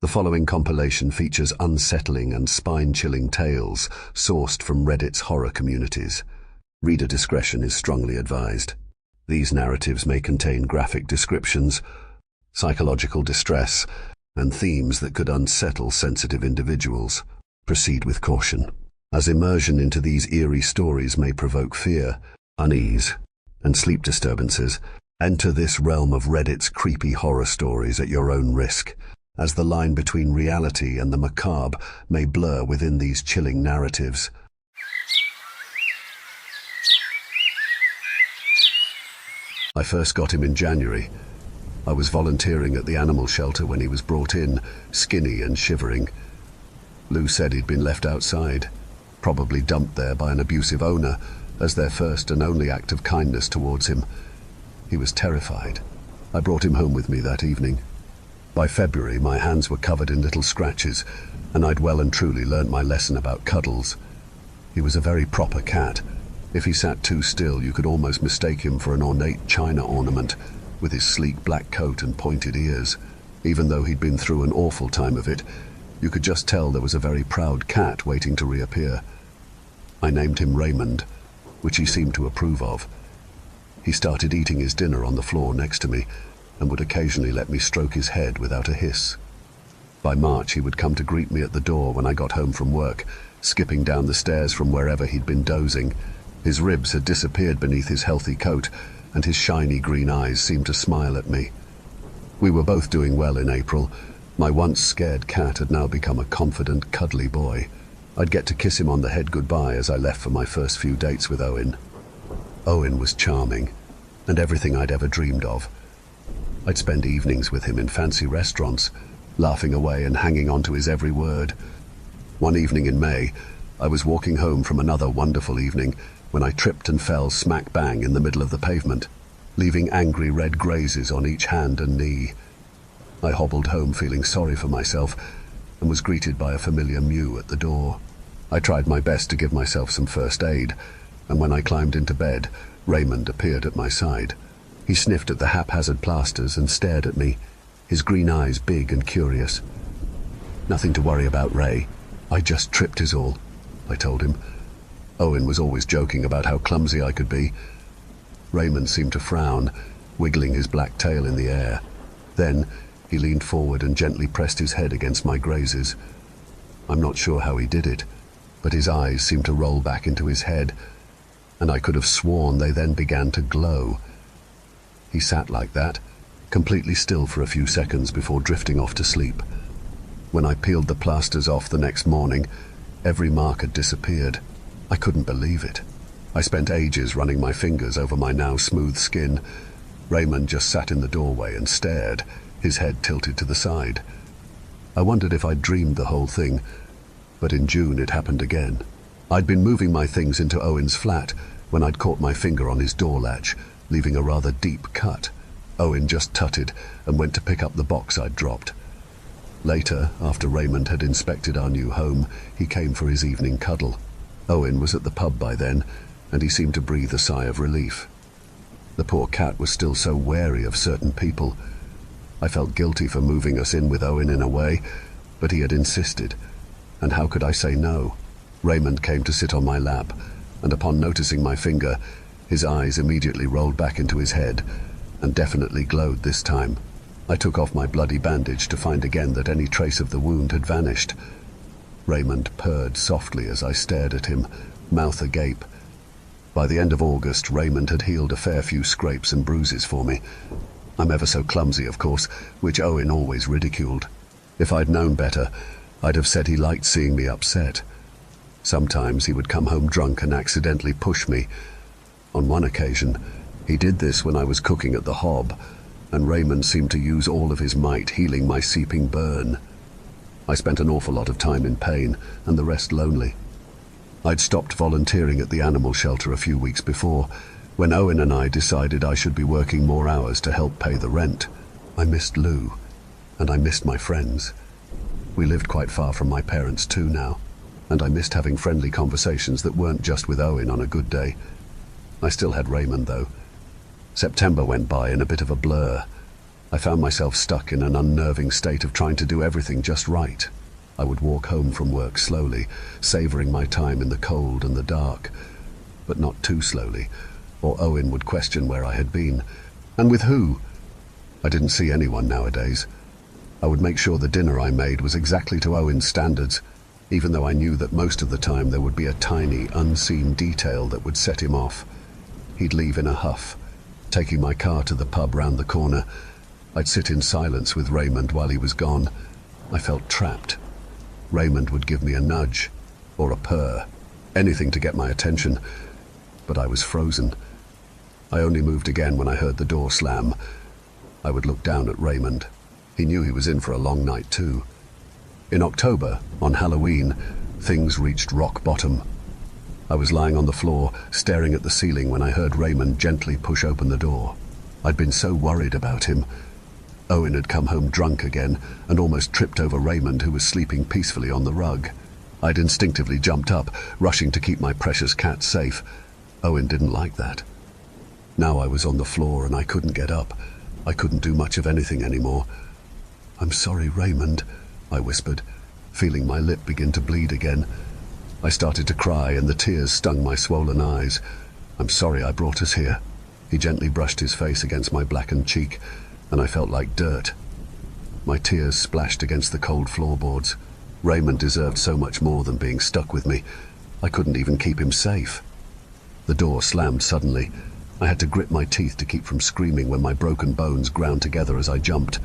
The following compilation features unsettling and spine-chilling tales sourced from Reddit's horror communities. Reader discretion is strongly advised. These narratives may contain graphic descriptions, psychological distress, and themes that could unsettle sensitive individuals. Proceed with caution, as immersion into these eerie stories may provoke fear, unease, and sleep disturbances. Enter this realm of Reddit's creepy horror stories at your own risk, as the line between reality and the macabre may blur within these chilling narratives. I first got him in January. I was volunteering at the animal shelter when he was brought in, skinny and shivering. Lou said he'd been left outside, probably dumped there by an abusive owner, as their first and only act of kindness towards him. He was terrified. I brought him home with me that evening. By February, my hands were covered in little scratches, and I'd well and truly learnt my lesson about cuddles. He was a very proper cat. If he sat too still, you could almost mistake him for an ornate china ornament, with his sleek black coat and pointed ears. Even though he'd been through an awful time of it, you could just tell there was a very proud cat waiting to reappear. I named him Raymond, which he seemed to approve of. He started eating his dinner on the floor next to me, and would occasionally let me stroke his head without a hiss. By March, he would come to greet me at the door when I got home from work, skipping down the stairs from wherever he'd been dozing. His ribs had disappeared beneath his healthy coat, and his shiny green eyes seemed to smile at me. We were both doing well in April. My once scared cat had now become a confident, cuddly boy. I'd get to kiss him on the head goodbye as I left for my first few dates with Owen. Owen was charming, and everything I'd ever dreamed of. I'd spend evenings with him in fancy restaurants, laughing away and hanging on to his every word. One evening in May, I was walking home from another wonderful evening when I tripped and fell smack bang in the middle of the pavement, leaving angry red grazes on each hand and knee. I hobbled home feeling sorry for myself and was greeted by a familiar mew at the door. I tried my best to give myself some first aid, and when I climbed into bed, Raymond appeared at my side. He sniffed at the haphazard plasters and stared at me, his green eyes big and curious. "Nothing to worry about, Ray. I just tripped is all," I told him. Owen was always joking about how clumsy I could be. Raymond seemed to frown, wiggling his black tail in the air. Then he leaned forward and gently pressed his head against my grazes. I'm not sure how he did it, but his eyes seemed to roll back into his head, and I could have sworn they then began to glow. He sat like that, completely still for a few seconds before drifting off to sleep. When I peeled the plasters off the next morning, every mark had disappeared. I couldn't believe it. I spent ages running my fingers over my now smooth skin. Raymond just sat in the doorway and stared, his head tilted to the side. I wondered if I'd dreamed the whole thing, but in June it happened again. I'd been moving my things into Owen's flat when I'd caught my finger on his door latch, leaving a rather deep cut. Owen just tutted and went to pick up the box I'd dropped. Later, after Raymond had inspected our new home, he came for his evening cuddle. Owen was at the pub by then, and he seemed to breathe a sigh of relief. The poor cat was still so wary of certain people. I felt guilty for moving us in with Owen in a way, but he had insisted, and how could I say no? Raymond came to sit on my lap, and upon noticing my finger, his eyes immediately rolled back into his head, and definitely glowed this time. I took off my bloody bandage to find again that any trace of the wound had vanished. Raymond purred softly as I stared at him, mouth agape. By the end of August, Raymond had healed a fair few scrapes and bruises for me. I'm ever so clumsy, of course, which Owen always ridiculed. If I'd known better, I'd have said he liked seeing me upset. Sometimes he would come home drunk and accidentally push me. On one occasion, he did this when I was cooking at the hob, and Raymond seemed to use all of his might healing my seeping burn. I spent an awful lot of time in pain, and the rest lonely. I'd stopped volunteering at the animal shelter a few weeks before, when Owen and I decided I should be working more hours to help pay the rent. I missed Lou, and I missed my friends. We lived quite far from my parents too now, and I missed having friendly conversations that weren't just with Owen on a good day. I still had Raymond, though. September went by in a bit of a blur. I found myself stuck in an unnerving state of trying to do everything just right. I would walk home from work slowly, savoring my time in the cold and the dark, but not too slowly, or Owen would question where I had been. And with who? I didn't see anyone nowadays. I would make sure the dinner I made was exactly to Owen's standards, even though I knew that most of the time there would be a tiny, unseen detail that would set him off. He'd leave in a huff, taking my car to the pub round the corner. I'd sit in silence with Raymond while he was gone. I felt trapped. Raymond would give me a nudge, or a purr, anything to get my attention, but I was frozen. I only moved again when I heard the door slam. I would look down at Raymond. He knew he was in for a long night too. In October, on Halloween, things reached rock bottom. I was lying on the floor, staring at the ceiling when I heard Raymond gently push open the door. I'd been so worried about him. Owen had come home drunk again and almost tripped over Raymond, who was sleeping peacefully on the rug. I'd instinctively jumped up, rushing to keep my precious cat safe. Owen didn't like that. Now I was on the floor and I couldn't get up. I couldn't do much of anything anymore. "I'm sorry, Raymond," I whispered, feeling my lip begin to bleed again. I started to cry and the tears stung my swollen eyes. "I'm sorry I brought us here." He gently brushed his face against my blackened cheek, and I felt like dirt. My tears splashed against the cold floorboards. Raymond deserved so much more than being stuck with me. I couldn't even keep him safe. The door slammed suddenly. I had to grip my teeth to keep from screaming when my broken bones ground together as I jumped.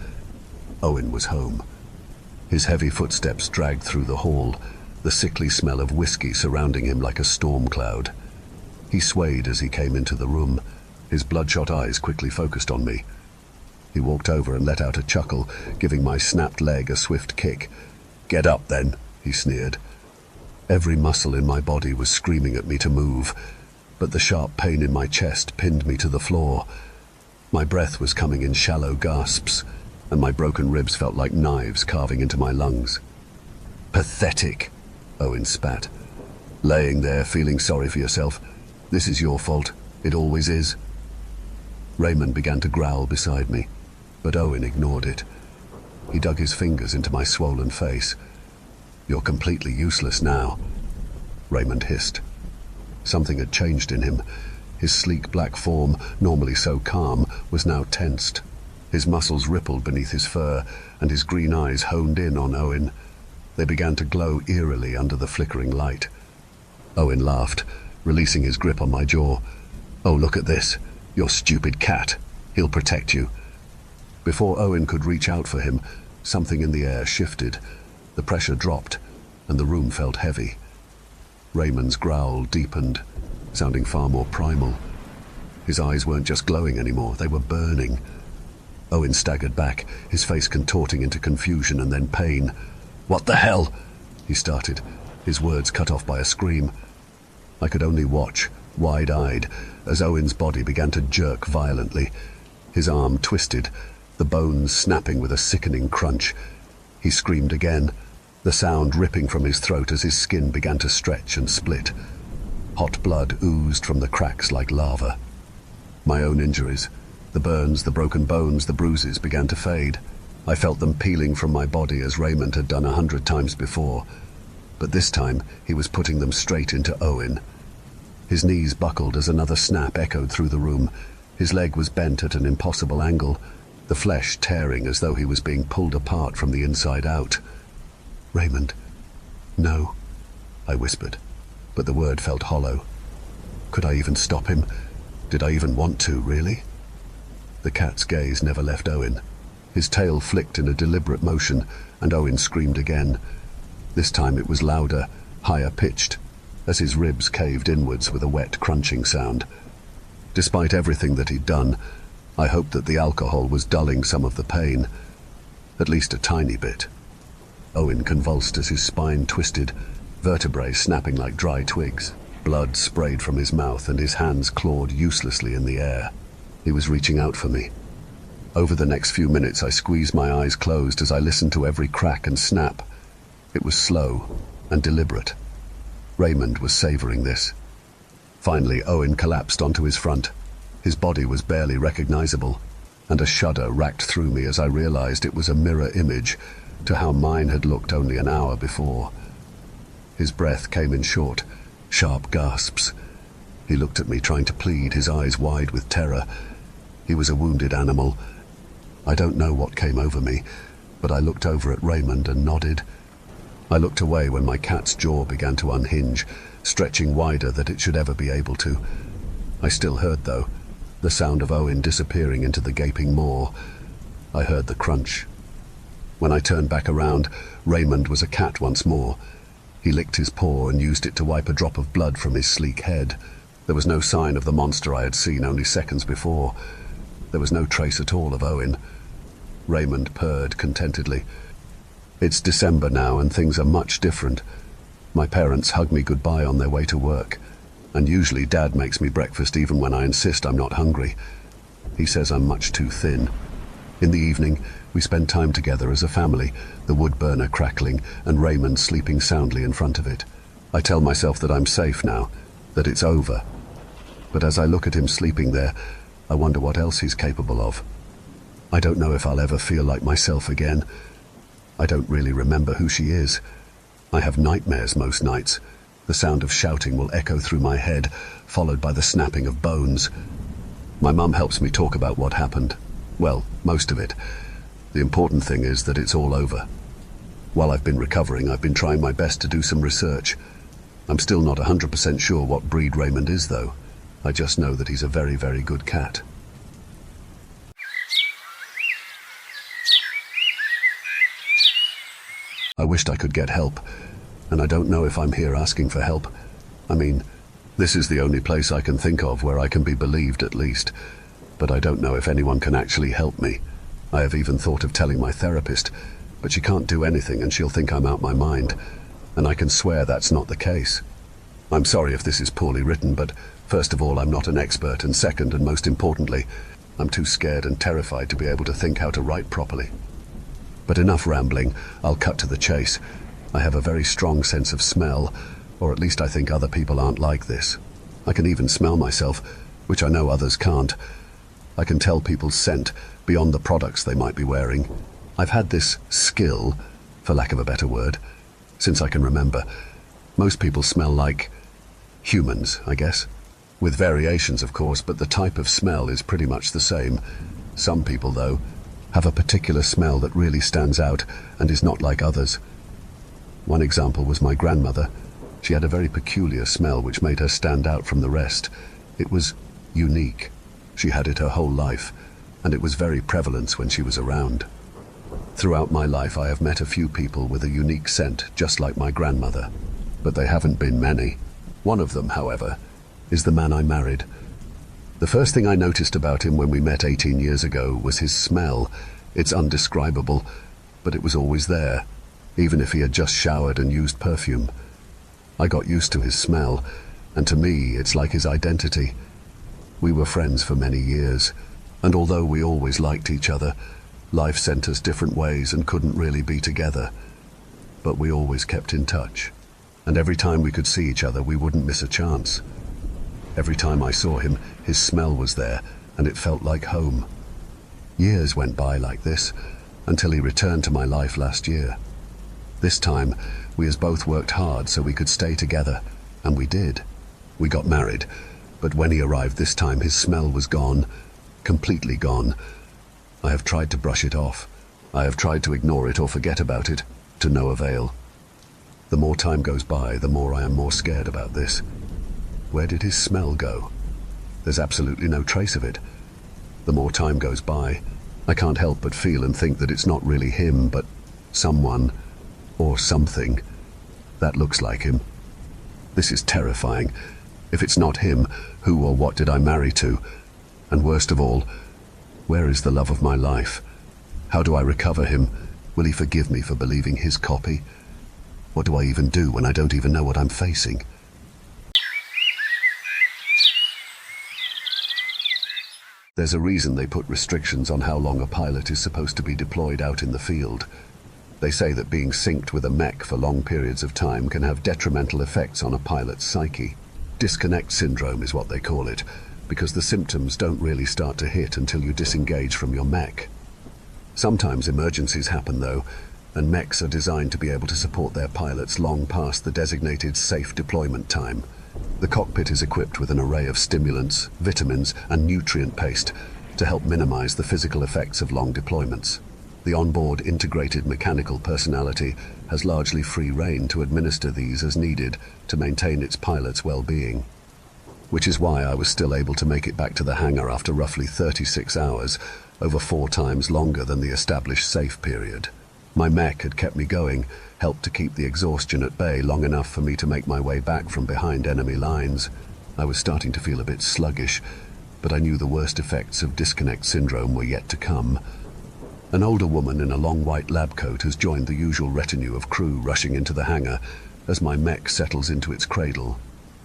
Owen was home. His heavy footsteps dragged through the hall, the sickly smell of whiskey surrounding him like a storm cloud. He swayed as he came into the room. His bloodshot eyes quickly focused on me. He walked over and let out a chuckle, giving my snapped leg a swift kick. "Get up, then," he sneered. Every muscle in my body was screaming at me to move, but the sharp pain in my chest pinned me to the floor. My breath was coming in shallow gasps, and my broken ribs felt like knives carving into my lungs. "Pathetic," Owen spat. "Laying there feeling sorry for yourself. This is your fault. It always is." Raymond began to growl beside me, but Owen ignored it. He dug his fingers into my swollen face. "You're completely useless now," Raymond hissed. Something had changed in him. His sleek black form, normally so calm, was now tensed. His muscles rippled beneath his fur, and his green eyes honed in on Owen. They began to glow eerily under the flickering light. Owen laughed, releasing his grip on my jaw. "Oh, look at this. Your stupid cat. He'll protect you." Before Owen could reach out for him, something in the air shifted. The pressure dropped, and the room felt heavy. Raymond's growl deepened, sounding far more primal. His eyes weren't just glowing anymore, they were burning. Owen staggered back, his face contorting into confusion and then pain. "What the hell?" he started, his words cut off by a scream. I could only watch, wide-eyed, as Owen's body began to jerk violently. His arm twisted, the bones snapping with a sickening crunch. He screamed again, the sound ripping from his throat as his skin began to stretch and split. Hot blood oozed from the cracks like lava. My own injuries, the burns, the broken bones, the bruises began to fade. I felt them peeling from my body as Raymond had done 100 times before. But this time he was putting them straight into Owen. His knees buckled as another snap echoed through the room. His leg was bent at an impossible angle, the flesh tearing as though he was being pulled apart from the inside out. "Raymond, no," I whispered, but the word felt hollow. Could I even stop him? Did I even want to, really? The cat's gaze never left Owen. His tail flicked in a deliberate motion, and Owen screamed again. This time it was louder, higher pitched, as his ribs caved inwards with a wet, crunching sound. Despite everything that he'd done, I hoped that the alcohol was dulling some of the pain, at least a tiny bit. Owen convulsed as his spine twisted, vertebrae snapping like dry twigs. Blood sprayed from his mouth and his hands clawed uselessly in the air. He was reaching out for me. Over the next few minutes I squeezed my eyes closed as I listened to every crack and snap. It was slow and deliberate. Raymond was savoring this. Finally, Owen collapsed onto his front. His body was barely recognizable. and a shudder racked through me as I realized it was a mirror image to how mine had looked only an hour before. His breath came in short, sharp gasps. He looked at me, trying to plead, his eyes wide with terror. He was a wounded animal. I don't know what came over me, but I looked over at Raymond and nodded. I looked away when my cat's jaw began to unhinge, stretching wider than it should ever be able to. I still heard, though, the sound of Owen disappearing into the gaping maw. I heard the crunch. When I turned back around, Raymond was a cat once more. He licked his paw and used it to wipe a drop of blood from his sleek head. There was no sign of the monster I had seen only seconds before. There was no trace at all of Owen. Raymond purred contentedly. It's December now and things are much different. My parents hug me goodbye on their way to work, and usually Dad makes me breakfast even when I insist I'm not hungry. He says I'm much too thin. In the evening, we spend time together as a family, the wood burner crackling and Raymond sleeping soundly in front of it. I tell myself that I'm safe now, that it's over. But as I look at him sleeping there, I wonder what else he's capable of. I don't know if I'll ever feel like myself again. I don't really remember who she is. I have nightmares most nights. The sound of shouting will echo through my head, followed by the snapping of bones. My mum helps me talk about what happened. Well, most of it. The important thing is that it's all over. While I've been recovering, I've been trying my best to do some research. I'm still not 100% sure what breed Raymond is, though. I just know that he's a very, very good cat. I wished I could get help, and I don't know if I'm here asking for help. I mean, this is the only place I can think of where I can be believed at least, but I don't know if anyone can actually help me. I have even thought of telling my therapist, but she can't do anything and she'll think I'm out my mind, and I can swear that's not the case. I'm sorry if this is poorly written, but first of all, I'm not an expert, and second, and most importantly, I'm too scared and terrified to be able to think how to write properly. But enough rambling, I'll cut to the chase. I have a very strong sense of smell, or at least I think other people aren't like this. I can even smell myself, which I know others can't. I can tell people's scent beyond the products they might be wearing. I've had this skill, for lack of a better word, since I can remember. Most people smell like humans, I guess. With variations, of course, but the type of smell is pretty much the same. Some people, though, have a particular smell that really stands out and is not like others. One example was my grandmother. She had a very peculiar smell which made her stand out from the rest. It was unique. She had it her whole life, and it was very prevalent when she was around. Throughout my life, I have met a few people with a unique scent, just like my grandmother, but they haven't been many. One of them, however, is the man I married. The first thing I noticed about him when we met 18 years ago was his smell. It's undescribable, but it was always there, even if he had just showered and used perfume. I got used to his smell, and to me, it's like his identity. We were friends for many years, and although we always liked each other, life sent us different ways and couldn't really be together. But we always kept in touch, and every time we could see each other, we wouldn't miss a chance. Every time I saw him, his smell was there, and it felt like home. Years went by like this, until he returned to my life last year. This time, we as both worked hard so we could stay together, and we did. We got married, but when he arrived this time, his smell was gone, completely gone. I have tried to brush it off. I have tried to ignore it or forget about it, to no avail. The more time goes by, the more I am more scared about this. Where did his smell go? There's absolutely no trace of it. The more time goes by, I can't help but feel and think that it's not really him, but someone or something that looks like him. This is terrifying. If it's not him, who or what did I marry to? And worst of all, where is the love of my life? How do I recover him? Will he forgive me for believing his copy? What do I even do when I don't even know what I'm facing? There's a reason they put restrictions on how long a pilot is supposed to be deployed out in the field. They say that being synced with a mech for long periods of time can have detrimental effects on a pilot's psyche. Disconnect syndrome is what they call it, because the symptoms don't really start to hit until you disengage from your mech. Sometimes emergencies happen though, and mechs are designed to be able to support their pilots long past the designated safe deployment time. The cockpit is equipped with an array of stimulants, vitamins, and nutrient paste to help minimize the physical effects of long deployments. The onboard integrated mechanical personality has largely free rein to administer these as needed to maintain its pilot's well-being. Which is why I was still able to make it back to the hangar after roughly 36 hours, over 4 times longer than the established safe period. My mech had kept me going, helped to keep the exhaustion at bay long enough for me to make my way back from behind enemy lines. I was starting to feel a bit sluggish, but I knew the worst effects of disconnect syndrome were yet to come. An older woman in a long white lab coat has joined the usual retinue of crew rushing into the hangar as my mech settles into its cradle.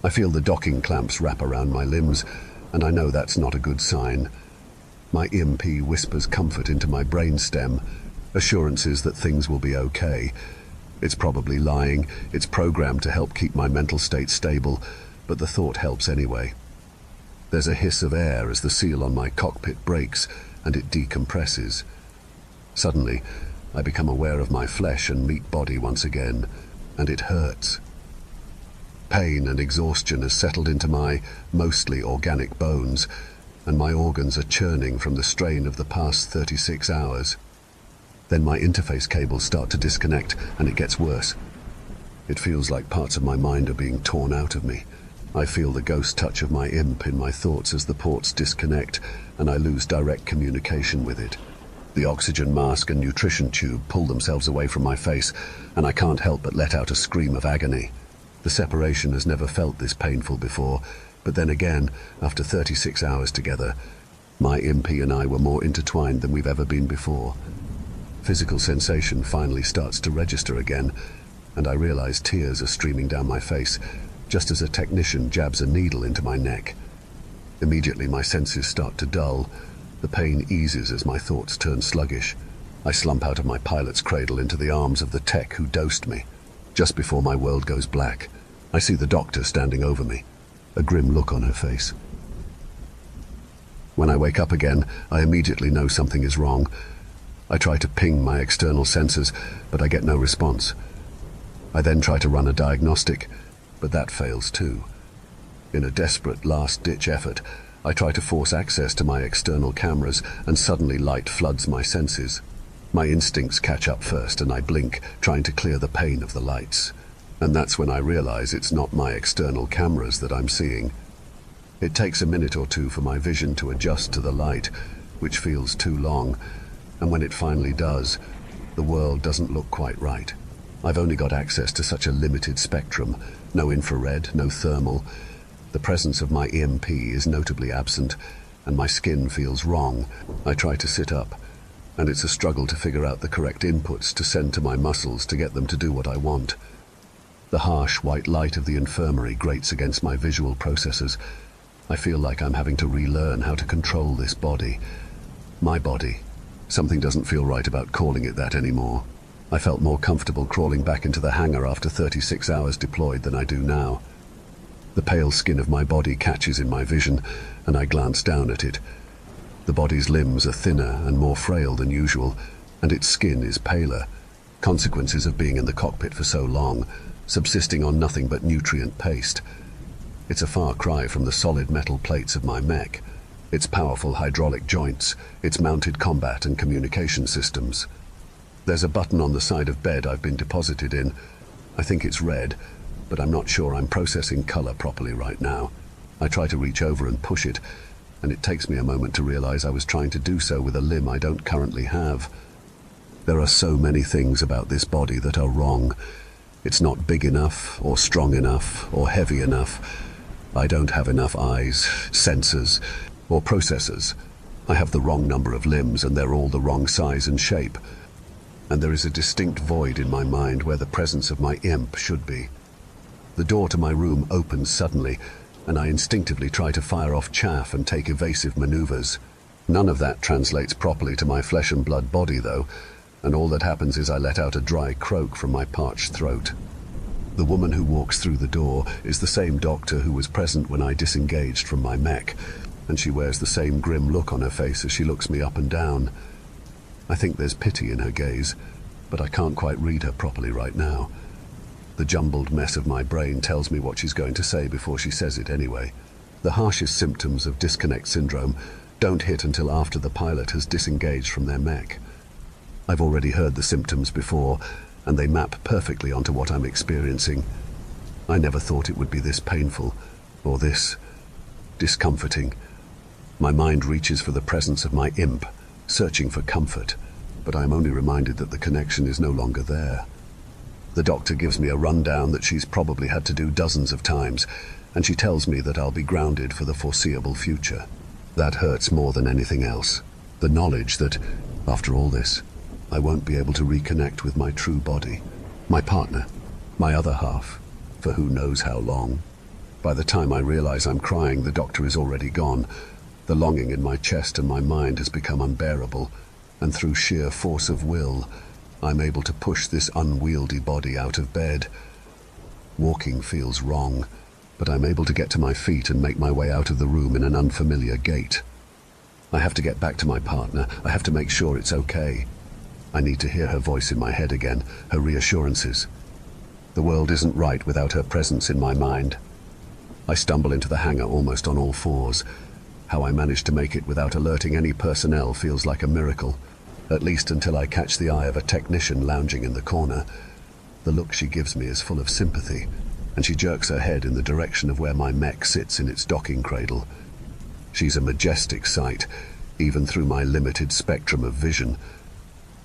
I feel the docking clamps wrap around my limbs, and I know that's not a good sign. My EMP whispers comfort into my brainstem, assurances that things will be okay. It's probably lying, it's programmed to help keep my mental state stable, but the thought helps anyway. There's a hiss of air as the seal on my cockpit breaks and it decompresses. Suddenly, I become aware of my flesh and meat body once again, and it hurts. Pain and exhaustion has settled into my mostly organic bones, and my organs are churning from the strain of the past 36 hours. Then my interface cables start to disconnect, and it gets worse. It feels like parts of my mind are being torn out of me. I feel the ghost touch of my imp in my thoughts as the ports disconnect, and I lose direct communication with it. The oxygen mask and nutrition tube pull themselves away from my face, and I can't help but let out a scream of agony. The separation has never felt this painful before, but then again, after 36 hours together, my imp and I were more intertwined than we've ever been before. Physical sensation finally starts to register again, and I realize tears are streaming down my face, just as a technician jabs a needle into my neck. Immediately my senses start to dull. The pain eases as my thoughts turn sluggish. I slump out of my pilot's cradle into the arms of the tech who dosed me. Just before my world goes black, I see the doctor standing over me, a grim look on her face. When I wake up again, I immediately know something is wrong. I try to ping my external sensors, but I get no response. I then try to run a diagnostic, but that fails too. In a desperate last-ditch effort, I try to force access to my external cameras, and suddenly light floods my senses. My instincts catch up first, and I blink, trying to clear the pain of the lights. And that's when I realize it's not my external cameras that I'm seeing. It takes a minute or two for my vision to adjust to the light, which feels too long, and when it finally does, the world doesn't look quite right. I've only got access to such a limited spectrum, no infrared, no thermal. The presence of my EMP is notably absent, and my skin feels wrong. I try to sit up, and it's a struggle to figure out the correct inputs to send to my muscles to get them to do what I want. The harsh white light of the infirmary grates against my visual processors. I feel like I'm having to relearn how to control this body. My body. Something doesn't feel right about calling it that anymore. I felt more comfortable crawling back into the hangar after 36 hours deployed than I do now. The pale skin of my body catches in my vision, and I glance down at it. The body's limbs are thinner and more frail than usual, and its skin is paler. Consequences of being in the cockpit for so long, subsisting on nothing but nutrient paste. It's a far cry from the solid metal plates of my mech, its powerful hydraulic joints, its mounted combat and communication systems. There's a button on the side of bed I've been deposited in. I think it's red, but I'm not sure I'm processing color properly right now. I try to reach over and push it, and it takes me a moment to realize I was trying to do so with a limb I don't currently have. There are so many things about this body that are wrong. It's not big enough, or strong enough, or heavy enough. I don't have enough eyes, sensors, or processors. I have the wrong number of limbs, and they're all the wrong size and shape. And there is a distinct void in my mind where the presence of my imp should be. The door to my room opens suddenly, and I instinctively try to fire off chaff and take evasive maneuvers. None of that translates properly to my flesh and blood body, though, and all that happens is I let out a dry croak from my parched throat. The woman who walks through the door is the same doctor who was present when I disengaged from my mech, and she wears the same grim look on her face as she looks me up and down. I think there's pity in her gaze, but I can't quite read her properly right now. The jumbled mess of my brain tells me what she's going to say before she says it anyway. The harshest symptoms of disconnect syndrome don't hit until after the pilot has disengaged from their mech. I've already heard the symptoms before, and they map perfectly onto what I'm experiencing. I never thought it would be this painful, or this discomforting. My mind reaches for the presence of my imp, searching for comfort, but I am only reminded that the connection is no longer there. The doctor gives me a rundown that she's probably had to do dozens of times, and she tells me that I'll be grounded for the foreseeable future. That hurts more than anything else. The knowledge that, after all this, I won't be able to reconnect with my true body, my partner, my other half, for who knows how long. By the time I realize I'm crying, the doctor is already gone. The longing in my chest and my mind has become unbearable, and through sheer force of will, I'm able to push this unwieldy body out of bed. Walking feels wrong, but I'm able to get to my feet and make my way out of the room in an unfamiliar gait. I have to get back to my partner. I have to make sure it's okay. I need to hear her voice in my head again, her reassurances. The world isn't right without her presence in my mind. I stumble into the hangar almost on all fours. How I managed to make it without alerting any personnel feels like a miracle, at least until I catch the eye of a technician lounging in the corner. The look she gives me is full of sympathy, and she jerks her head in the direction of where my mech sits in its docking cradle. She's a majestic sight, even through my limited spectrum of vision.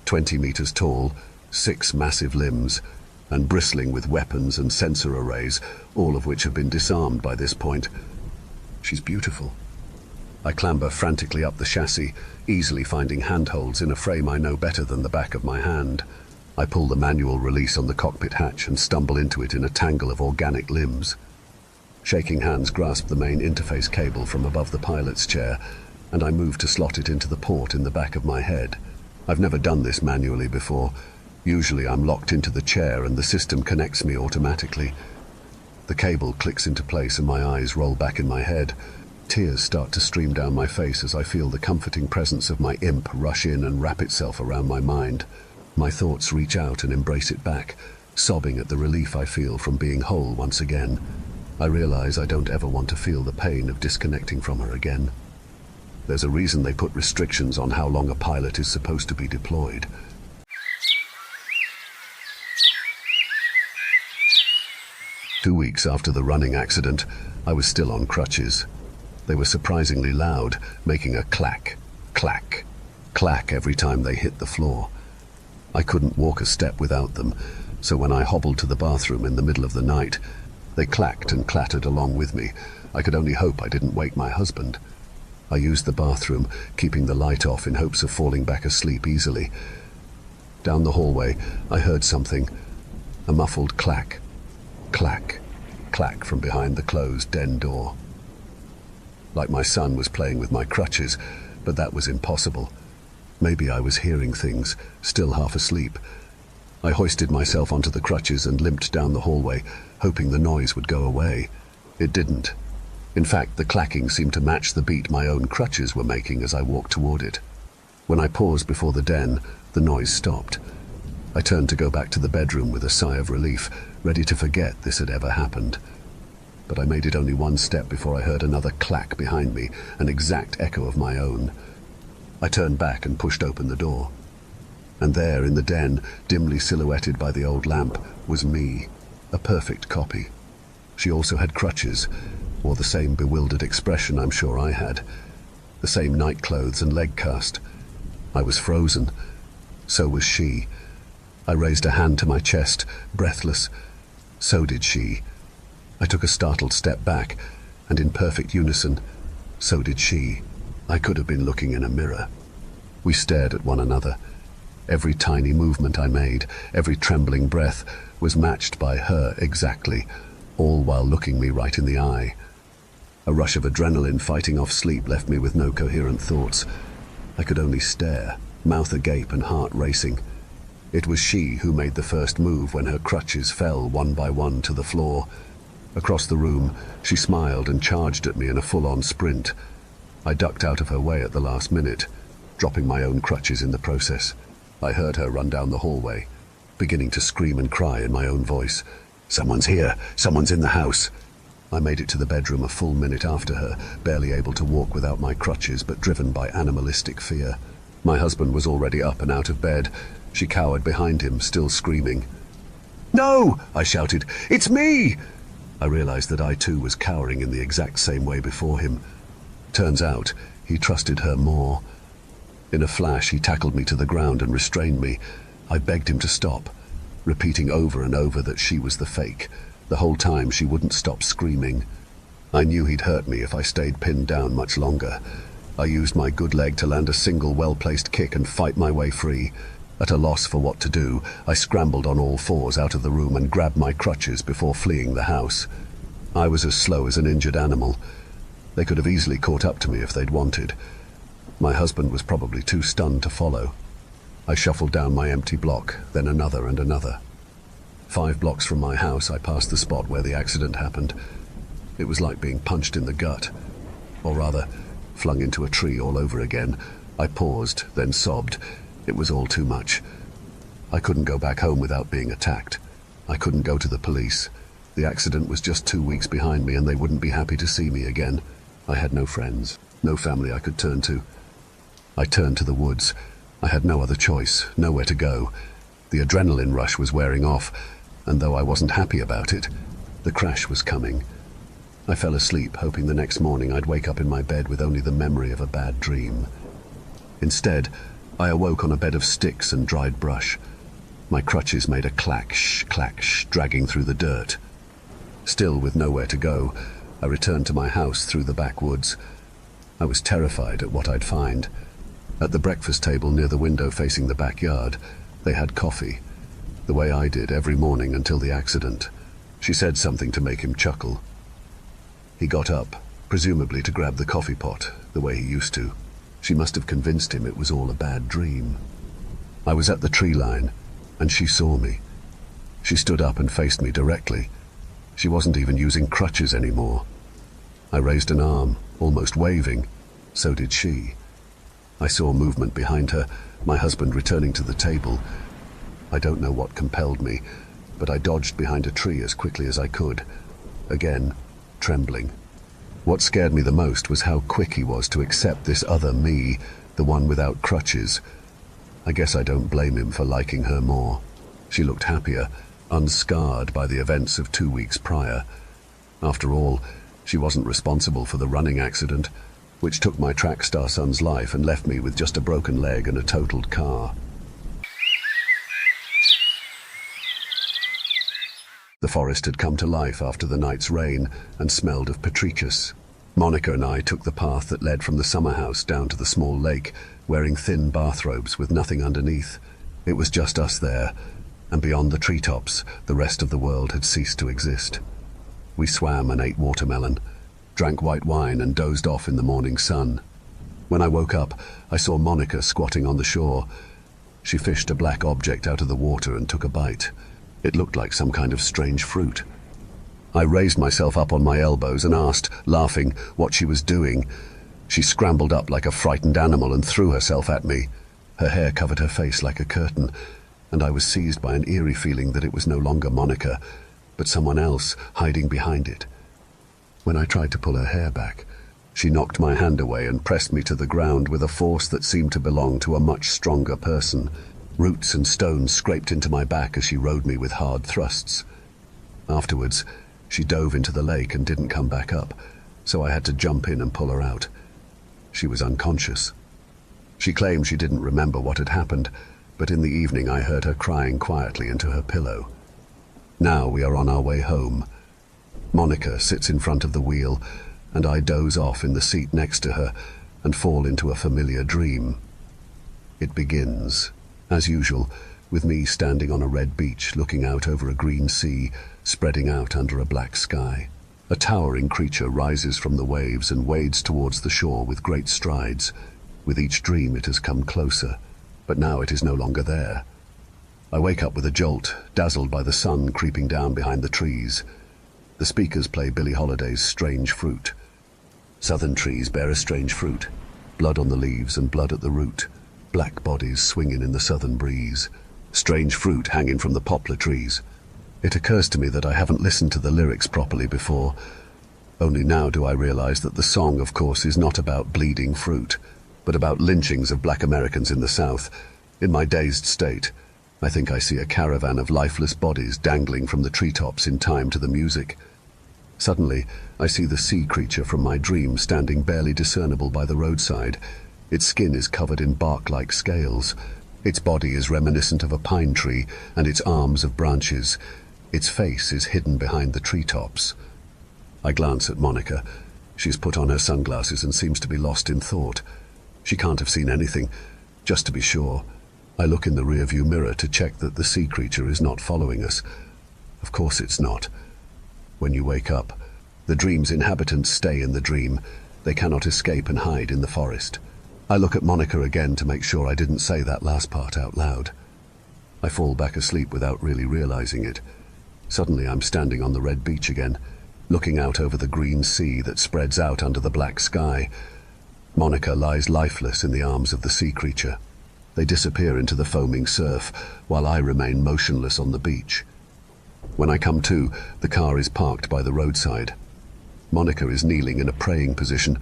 20 meters tall, 6 massive limbs, and bristling with weapons and sensor arrays, all of which have been disarmed by this point. She's beautiful. I clamber frantically up the chassis, easily finding handholds in a frame I know better than the back of my hand. I pull the manual release on the cockpit hatch and stumble into it in a tangle of organic limbs. Shaking hands grasp the main interface cable from above the pilot's chair, and I move to slot it into the port in the back of my head. I've never done this manually before. Usually I'm locked into the chair and the system connects me automatically. The cable clicks into place and my eyes roll back in my head. Tears start to stream down my face as I feel the comforting presence of my imp rush in and wrap itself around my mind. My thoughts reach out and embrace it back, sobbing at the relief I feel from being whole once again. I realize I don't ever want to feel the pain of disconnecting from her again. There's a reason they put restrictions on how long a pilot is supposed to be deployed. Two weeks after the running accident, I was still on crutches. They were surprisingly loud, making a clack, clack, clack every time they hit the floor. I couldn't walk a step without them, so when I hobbled to the bathroom in the middle of the night, they clacked and clattered along with me. I could only hope I didn't wake my husband. I used the bathroom, keeping the light off in hopes of falling back asleep easily. Down the hallway, I heard something, a muffled clack, clack, clack from behind the closed den door. Like my son was playing with my crutches, but that was impossible. Maybe I was hearing things, still half asleep. I hoisted myself onto the crutches and limped down the hallway, hoping the noise would go away. It didn't. In fact, the clacking seemed to match the beat my own crutches were making as I walked toward it. When I paused before the den, the noise stopped. I turned to go back to the bedroom with a sigh of relief, ready to forget this had ever happened. But I made it only one step before I heard another clack behind me, an exact echo of my own. I turned back and pushed open the door. And there, in the den, dimly silhouetted by the old lamp, was me, a perfect copy. She also had crutches, wore the same bewildered expression I'm sure I had, the same nightclothes and leg cast. I was frozen. So was she. I raised a hand to my chest, breathless. So did she. I took a startled step back, and in perfect unison, so did she. I could have been looking in a mirror. We stared at one another. Every tiny movement I made, every trembling breath, was matched by her exactly, all while looking me right in the eye. A rush of adrenaline fighting off sleep left me with no coherent thoughts. I could only stare, mouth agape and heart racing. It was she who made the first move when her crutches fell one by one to the floor. Across the room, she smiled and charged at me in a full-on sprint. I ducked out of her way at the last minute, dropping my own crutches in the process. I heard her run down the hallway, beginning to scream and cry in my own voice. "Someone's here! Someone's in the house!" I made it to the bedroom a full minute after her, barely able to walk without my crutches, but driven by animalistic fear. My husband was already up and out of bed. She cowered behind him, still screaming. "No!" I shouted. "It's me!" I realized that I too was cowering in the exact same way before him. Turns out, he trusted her more. In a flash, he tackled me to the ground and restrained me. I begged him to stop, repeating over and over that she was the fake. The whole time she wouldn't stop screaming. I knew he'd hurt me if I stayed pinned down much longer. I used my good leg to land a single well-placed kick and fight my way free. At a loss for what to do, I scrambled on all fours out of the room and grabbed my crutches before fleeing the house. I was as slow as an injured animal. They could have easily caught up to me if they'd wanted. My husband was probably too stunned to follow. I shuffled down my empty block, then another and another. 5 blocks from my house, I passed the spot where the accident happened. It was like being punched in the gut, or rather, flung into a tree all over again. I paused, then sobbed. It was all too much. I couldn't go back home without being attacked. I couldn't go to the police. The accident was just 2 weeks behind me, and they wouldn't be happy to see me again. I had no friends, no family I could turn to. I turned to the woods. I had no other choice, nowhere to go. The adrenaline rush was wearing off, and though I wasn't happy about it, the crash was coming. I fell asleep, hoping the next morning I'd wake up in my bed with only the memory of a bad dream. Instead, I awoke on a bed of sticks and dried brush. My crutches made a clack-sh, dragging through the dirt. Still with nowhere to go, I returned to my house through the backwoods. I was terrified at what I'd find. At the breakfast table near the window facing the backyard, they had coffee, the way I did every morning until the accident. She said something to make him chuckle. He got up, presumably to grab the coffee pot, the way he used to. She must have convinced him it was all a bad dream. I was at the tree line, and she saw me. She stood up and faced me directly. She wasn't even using crutches anymore. I raised an arm, almost waving. So did she. I saw movement behind her, my husband returning to the table. I don't know what compelled me, but I dodged behind a tree as quickly as I could. Again, trembling. What scared me the most was how quick he was to accept this other me, the one without crutches. I guess I don't blame him for liking her more. She looked happier, unscarred by the events of 2 weeks prior. After all, she wasn't responsible for the running accident, which took my track star son's life and left me with just a broken leg and a totaled car. The forest had come to life after the night's rain and smelled of petricus. Monica and I took the path that led from the summer house down to the small lake, wearing thin bathrobes with nothing underneath. It was just us there, and beyond the treetops, the rest of the world had ceased to exist. We swam and ate watermelon, drank white wine and dozed off in the morning sun. When I woke up, I saw Monica squatting on the shore. She fished a black object out of the water and took a bite. It looked like some kind of strange fruit. I raised myself up on my elbows and asked, laughing, what she was doing. She scrambled up like a frightened animal and threw herself at me. Her hair covered her face like a curtain, and I was seized by an eerie feeling that it was no longer Monica, but someone else hiding behind it. When I tried to pull her hair back, she knocked my hand away and pressed me to the ground with a force that seemed to belong to a much stronger person. Roots and stones scraped into my back as she rode me with hard thrusts. Afterwards, she dove into the lake and didn't come back up, so I had to jump in and pull her out. She was unconscious. She claimed she didn't remember what had happened, but in the evening I heard her crying quietly into her pillow. Now we are on our way home. Monica sits in front of the wheel, and I doze off in the seat next to her and fall into a familiar dream. It begins, as usual, with me standing on a red beach looking out over a green sea spreading out under a black sky. A towering creature rises from the waves and wades towards the shore with great strides. With each dream it has come closer, but now it is no longer there. I wake up with a jolt, dazzled by the sun creeping down behind the trees. The speakers play Billie Holiday's Strange Fruit. Southern trees bear a strange fruit. Blood on the leaves and blood at the root. Black bodies swinging in the southern breeze. Strange fruit hanging from the poplar trees. It occurs to me that I haven't listened to the lyrics properly before. Only now do I realize that the song, of course, is not about bleeding fruit, but about lynchings of black Americans in the South. In my dazed state, I think I see a caravan of lifeless bodies dangling from the treetops in time to the music. Suddenly, I see the sea creature from my dream standing barely discernible by the roadside. Its skin is covered in bark-like scales. Its body is reminiscent of a pine tree, and its arms of branches. Its face is hidden behind the treetops. I glance at Monica. She's put on her sunglasses and seems to be lost in thought. She can't have seen anything. Just to be sure, I look in the rearview mirror to check that the sea creature is not following us. Of course it's not. When you wake up, the dream's inhabitants stay in the dream. They cannot escape and hide in the forest. I look at Monica again to make sure I didn't say that last part out loud. I fall back asleep without really realizing it. Suddenly I'm standing on the red beach again, looking out over the green sea that spreads out under the black sky. Monica lies lifeless in the arms of the sea creature. They disappear into the foaming surf, while I remain motionless on the beach. When I come to, the car is parked by the roadside. Monica is kneeling in a praying position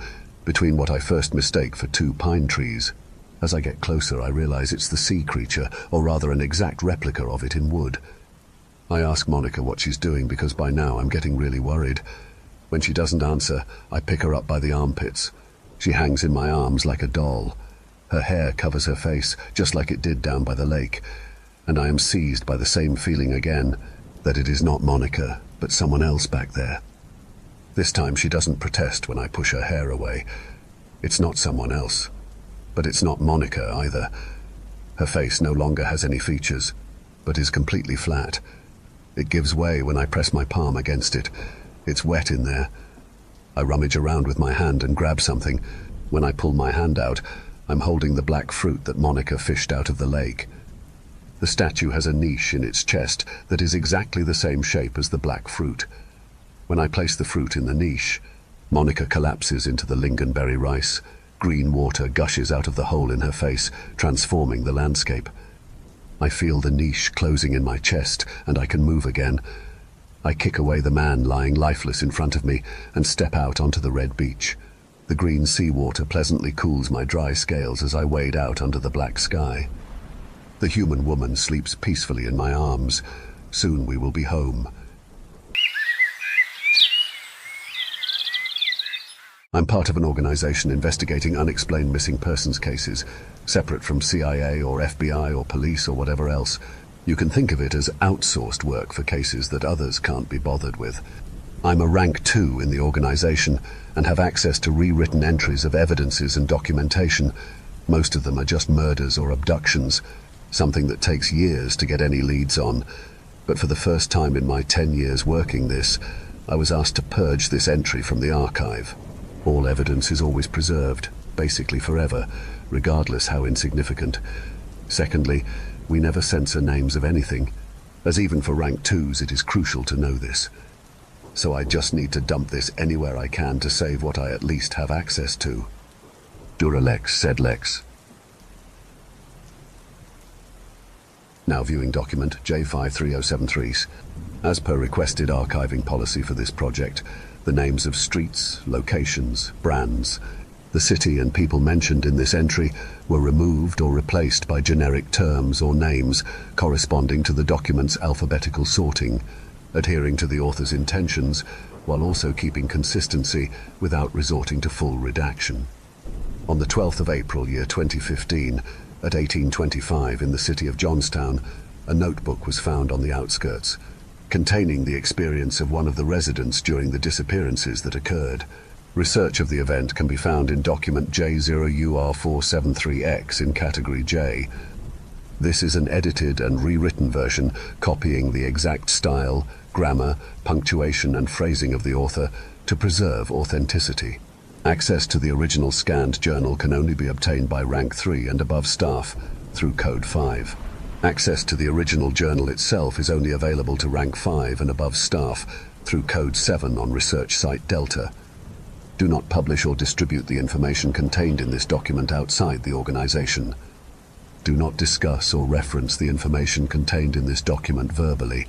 between what I first mistake for two pine trees. As I get closer, I realize it's the sea creature, or rather an exact replica of it in wood. I ask Monica what she's doing because by now I'm getting really worried. When she doesn't answer, I pick her up by the armpits. She hangs in my arms like a doll. Her hair covers her face, just like it did down by the lake, and I am seized by the same feeling again, that it is not Monica, but someone else back there. This time she doesn't protest when I push her hair away. It's not someone else, but it's not Monica either. Her face no longer has any features, but is completely flat. It gives way when I press my palm against it. It's wet in there. I rummage around with my hand and grab something. When I pull my hand out, I'm holding the black fruit that Monica fished out of the lake. The statue has a niche in its chest that is exactly the same shape as the black fruit. When I place the fruit in the niche, Monica collapses into the lingonberry rice. Green water gushes out of the hole in her face, transforming the landscape. I feel the niche closing in my chest, and I can move again. I kick away the man lying lifeless in front of me and step out onto the red beach. The green seawater pleasantly cools my dry scales as I wade out under the black sky. The human woman sleeps peacefully in my arms. Soon we will be home. I'm part of an organization investigating unexplained missing persons cases, separate from CIA or FBI or police or whatever else. You can think of it as outsourced work for cases that others can't be bothered with. I'm a rank 2 in the organization and have access to rewritten entries of evidences and documentation. Most of them are just murders or abductions, something that takes years to get any leads on. But for the first time in my 10 years working this, I was asked to purge this entry from the archive. All evidence is always preserved, basically forever, regardless how insignificant. Secondly, we never censor names of anything, as even for rank 2s it is crucial to know this. So I just need to dump this anywhere I can to save what I at least have access to. Duralex, said Lex. Now viewing document J53073. As per requested archiving policy for this project, the names of streets, locations, brands, the city and people mentioned in this entry were removed or replaced by generic terms or names corresponding to the document's alphabetical sorting, adhering to the author's intentions while also keeping consistency without resorting to full redaction. On the 12th of April, year 2015, at 1825 in the city of Johnstown, a notebook was found on the outskirts, containing the experience of one of the residents during the disappearances that occurred. Research of the event can be found in document J0UR473X in category J. This is an edited and rewritten version copying the exact style, grammar, punctuation and phrasing of the author to preserve authenticity. Access to the original scanned journal can only be obtained by rank 3 and above staff through code 5. Access to the original journal itself is only available to rank 5 and above staff through code 7 on research site Delta. Do not publish or distribute the information contained in this document outside the organization. Do not discuss or reference the information contained in this document verbally.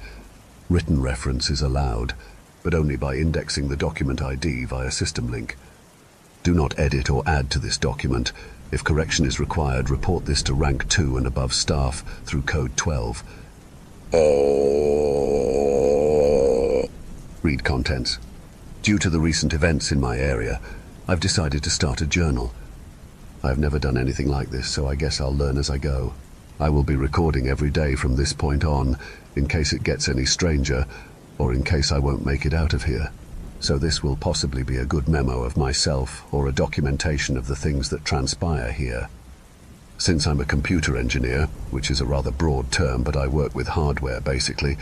Written reference is allowed, but only by indexing the document ID via system link. Do not edit or add to this document. If correction is required, report this to rank 2 and above staff through code 12. Read contents. Due to the recent events in my area, I've decided to start a journal. I've never done anything like this, so I guess I'll learn as I go. I will be recording every day from this point on, in case it gets any stranger, or in case I won't make it out of here. So this will possibly be a good memo of myself, or a documentation of the things that transpire here. Since I'm a computer engineer, which is a rather broad term, but I work with hardware basically,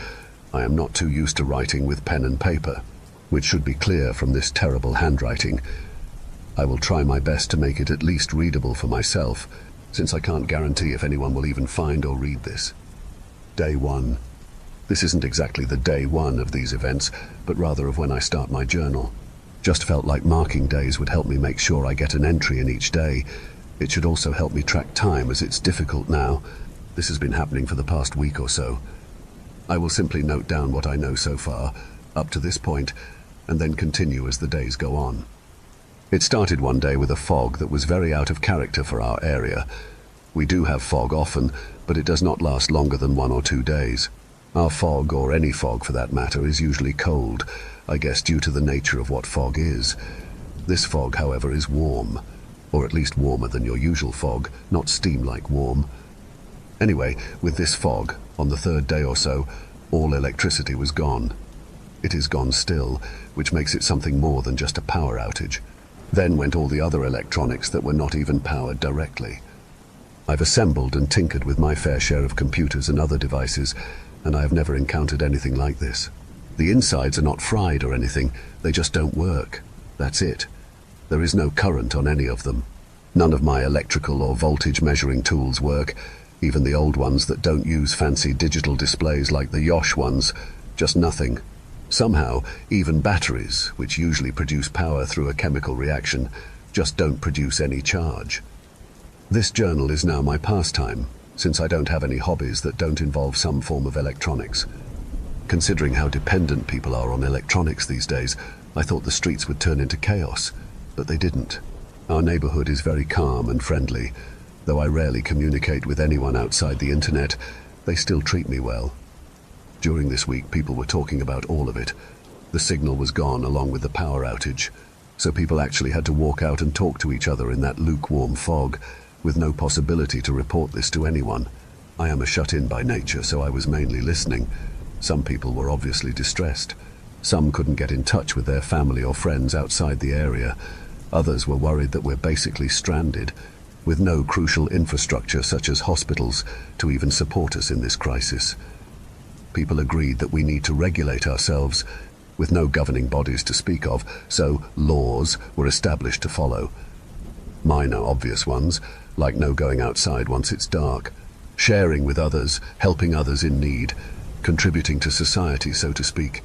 I am not too used to writing with pen and paper, which should be clear from this terrible handwriting. I will try my best to make it at least readable for myself, since I can't guarantee if anyone will even find or read this. Day 1. This isn't exactly the day 1 of these events, but rather of when I start my journal. Just felt like marking days would help me make sure I get an entry in each day. It should also help me track time, as it's difficult now. This has been happening for the past week or so. I will simply note down what I know so far, up to this point, and then continue as the days go on. It started one day with a fog that was very out of character for our area. We do have fog often, but it does not last longer than 1 or 2 days. Our fog, or any fog for that matter, is usually cold, I guess due to the nature of what fog is. This fog, however, is warm, or at least warmer than your usual fog, not steam-like warm. Anyway, with this fog, on the 3rd day or so, all electricity was gone. It is gone still, which makes it something more than just a power outage. Then went all the other electronics that were not even powered directly. I've assembled and tinkered with my fair share of computers and other devices, and I have never encountered anything like this. The insides are not fried or anything, they just don't work. That's it. There is no current on any of them. None of my electrical or voltage measuring tools work, even the old ones that don't use fancy digital displays like the Yosh ones, just nothing. Somehow, even batteries, which usually produce power through a chemical reaction, just don't produce any charge. This journal is now my pastime, since I don't have any hobbies that don't involve some form of electronics. Considering how dependent people are on electronics these days, I thought the streets would turn into chaos, but they didn't. Our neighborhood is very calm and friendly. Though I rarely communicate with anyone outside the internet, they still treat me well. During this week, people were talking about all of it. The signal was gone along with the power outage, so people actually had to walk out and talk to each other in that lukewarm fog, with no possibility to report this to anyone. I am a shut-in by nature, so I was mainly listening. Some people were obviously distressed. Some couldn't get in touch with their family or friends outside the area. Others were worried that we're basically stranded, with no crucial infrastructure such as hospitals to even support us in this crisis. People agreed that we need to regulate ourselves, with no governing bodies to speak of, so laws were established to follow. Minor, obvious ones, like no going outside once it's dark, sharing with others, helping others in need, contributing to society, so to speak.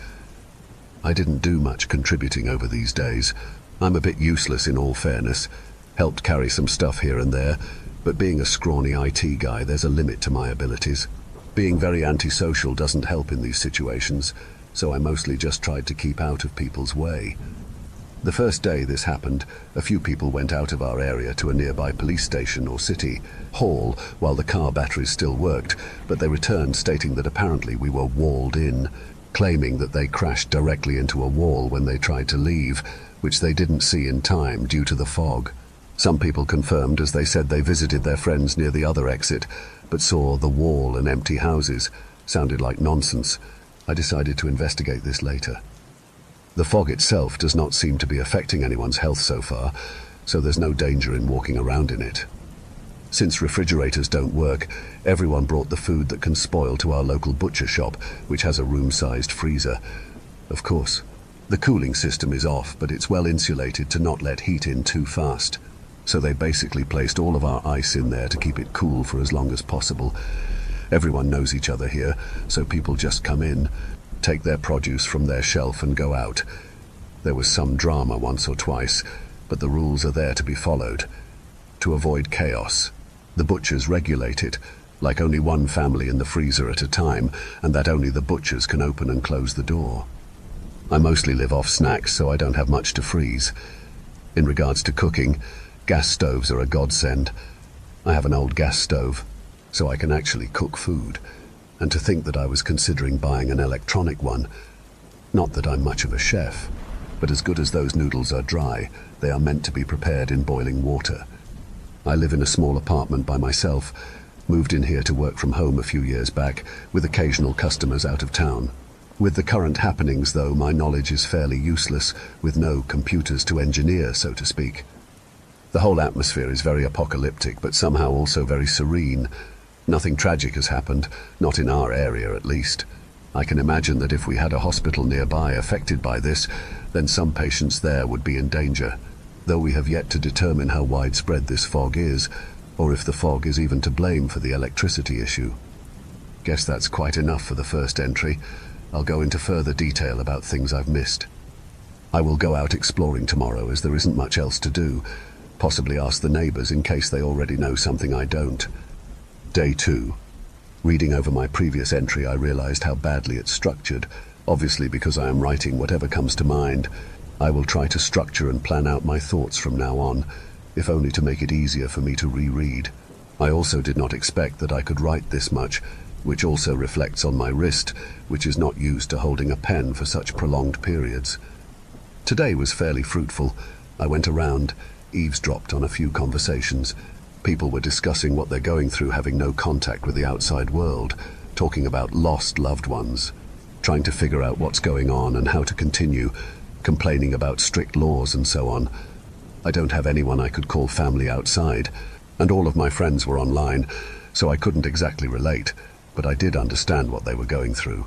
I didn't do much contributing over these days. I'm a bit useless in all fairness, helped carry some stuff here and there, but being a scrawny IT guy, there's a limit to my abilities. Being very antisocial doesn't help in these situations, so I mostly just tried to keep out of people's way. The first day this happened, a few people went out of our area to a nearby police station or city hall while the car batteries still worked, but they returned stating that apparently we were walled in, claiming that they crashed directly into a wall when they tried to leave, which they didn't see in time due to the fog. Some people confirmed, as they said they visited their friends near the other exit, but saw the wall and empty houses. Sounded like nonsense. I decided to investigate this later. The fog itself does not seem to be affecting anyone's health so far, so there's no danger in walking around in it. Since refrigerators don't work, everyone brought the food that can spoil to our local butcher shop, which has a room-sized freezer. Of course, the cooling system is off, but it's well insulated to not let heat in too fast. So they basically placed all of our ice in there to keep it cool for as long as possible. Everyone knows each other here, so people just come in, take their produce from their shelf and go out. There was some drama once or twice, but the rules are there to be followed. To avoid chaos, the butchers regulate it, like only one family in the freezer at a time, and that only the butchers can open and close the door. I mostly live off snacks, so I don't have much to freeze. In regards to cooking, gas stoves are a godsend. I have an old gas stove, so I can actually cook food. And to think that I was considering buying an electronic one. Not that I'm much of a chef, but as good as those noodles are dry, they are meant to be prepared in boiling water. I live in a small apartment by myself, moved in here to work from home a few years back, with occasional customers out of town. With the current happenings, though, my knowledge is fairly useless, with no computers to engineer, so to speak. The whole atmosphere is very apocalyptic, but somehow also very serene. Nothing tragic has happened, not in our area at least. I can imagine that if we had a hospital nearby affected by this, then some patients there would be in danger, though we have yet to determine how widespread this fog is, or if the fog is even to blame for the electricity issue. Guess that's quite enough for the first entry. I'll go into further detail about things I've missed. I will go out exploring tomorrow, as there isn't much else to do. Possibly ask the neighbors in case they already know something I don't. Day 2. Reading over my previous entry, I realized how badly it's structured. Obviously, because I am writing whatever comes to mind. I will try to structure and plan out my thoughts from now on, if only to make it easier for me to reread. I also did not expect that I could write this much, which also reflects on my wrist, which is not used to holding a pen for such prolonged periods. Today was fairly fruitful. I went around, eavesdropped on a few conversations. People were discussing what they're going through, having no contact with the outside world, talking about lost loved ones, trying to figure out what's going on and how to continue, complaining about strict laws and so on. I don't have anyone I could call family outside, and all of my friends were online, so I couldn't exactly relate, but I did understand what they were going through.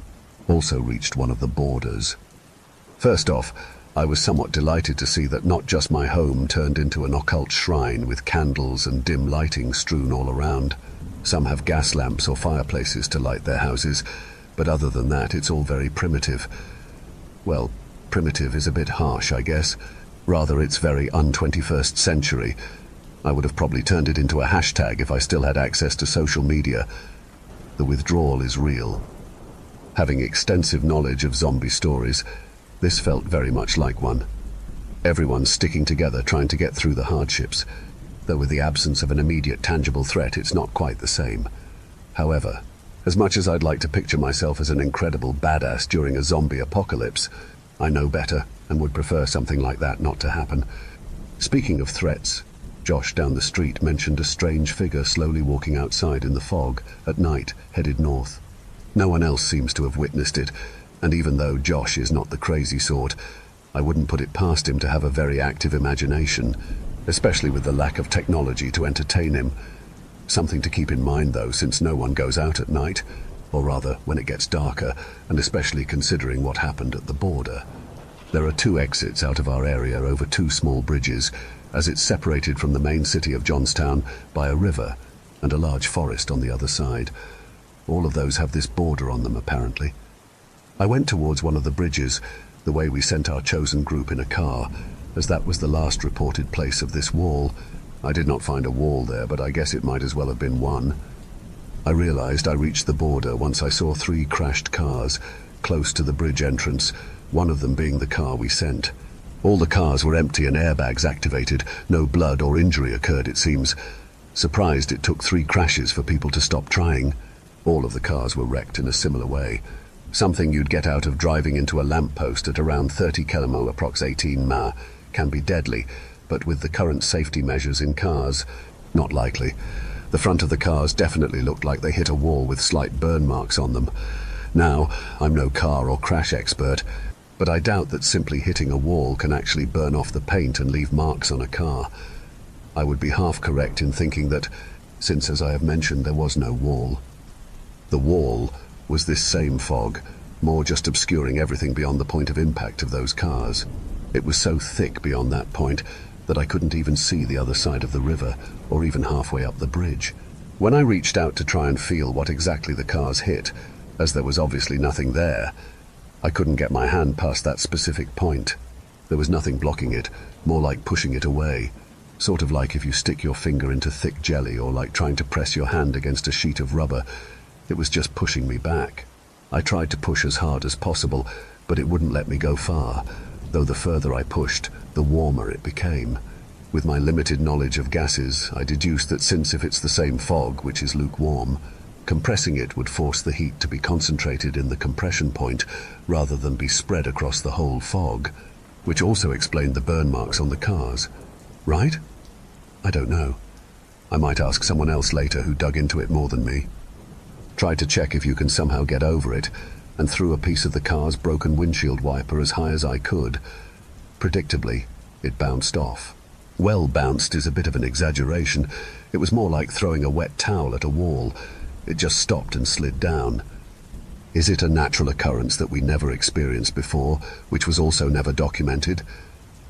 Also reached one of the borders. First off, I was somewhat delighted to see that not just my home turned into an occult shrine with candles and dim lighting strewn all around. Some have gas lamps or fireplaces to light their houses, but other than that, it's all very primitive. Well, primitive is a bit harsh, I guess. Rather, it's very un-21st century. I would have probably turned it into a hashtag if I still had access to social media. The withdrawal is real. Having extensive knowledge of zombie stories, this felt very much like one. Everyone's sticking together trying to get through the hardships, though with the absence of an immediate tangible threat, it's not quite the same. However, as much as I'd like to picture myself as an incredible badass during a zombie apocalypse, I know better and would prefer something like that not to happen. Speaking of threats, Josh down the street mentioned a strange figure slowly walking outside in the fog at night, headed north. No one else seems to have witnessed it, and even though Josh is not the crazy sort, I wouldn't put it past him to have a very active imagination, especially with the lack of technology to entertain him. Something to keep in mind though, since no one goes out at night, or rather when it gets darker, and especially considering what happened at the border. There are 2 exits out of our area over 2 small bridges, as it's separated from the main city of Johnstown by a river and a large forest on the other side. All of those have this border on them, apparently. I went towards one of the bridges, the way we sent our chosen group in a car, as that was the last reported place of this wall. I did not find a wall there, but I guess it might as well have been one. I realized I reached the border once I saw 3 crashed cars close to the bridge entrance, one of them being the car we sent. All the cars were empty and airbags activated. No blood or injury occurred, it seems. Surprised it took 3 crashes for people to stop trying. All of the cars were wrecked in a similar way. Something you'd get out of driving into a lamppost at around 30 km approx 18 ma can be deadly, but with the current safety measures in cars, not likely. The front of the cars definitely looked like they hit a wall with slight burn marks on them. Now, I'm no car or crash expert, but I doubt that simply hitting a wall can actually burn off the paint and leave marks on a car. I would be half correct in thinking that, since as I have mentioned there was no wall. The wall was this same fog, more just obscuring everything beyond the point of impact of those cars. It was so thick beyond that point that I couldn't even see the other side of the river, or even halfway up the bridge. When I reached out to try and feel what exactly the cars hit, as there was obviously nothing there, I couldn't get my hand past that specific point. There was nothing blocking it, more like pushing it away. Sort of like if you stick your finger into thick jelly, or like trying to press your hand against a sheet of rubber. It was just pushing me back. I tried to push as hard as possible, but it wouldn't let me go far, though the further I pushed, the warmer it became. With my limited knowledge of gases, I deduced that since if it's the same fog, which is lukewarm, compressing it would force the heat to be concentrated in the compression point rather than be spread across the whole fog, which also explained the burn marks on the cars. Right? I don't know. I might ask someone else later who dug into it more than me. Tried to check if you can somehow get over it, and threw a piece of the car's broken windshield wiper as high as I could. Predictably, it bounced off. Well, bounced is a bit of an exaggeration. It was more like throwing a wet towel at a wall. It just stopped and slid down. Is it a natural occurrence that we never experienced before, which was also never documented?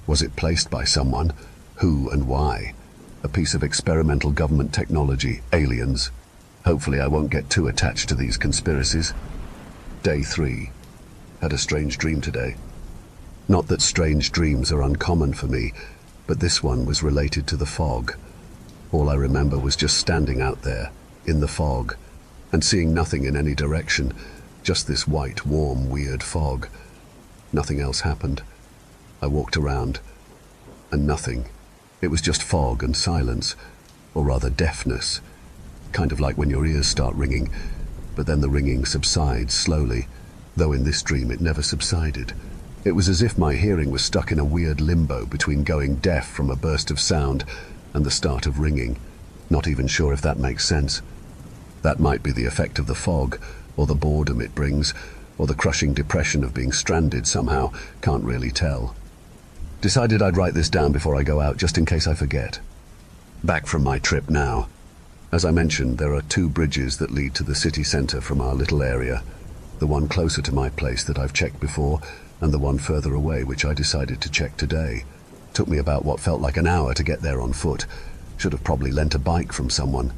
Was it placed by someone? Who and why? A piece of experimental government technology, aliens. Hopefully I won't get too attached to these conspiracies. Day 3. Had a strange dream today. Not that strange dreams are uncommon for me, but this one was related to the fog. All I remember was just standing out there, in the fog, and seeing nothing in any direction, just this white, warm, weird fog. Nothing else happened. I walked around, and nothing. It was just fog and silence, or rather deafness, kind of like when your ears start ringing, but then the ringing subsides slowly, though in this dream it never subsided. It was as if my hearing was stuck in a weird limbo between going deaf from a burst of sound and the start of ringing. Not even sure if that makes sense. That might be the effect of the fog, or the boredom it brings, or the crushing depression of being stranded somehow. Can't really tell. Decided I'd write this down before I go out, just in case I forget. Back from my trip now. As I mentioned, there are 2 bridges that lead to the city centre from our little area. The one closer to my place that I've checked before, and the one further away which I decided to check today. Took me about what felt like an hour to get there on foot. Should have probably lent a bike from someone.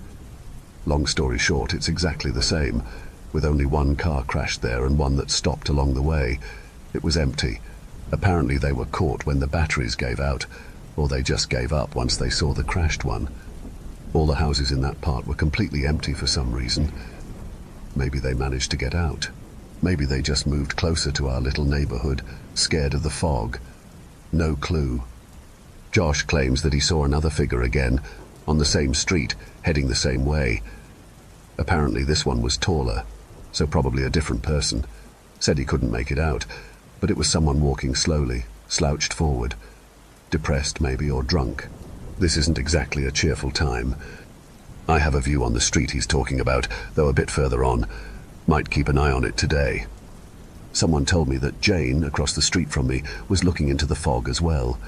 Long story short, it's exactly the same, with only one car crashed there and one that stopped along the way. It was empty. Apparently they were caught when the batteries gave out, or they just gave up once they saw the crashed one. All the houses in that part were completely empty for some reason. Maybe they managed to get out. Maybe they just moved closer to our little neighborhood, scared of the fog. No clue. Josh claims that he saw another figure again, on the same street, heading the same way. Apparently this one was taller, so probably a different person. Said he couldn't make it out, but it was someone walking slowly, slouched forward. Depressed maybe, or drunk. This isn't exactly a cheerful time. I have a view on the street he's talking about, though a bit further on. Might keep an eye on it today. Someone told me that Jane, across the street from me, was looking into the fog as well.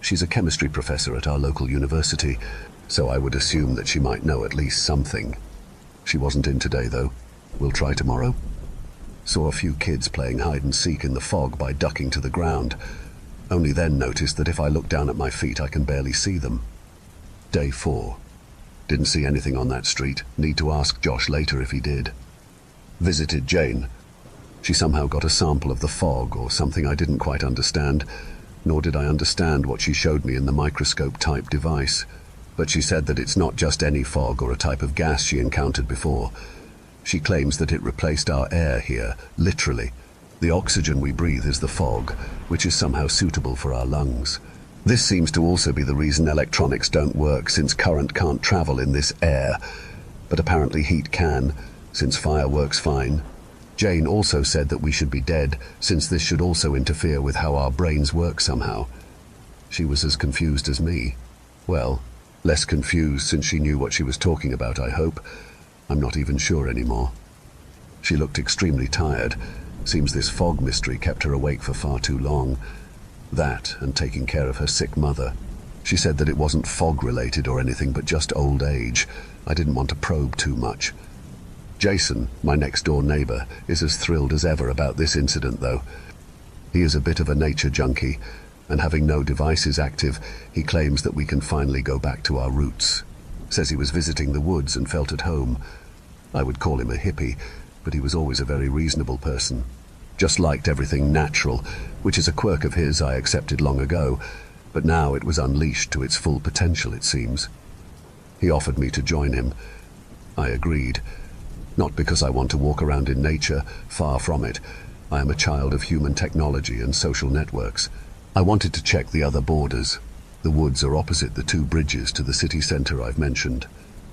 She's a chemistry professor at our local university, so I would assume that she might know at least something. She wasn't in today, though. We'll try tomorrow. Saw a few kids playing hide and seek in the fog by ducking to the ground. Only then noticed that if I look down at my feet, I can barely see them. Day 4. Didn't see anything on that street. Need to ask Josh later if he did. Visited Jane. She somehow got a sample of the fog, or something I didn't quite understand, nor did I understand what she showed me in the microscope-type device. But she said that it's not just any fog or a type of gas she encountered before. She claims that it replaced our air here, literally. The oxygen we breathe is the fog, which is somehow suitable for our lungs. This seems to also be the reason electronics don't work, since current can't travel in this air. But apparently heat can, since fire works fine. Jane also said that we should be dead, since this should also interfere with how our brains work somehow. She was as confused as me. Well, less confused since she knew what she was talking about, I hope. I'm not even sure anymore. She looked extremely tired. Seems this fog mystery kept her awake for far too long. That, and taking care of her sick mother. She said that it wasn't fog-related or anything, but just old age. I didn't want to probe too much. Jason, my next-door neighbor, is as thrilled as ever about this incident, though. He is a bit of a nature junkie, and having no devices active, he claims that we can finally go back to our roots. Says he was visiting the woods and felt at home. I would call him a hippie, but he was always a very reasonable person. Just liked everything natural, which is a quirk of his I accepted long ago, but now it was unleashed to its full potential, it seems. He offered me to join him. I agreed. Not because I want to walk around in nature, far from it. I am a child of human technology and social networks. I wanted to check the other borders. The woods are opposite the 2 bridges to the city centre I've mentioned,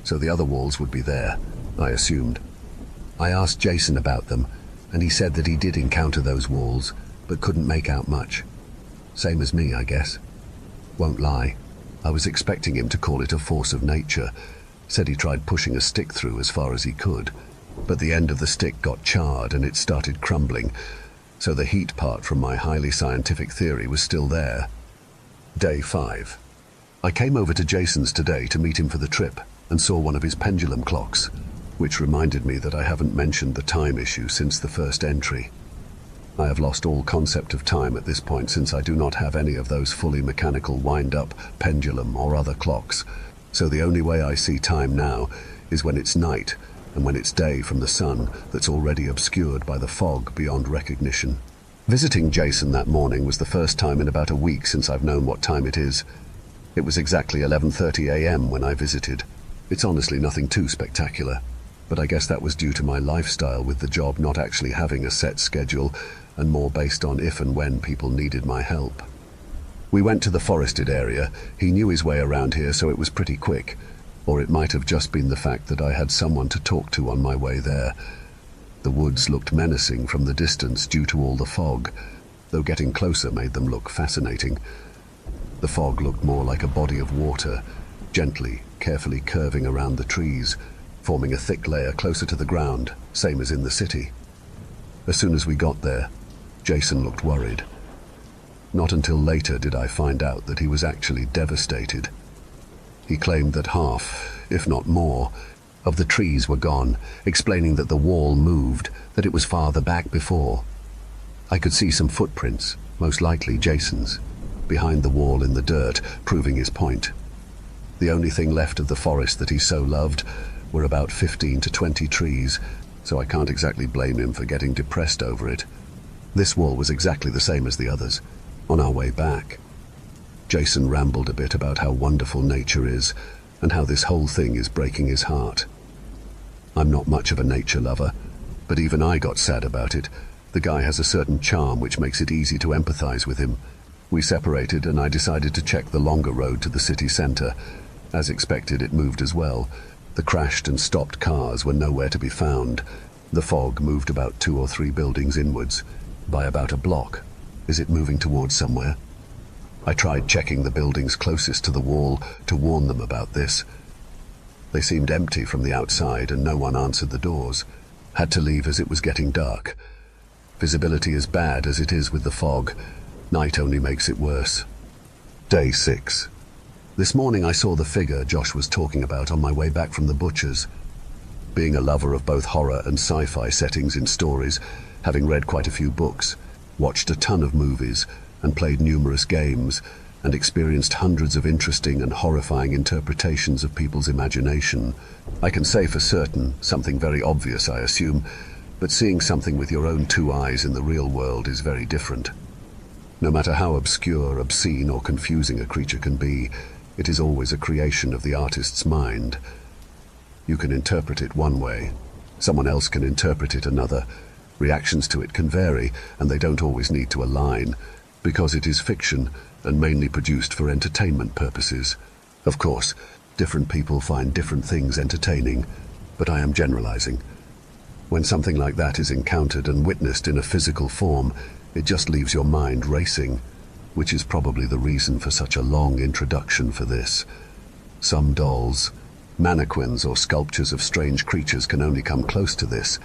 so the other walls would be there, I assumed. I asked Jason about them, and he said that he did encounter those walls, but couldn't make out much. Same as me, I guess. Won't lie, I was expecting him to call it a force of nature. Said he tried pushing a stick through as far as he could, but the end of the stick got charred and it started crumbling, so the heat part from my highly scientific theory was still there. Day 5. I came over to Jason's today to meet him for the trip and saw one of his pendulum clocks, which reminded me that I haven't mentioned the time issue since the first entry. I have lost all concept of time at this point since I do not have any of those fully mechanical wind-up, pendulum or other clocks, so the only way I see time now is when it's night and when it's day from the sun that's already obscured by the fog beyond recognition. Visiting Jason that morning was the first time in about a week since I've known what time it is. It was exactly 11:30 a.m. when I visited. It's honestly nothing too spectacular, but I guess that was due to my lifestyle with the job not actually having a set schedule and more based on if and when people needed my help. We went to the forested area. He knew his way around here, so it was pretty quick, or it might have just been the fact that I had someone to talk to on my way there. The woods looked menacing from the distance due to all the fog, though getting closer made them look fascinating. The fog looked more like a body of water, gently, carefully curving around the trees, forming a thick layer closer to the ground, same as in the city. As soon as we got there, Jason looked worried. Not until later did I find out that he was actually devastated. He claimed that half, if not more, of the trees were gone, explaining that the wall moved, that it was farther back before. I could see some footprints, most likely Jason's, behind the wall in the dirt, proving his point. The only thing left of the forest that he so loved were about 15 to 20 trees, so I can't exactly blame him for getting depressed over it. This wall was exactly the same as the others. On our way back, Jason rambled a bit about how wonderful nature is and how this whole thing is breaking his heart. I'm not much of a nature lover, but even I got sad about it. The guy has a certain charm which makes it easy to empathize with him. We separated and I decided to check the longer road to the city center. As expected, it moved as well. The crashed and stopped cars were nowhere to be found. The fog moved about 2 or 3 buildings inwards, by about a block. Is it moving towards somewhere? I tried checking the buildings closest to the wall to warn them about this. They seemed empty from the outside and no one answered the doors. Had to leave as it was getting dark. Visibility is bad as it is with the fog. Night only makes it worse. Day 6. This morning I saw the figure Josh was talking about on my way back from the butcher's. Being a lover of both horror and sci-fi settings in stories, having read quite a few books, watched a ton of movies, and played numerous games, and experienced hundreds of interesting and horrifying interpretations of people's imagination, I can say for certain, something very obvious I assume, but seeing something with your own 2 eyes in the real world is very different. No matter how obscure, obscene or confusing a creature can be, it is always a creation of the artist's mind. You can interpret it one way, someone else can interpret it another. Reactions to it can vary, and they don't always need to align, because it is fiction and mainly produced for entertainment purposes. Of course, different people find different things entertaining, but I am generalizing. When something like that is encountered and witnessed in a physical form, it just leaves your mind racing, which is probably the reason for such a long introduction for this. Some dolls, mannequins or sculptures of strange creatures can only come close to this,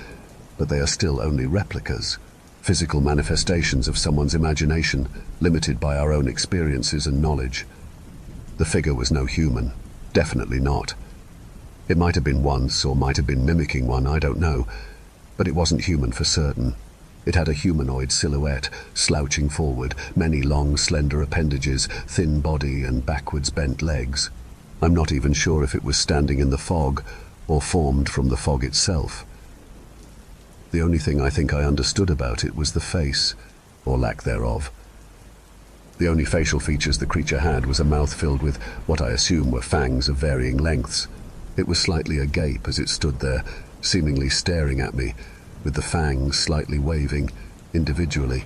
but they are still only replicas, physical manifestations of someone's imagination, limited by our own experiences and knowledge. The figure was no human, definitely not. It might have been once, or might have been mimicking one, I don't know, but it wasn't human for certain. It had a humanoid silhouette, slouching forward, many long, slender appendages, thin body and backwards bent legs. I'm not even sure if it was standing in the fog, or formed from the fog itself. The only thing I think I understood about it was the face, or lack thereof. The only facial features the creature had was a mouth filled with what I assume were fangs of varying lengths. It was slightly agape as it stood there, seemingly staring at me, with the fangs slightly waving, individually,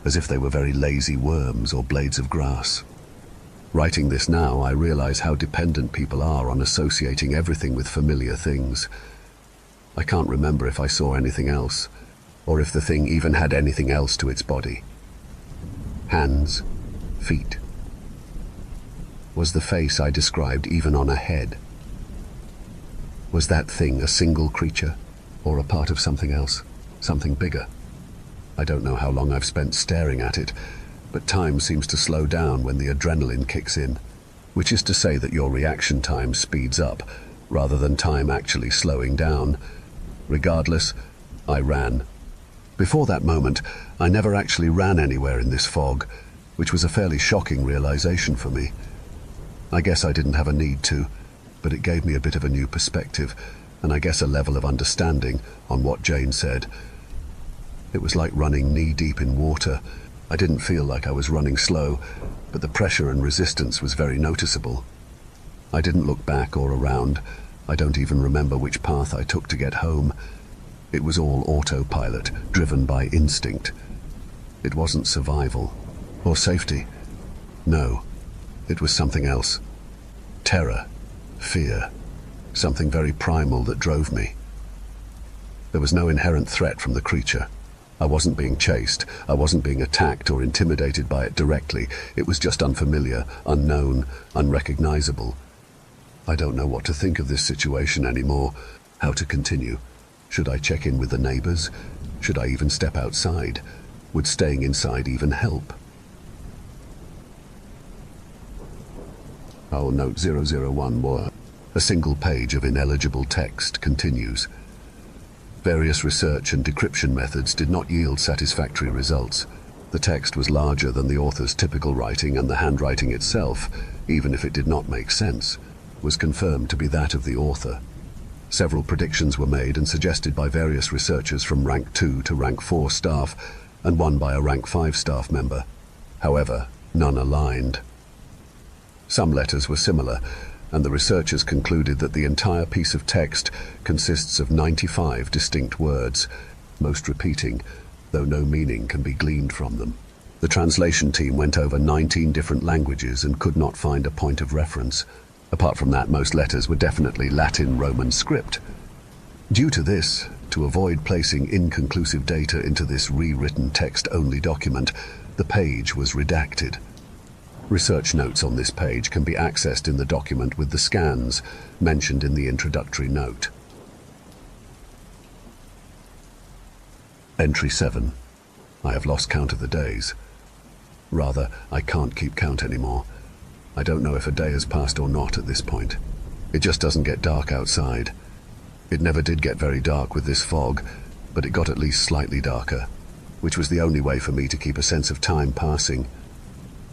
as if they were very lazy worms or blades of grass. Writing this now, I realize how dependent people are on associating everything with familiar things. I can't remember if I saw anything else, or if the thing even had anything else to its body. Hands, feet. Was the face I described even on a head? Was that thing a single creature, or a part of something else, something bigger? I don't know how long I've spent staring at it, but time seems to slow down when the adrenaline kicks in, which is to say that your reaction time speeds up, rather than time actually slowing down. Regardless, I ran. Before that moment, I never actually ran anywhere in this fog, which was a fairly shocking realization for me. I guess I didn't have a need to, but it gave me a bit of a new perspective, and I guess a level of understanding on what Jane said. It was like running knee-deep in water. I didn't feel like I was running slow, but the pressure and resistance was very noticeable. I didn't look back or around. I don't even remember which path I took to get home. It was all autopilot, driven by instinct. It wasn't survival or safety. No, it was something else. Terror, fear, something very primal that drove me. There was no inherent threat from the creature. I wasn't being chased. I wasn't being attacked or intimidated by it directly. It was just unfamiliar, unknown, unrecognizable. I don't know what to think of this situation anymore. How to continue? Should I check in with the neighbors? Should I even step outside? Would staying inside even help? Oh, note 001 more. A single page of ineligible text continues. Various research and decryption methods did not yield satisfactory results. The text was larger than the author's typical writing, and the handwriting itself, even if it did not make sense, was confirmed to be that of the author. Several predictions were made and suggested by various researchers from rank 2 to rank 4 staff, and one by a rank 5 staff member. However, none aligned. Some letters were similar, and the researchers concluded that the entire piece of text consists of 95 distinct words, most repeating, though no meaning can be gleaned from them. The translation team went over 19 different languages and could not find a point of reference. Apart from that, most letters were definitely Latin Roman script. Due to this, to avoid placing inconclusive data into this rewritten text-only document, the page was redacted. Research notes on this page can be accessed in the document with the scans mentioned in the introductory note. Entry 7. I have lost count of the days. Rather, I can't keep count anymore. I don't know if a day has passed or not at this point. It just doesn't get dark outside. It never did get very dark with this fog, but it got at least slightly darker, which was the only way for me to keep a sense of time passing.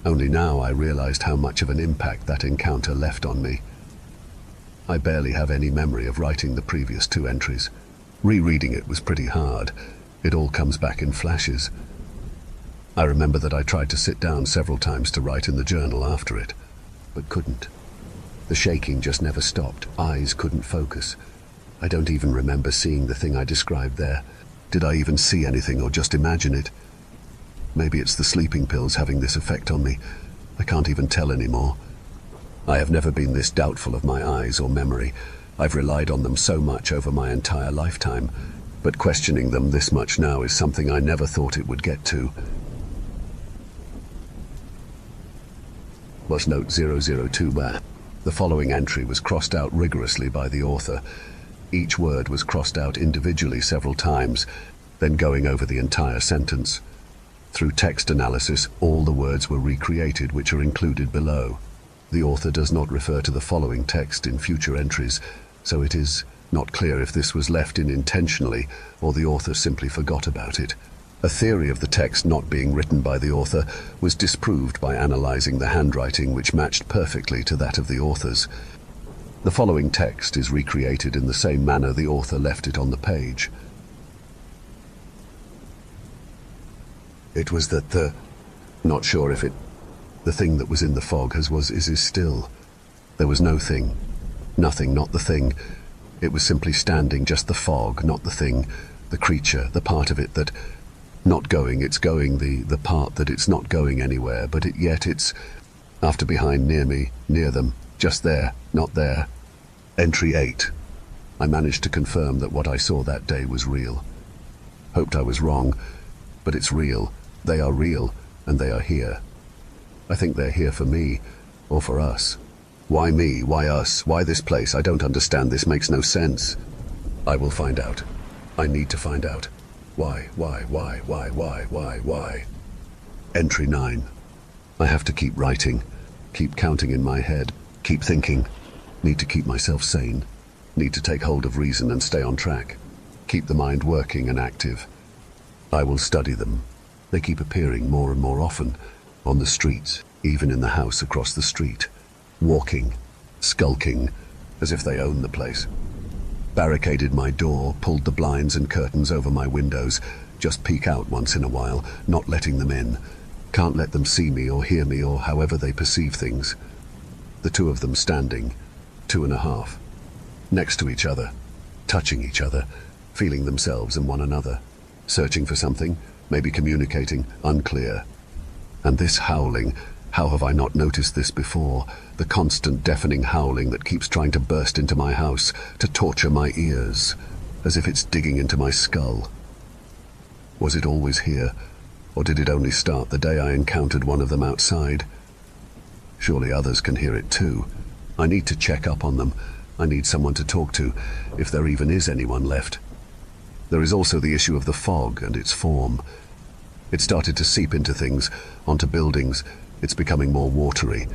Only now I realized how much of an impact that encounter left on me. I barely have any memory of writing the previous 2 entries. Rereading it was pretty hard. It all comes back in flashes. I remember that I tried to sit down several times to write in the journal after it, but couldn't. The shaking just never stopped. Eyes couldn't focus. I don't even remember seeing the thing I described there. Did I even see anything or just imagine it? Maybe it's the sleeping pills having this effect on me. I can't even tell anymore. I have never been this doubtful of my eyes or memory. I've relied on them so much over my entire lifetime, but questioning them this much now is something I never thought it would get to. Was note 002 where the following entry was crossed out rigorously by the author. Each word was crossed out individually several times, then going over the entire sentence. Through text analysis, all the words were recreated, which are included below. The author does not refer to the following text in future entries, so it is not clear if this was left in intentionally or the author simply forgot about it. A theory of the text not being written by the author was disproved by analyzing the handwriting, which matched perfectly to that of the author's. The following text is recreated in the same manner the author left it on the page. It was that not sure if the thing that was in the fog is still. There was no thing. Nothing, not the thing. It was simply standing, just the fog, not the thing, the creature, the part of it that, not going, it's going, the part that it's not going anywhere, but yet it's, after behind, near me, near them, just there, not there. Entry 8. I managed to confirm that what I saw that day was real. Hoped I was wrong, but it's real. They are real, and they are here. I think they're here for me, or for us. Why me? Why us? Why this place? I don't understand. This makes no sense. I will find out. I need to find out. Why? Entry 9. I have to keep writing, keep counting in my head, keep thinking. Need to keep myself sane. Need to take hold of reason and stay on track. Keep the mind working and active. I will study them. They keep appearing more and more often, on the streets, even in the house across the street. Walking, skulking, as if they own the place. Barricaded my door, pulled the blinds and curtains over my windows, just peek out once in a while, not letting them in. Can't let them see me or hear me or however they perceive things. The two of them standing, 2.5, next to each other, touching each other, feeling themselves and one another, searching for something, maybe communicating, unclear. And this howling, how have I not noticed this before? The constant deafening howling that keeps trying to burst into my house, to torture my ears, as if it's digging into my skull. Was it always here, or did it only start the day I encountered one of them outside? Surely others can hear it too. I need to check up on them. I need someone to talk to, if there even is anyone left. There is also the issue of the fog and its form. It started to seep into things, onto buildings. It's becoming more watery,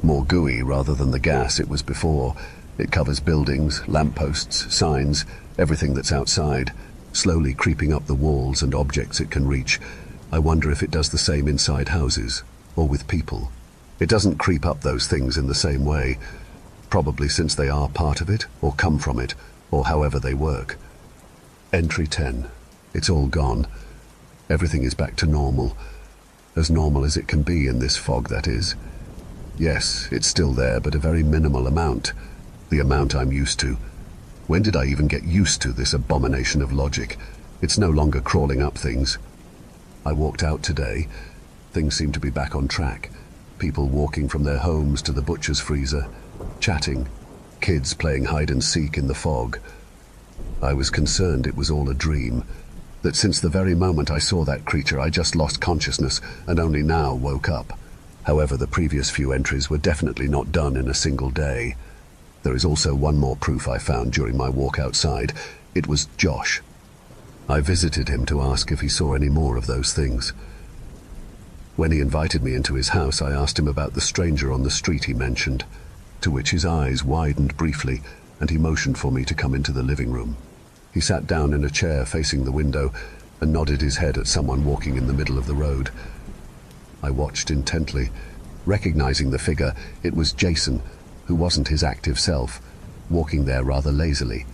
more gooey rather than the gas it was before. It covers buildings, lampposts, signs, everything that's outside, slowly creeping up the walls and objects it can reach. I wonder if it does the same inside houses, or with people. It doesn't creep up those things in the same way, probably since they are part of it, or come from it, or however they work. Entry 10. It's all gone. Everything is back to normal as it can be in this fog, that is. Yes, it's still there, but a very minimal amount. The amount I'm used to. When did I even get used to this abomination of logic? It's no longer crawling up things. I walked out today. Things seem to be back on track. People walking from their homes to the butcher's freezer, chatting, kids playing hide and seek in the fog. I was concerned it was all a dream, that since the very moment I saw that creature I just lost consciousness and only now woke up. However, the previous few entries were definitely not done in a single day. There is also one more proof I found during my walk outside. It was Josh. I visited him to ask if he saw any more of those things. When he invited me into his house, I asked him about the stranger on the street he mentioned, to which his eyes widened briefly and he motioned for me to come into the living room. He sat down in a chair facing the window and nodded his head at someone walking in the middle of the road. I watched intently, recognizing the figure. It was Jason, who wasn't his active self, walking there rather lazily.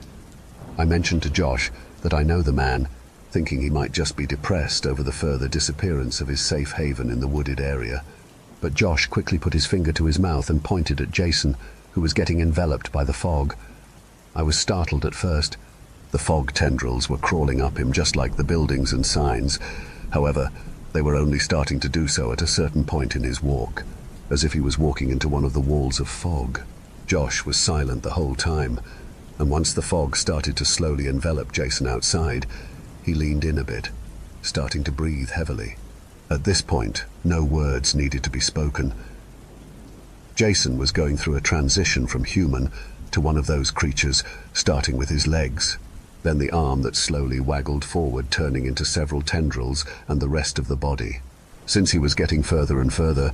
I mentioned to Josh that I know the man, thinking he might just be depressed over the further disappearance of his safe haven in the wooded area. But Josh quickly put his finger to his mouth and pointed at Jason, who was getting enveloped by the fog. I was startled at first. The fog tendrils were crawling up him just like the buildings and signs. However, they were only starting to do so at a certain point in his walk, as if he was walking into one of the walls of fog. Josh was silent the whole time, and once the fog started to slowly envelop Jason outside, he leaned in a bit, starting to breathe heavily. At this point, no words needed to be spoken. Jason was going through a transition from human to one of those creatures, starting with his legs, then the arm that slowly waggled forward, turning into several tendrils, and the rest of the body. Since he was getting further and further,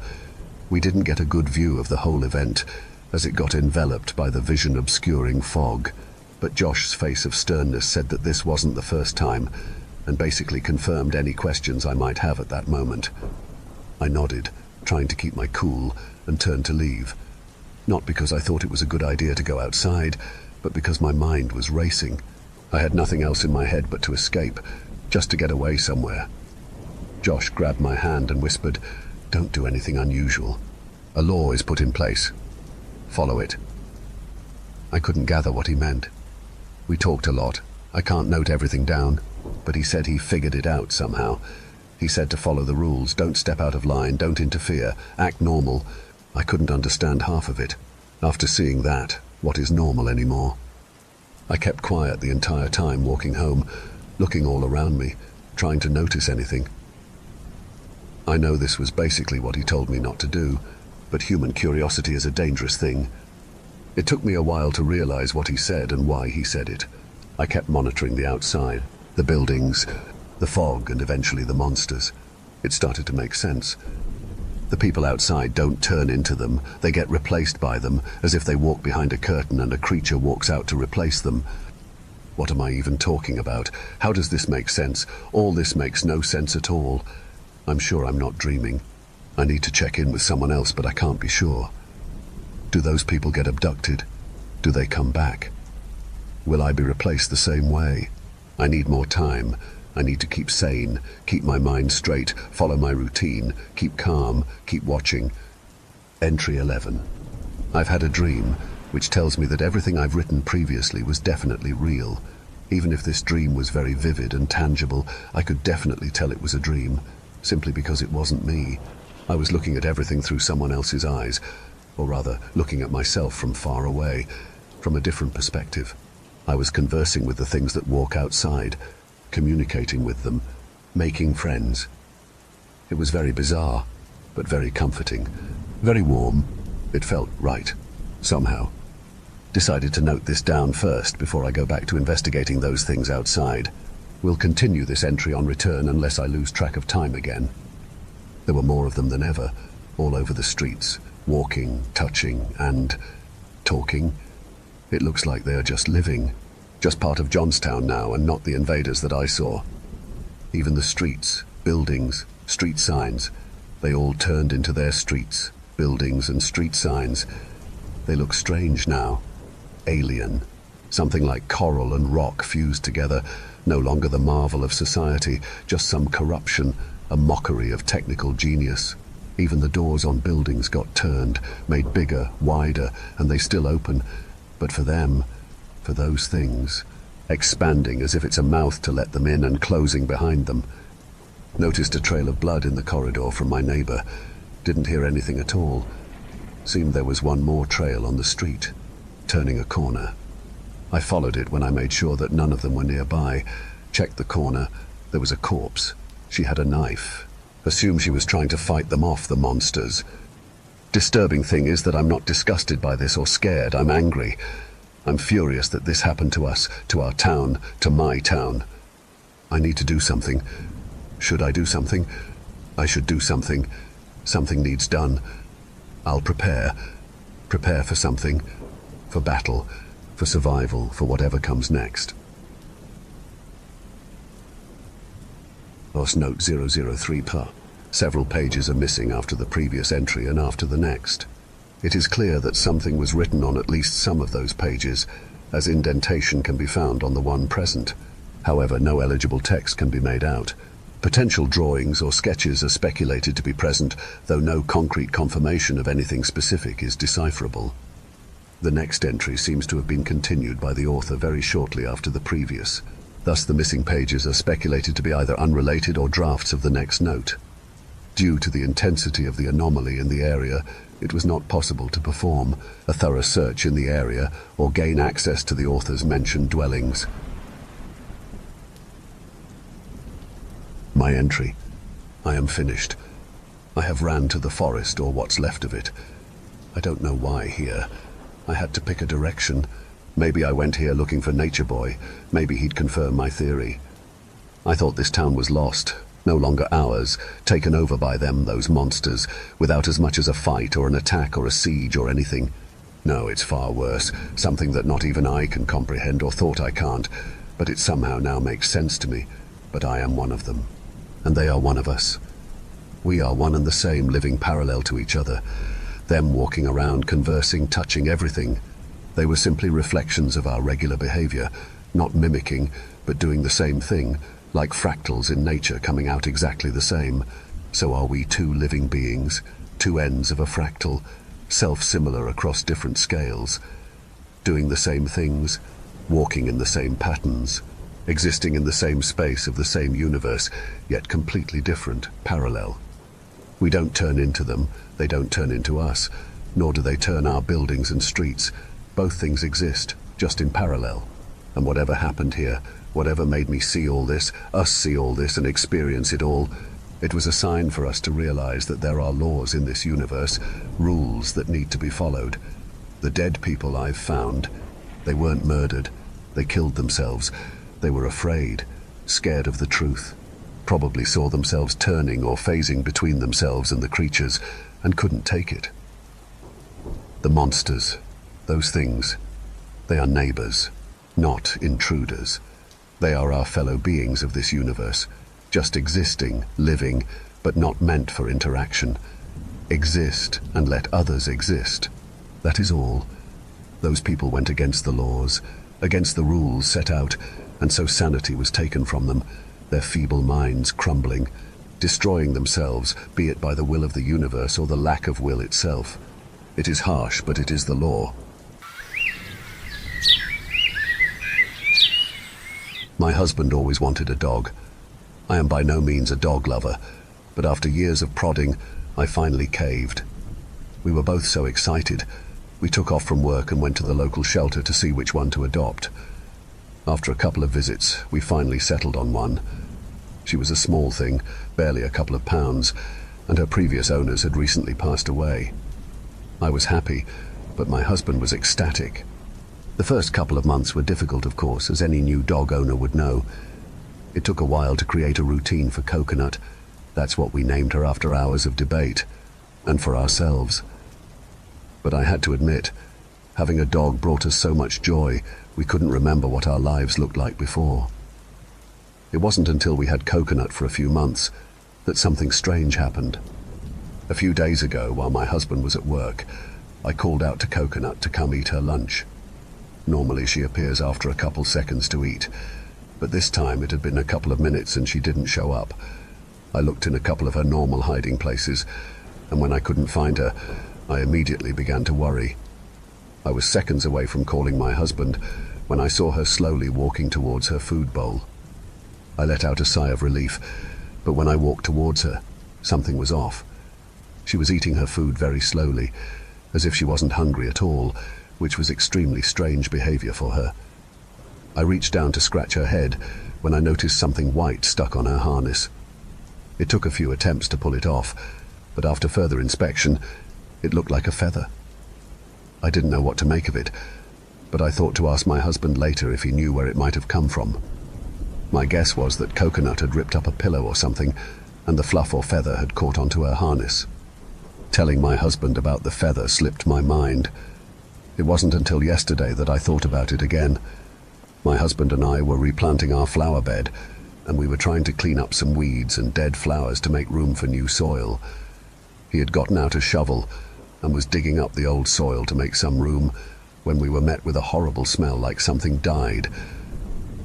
we didn't get a good view of the whole event, as it got enveloped by the vision-obscuring fog. But Josh's face of sternness said that this wasn't the first time, and basically confirmed any questions I might have at that moment. I nodded, trying to keep my cool, and turned to leave. Not because I thought it was a good idea to go outside, but because my mind was racing. I had nothing else in my head but to escape, just to get away somewhere. Josh grabbed my hand and whispered, "Don't do anything unusual. A law is put in place. Follow it." I couldn't gather what he meant. We talked a lot. I can't note everything down, but he said he figured it out somehow. He said to follow the rules, don't step out of line, don't interfere, act normal. I couldn't understand half of it. After seeing that, what is normal anymore? I kept quiet the entire time walking home, looking all around me, trying to notice anything. I know this was basically what he told me not to do, but human curiosity is a dangerous thing. It took me a while to realize what he said and why he said it. I kept monitoring the outside, the buildings, the fog, and eventually the monsters. It started to make sense. The people outside don't turn into them, they get replaced by them, as if they walk behind a curtain and a creature walks out to replace them. What am I even talking about? How does this make sense? All this makes no sense at all. I'm sure I'm not dreaming. I need to check in with someone else, but I can't be sure. Do those people get abducted? Do they come back? Will I be replaced the same way? I need more time. I need to keep sane, keep my mind straight, follow my routine, keep calm, keep watching. Entry 11. I've had a dream, which tells me that everything I've written previously was definitely real. Even if this dream was very vivid and tangible, I could definitely tell it was a dream, simply because it wasn't me. I was looking at everything through someone else's eyes, or rather, looking at myself from far away, from a different perspective. I was conversing with the things that walk outside, communicating with them, making friends. It was very bizarre, but very comforting, very warm. It felt right, somehow. Decided to note this down first before I go back to investigating those things outside. We'll continue this entry on return unless I lose track of time again. There were more of them than ever, all over the streets, walking, touching, and talking. It looks like they are just living, just part of Johnstown now and not the invaders that I saw. Even the streets, buildings, street signs, they all turned into their streets, buildings and street signs. They look strange now, alien, something like coral and rock fused together, no longer the marvel of society, just some corruption, a mockery of technical genius. Even the doors on buildings got turned, made bigger, wider, and they still open. But for them, for those things, expanding as if it's a mouth to let them in and closing behind them. Noticed a trail of blood in the corridor from my neighbor. Didn't hear anything at all. Seemed there was one more trail on the street, turning a corner. I followed it when I made sure that none of them were nearby. Checked the corner. There was a corpse. She had a knife. Assumed she was trying to fight them off, the monsters. Disturbing thing is that I'm not disgusted by this or scared. I'm angry. I'm furious that this happened to us, to our town, to my town. I need to do something. Should I do something? I should do something. Something needs done. I'll prepare. Prepare for something. For battle. For survival. For whatever comes next. Lost note 003 per. Several pages are missing after the previous entry and after the next. It is clear that something was written on at least some of those pages, as indentation can be found on the one present. However, no eligible text can be made out. Potential drawings or sketches are speculated to be present, though no concrete confirmation of anything specific is decipherable. The next entry seems to have been continued by the author very shortly after the previous. Thus the missing pages are speculated to be either unrelated or drafts of the next note. Due to the intensity of the anomaly in the area, it was not possible to perform a thorough search in the area or gain access to the author's mentioned dwellings. My entry. I am finished. I have ran to the forest, or what's left of it. I don't know why here. I had to pick a direction. Maybe I went here looking for Nature Boy. Maybe he'd confirm my theory. I thought this town was lost, no longer ours, taken over by them, those monsters, without as much as a fight or an attack or a siege or anything. No, it's far worse, something that not even I can comprehend, or thought I can't, but it somehow now makes sense to me. But I am one of them, and they are one of us. We are one and the same, living parallel to each other. Them walking around, conversing, touching everything. They were simply reflections of our regular behavior, not mimicking, but doing the same thing, Like fractals in nature coming out exactly the same, so are we two living beings, two ends of a fractal, self-similar across different scales, doing the same things, walking in the same patterns, existing in the same space of the same universe, yet completely different, parallel. We don't turn into them, they don't turn into us, nor do they turn our buildings and streets. Both things exist, just in parallel. And whatever happened here, whatever made me see all this, us see all this and experience it all, it was a sign for us to realize that there are laws in this universe, rules that need to be followed. The dead people I've found, they weren't murdered, they killed themselves. They were afraid, scared of the truth, probably saw themselves turning or phasing between themselves and the creatures, and couldn't take it. The monsters, those things, they are neighbors, not intruders. They are our fellow beings of this universe, just existing, living, but not meant for interaction. Exist and let others exist. That is all. Those people went against the laws, against the rules set out, and so sanity was taken from them, their feeble minds crumbling, destroying themselves, be it by the will of the universe or the lack of will itself. It is harsh, but it is the law. My husband always wanted a dog. I am by no means a dog lover, but after years of prodding, I finally caved. We were both so excited. We took off from work and went to the local shelter to see which one to adopt. After a couple of visits, we finally settled on one. She was a small thing, barely a couple of pounds, and her previous owners had recently passed away. I was happy, but my husband was ecstatic. The first couple of months were difficult, of course, as any new dog owner would know. It took a while to create a routine for Coconut. That's what we named her after hours of debate, and for ourselves. But I had to admit, having a dog brought us so much joy, we couldn't remember what our lives looked like before. It wasn't until we had Coconut for a few months that something strange happened. A few days ago, while my husband was at work, I called out to Coconut to come eat her lunch. Normally she appears after a couple seconds to eat, but this time it had been a couple of minutes and she didn't show up. I looked in a couple of her normal hiding places, and when I couldn't find her, I immediately began to worry. I was seconds away from calling my husband when I saw her slowly walking towards her food bowl. I let out a sigh of relief, but when I walked towards her, something was off. She was eating her food very slowly, as if she wasn't hungry at all, which was extremely strange behavior for her. I reached down to scratch her head when I noticed something white stuck on her harness. It took a few attempts to pull it off, but after further inspection, it looked like a feather. I didn't know what to make of it, but I thought to ask my husband later if he knew where it might have come from. My guess was that Coconut had ripped up a pillow or something, and the fluff or feather had caught onto her harness. Telling my husband about the feather slipped my mind. It wasn't until yesterday that I thought about it again. My husband and I were replanting our flower bed, and we were trying to clean up some weeds and dead flowers to make room for new soil. He had gotten out a shovel and was digging up the old soil to make some room when we were met with a horrible smell like something died.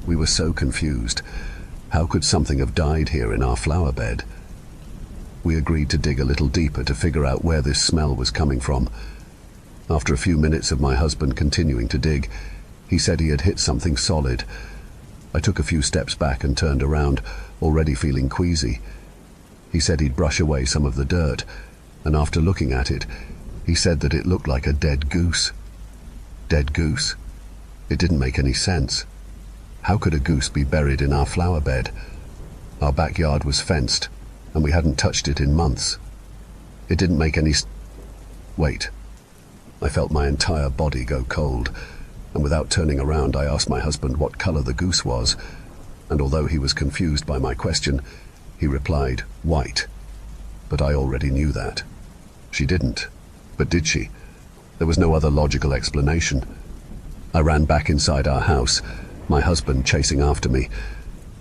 We were so confused. How could something have died here in our flower bed? We agreed to dig a little deeper to figure out where this smell was coming from. After a few minutes of my husband continuing to dig, he said he had hit something solid. I took a few steps back and turned around, already feeling queasy. He said he'd brush away some of the dirt, and after looking at it, he said that it looked like a dead goose. Dead goose? It didn't make any sense. How could a goose be buried in our flower bed? Our backyard was fenced, and we hadn't touched it in months. It didn't make any Wait. I felt my entire body go cold, and without turning around I asked my husband what color the goose was, and although he was confused by my question, he replied, white. But I already knew that. She didn't. But did she? There was no other logical explanation. I ran back inside our house, my husband chasing after me.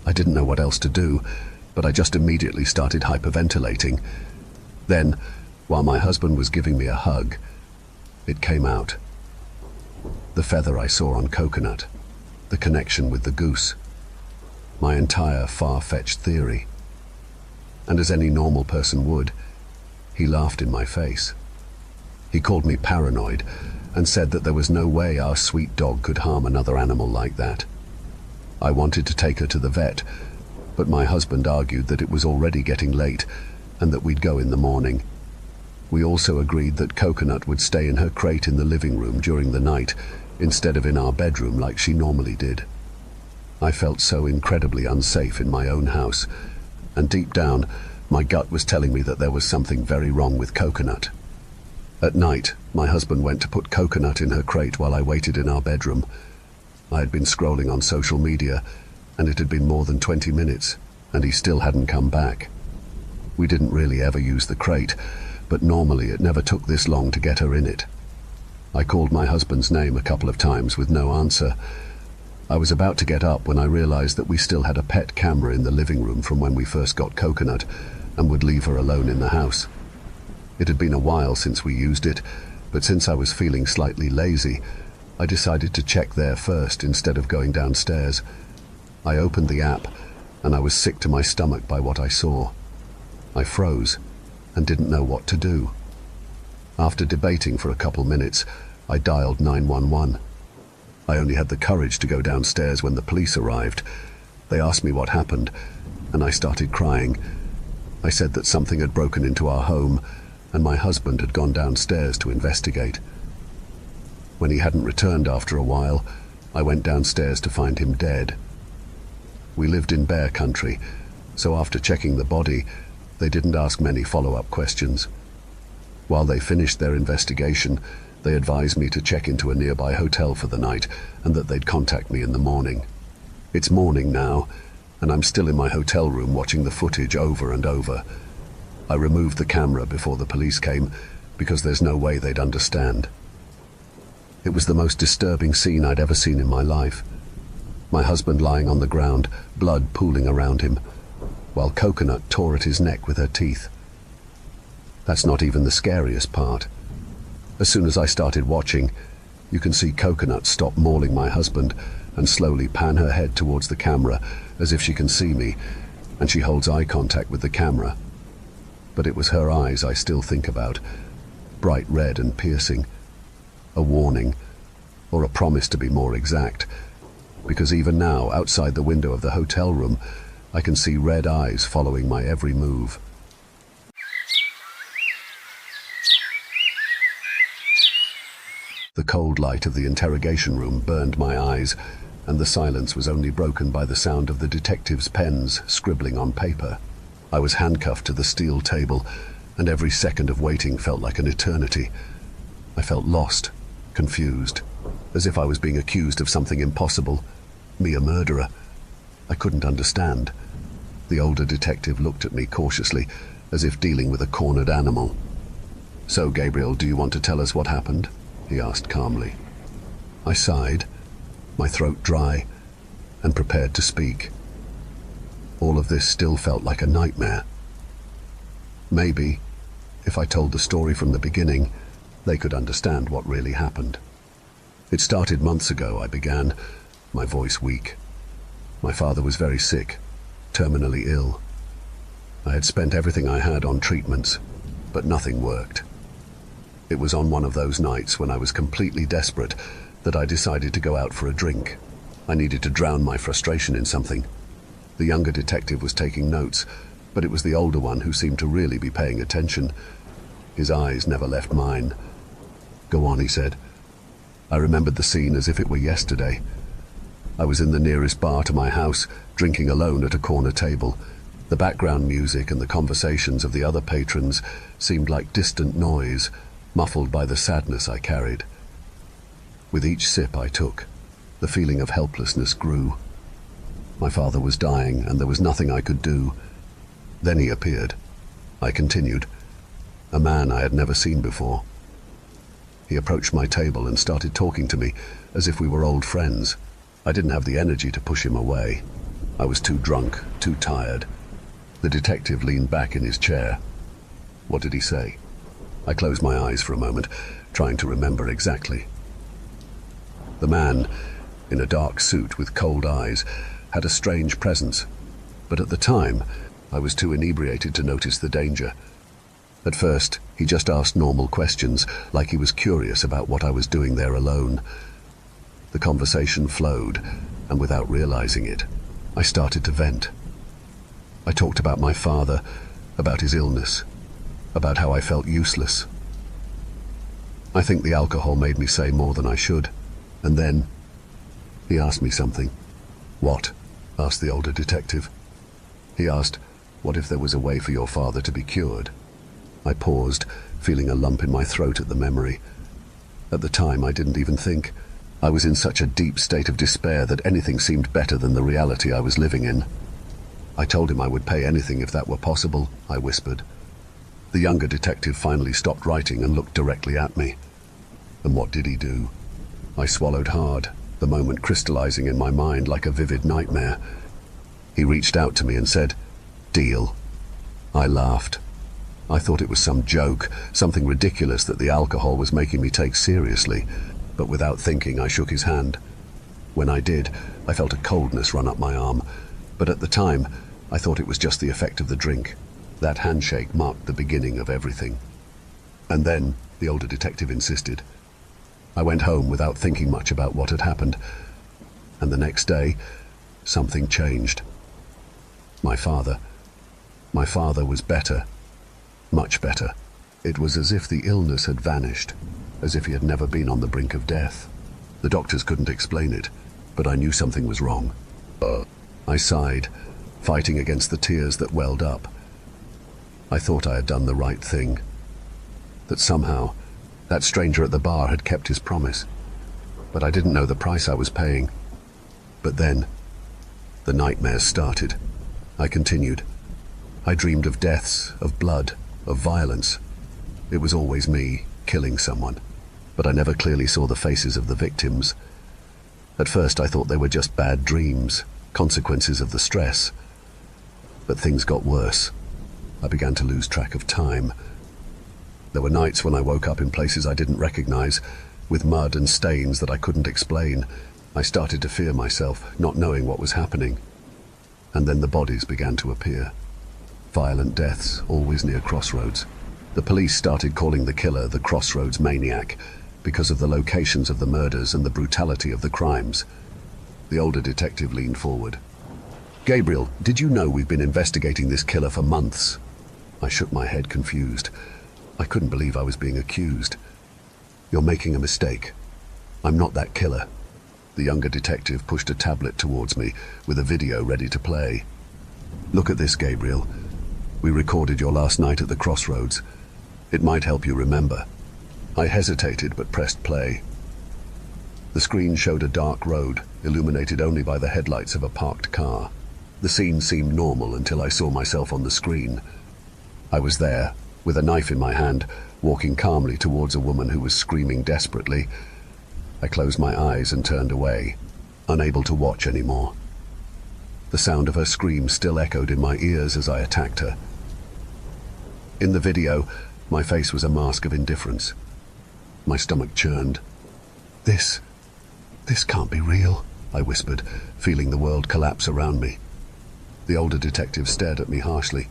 I didn't know what else to do, but I just immediately started hyperventilating. Then, while my husband was giving me a hug, it came out. The feather I saw on Coconut, the connection with the goose. my entire far-fetched theory. And as any normal person would, he laughed in my face. He called me paranoid and said that there was no way our sweet dog could harm another animal like that. I wanted to take her to the vet, but my husband argued that it was already getting late and that we'd go in the morning. We also agreed that Coconut would stay in her crate in the living room during the night instead of in our bedroom like she normally did. I felt so incredibly unsafe in my own house, and deep down, my gut was telling me that there was something very wrong with Coconut. At night, my husband went to put Coconut in her crate while I waited in our bedroom. I had been scrolling on social media, and it had been more than 20 minutes, and he still hadn't come back. We didn't really ever use the crate, but normally it never took this long to get her in it. I called my husband's name a couple of times with no answer. I was about to get up when I realized that we still had a pet camera in the living room from when we first got Coconut and would leave her alone in the house. It had been a while since we used it, but since I was feeling slightly lazy, I decided to check there first instead of going downstairs. I opened the app, and I was sick to my stomach by what I saw. I froze and didn't know what to do. After debating for a couple minutes, I dialed 911. I only had the courage to go downstairs when the police arrived. They asked me what happened, and I started crying. I said that something had broken into our home, and my husband had gone downstairs to investigate. When he hadn't returned after a while, I went downstairs to find him dead. We lived in bear country, so after checking the body, they didn't ask many follow-up questions. While they finished their investigation, they advised me to check into a nearby hotel for the night and that they'd contact me in the morning. It's morning now, and I'm still in my hotel room watching the footage over and over. I removed the camera before the police came because there's no way they'd understand. It was the most disturbing scene I'd ever seen in my life. My husband lying on the ground, blood pooling around him, while Coconut tore at his neck with her teeth. That's not even the scariest part. As soon as I started watching, you can see Coconut stop mauling my husband and slowly pan her head towards the camera as if she can see me, and she holds eye contact with the camera. But it was her eyes I still think about, bright red and piercing. A warning, or a promise to be more exact, because even now, outside the window of the hotel room, I can see red eyes following my every move. The cold light of the interrogation room burned my eyes, and the silence was only broken by the sound of the detectives' pens scribbling on paper. I was handcuffed to the steel table, and every second of waiting felt like an eternity. I felt lost, confused, as if I was being accused of something impossible. Me, a murderer. I couldn't understand. The older detective looked at me cautiously, as if dealing with a cornered animal. "So, Gabriel, do you want to tell us what happened?" he asked calmly. I sighed, my throat dry, and prepared to speak. All of this still felt like a nightmare. Maybe, if I told the story from the beginning, they could understand what really happened. It started months ago, I began, my voice weak. My father was very sick, terminally ill. I had spent everything I had on treatments, but nothing worked. It was on one of those nights when I was completely desperate that I decided to go out for a drink. I needed to drown my frustration in something. The younger detective was taking notes, but it was the older one who seemed to really be paying attention. His eyes never left mine. "Go on," he said. I remembered the scene as if it were yesterday. I was in the nearest bar to my house, drinking alone at a corner table. The background music and the conversations of the other patrons seemed like distant noise, muffled by the sadness I carried. With each sip I took, the feeling of helplessness grew. My father was dying, and there was nothing I could do. Then he appeared. I continued. A man I had never seen before. He approached my table and started talking to me as if we were old friends. I didn't have the energy to push him away. I was too drunk, too tired. The detective leaned back in his chair. What did he say? I closed my eyes for a moment, trying to remember exactly. The man, in a dark suit with cold eyes, had a strange presence, but at the time, I was too inebriated to notice the danger. At first, he just asked normal questions, like he was curious about what I was doing there alone. The conversation flowed, and without realizing it, I started to vent. I talked about my father, about his illness, about how I felt useless. I think the alcohol made me say more than I should, and then he asked me something. "What?" asked the older detective. He asked, "What if there was a way for your father to be cured?" I paused, feeling a lump in my throat at the memory. At the time, I didn't even think. I was in such a deep state of despair that anything seemed better than the reality I was living in. I told him I would pay anything if that were possible, I whispered. The younger detective finally stopped writing and looked directly at me. And what did he do? I swallowed hard, the moment crystallizing in my mind like a vivid nightmare. He reached out to me and said, "Deal." I laughed. I thought it was some joke, something ridiculous that the alcohol was making me take seriously, but without thinking I shook his hand. When I did, I felt a coldness run up my arm, but at the time, I thought it was just the effect of the drink. That handshake marked the beginning of everything. And then, the older detective insisted. I went home without thinking much about what had happened, and the next day, something changed. My father was better, much better. It was as if the illness had vanished, as if he had never been on the brink of death. The doctors couldn't explain it, but I knew something was wrong. I sighed, fighting against the tears that welled up. I thought I had done the right thing, that somehow that stranger at the bar had kept his promise, but I didn't know the price I was paying. But then, the nightmares started. I continued. I dreamed of deaths, of blood, of violence. It was always me, killing someone, but I never clearly saw the faces of the victims. At first I thought they were just bad dreams, consequences of the stress. But things got worse. I began to lose track of time. There were nights when I woke up in places I didn't recognize, with mud and stains that I couldn't explain. I started to fear myself, not knowing what was happening. And then the bodies began to appear. Violent deaths, always near crossroads. The police started calling the killer the Crossroads Maniac because of the locations of the murders and the brutality of the crimes. The older detective leaned forward. "Gabriel, did you know we've been investigating this killer for months?" I shook my head, confused. I couldn't believe I was being accused. "You're making a mistake. I'm not that killer." The younger detective pushed a tablet towards me with a video ready to play. "Look at this, Gabriel. We recorded your last night at the crossroads. It might help you remember." I hesitated but pressed play. The screen showed a dark road, illuminated only by the headlights of a parked car. The scene seemed normal until I saw myself on the screen. I was there, with a knife in my hand, walking calmly towards a woman who was screaming desperately. I closed my eyes and turned away, unable to watch anymore. The sound of her scream still echoed in my ears as I attacked her. In the video, my face was a mask of indifference. My stomach churned. This can't be real," I whispered, feeling the world collapse around me. The older detective stared at me harshly.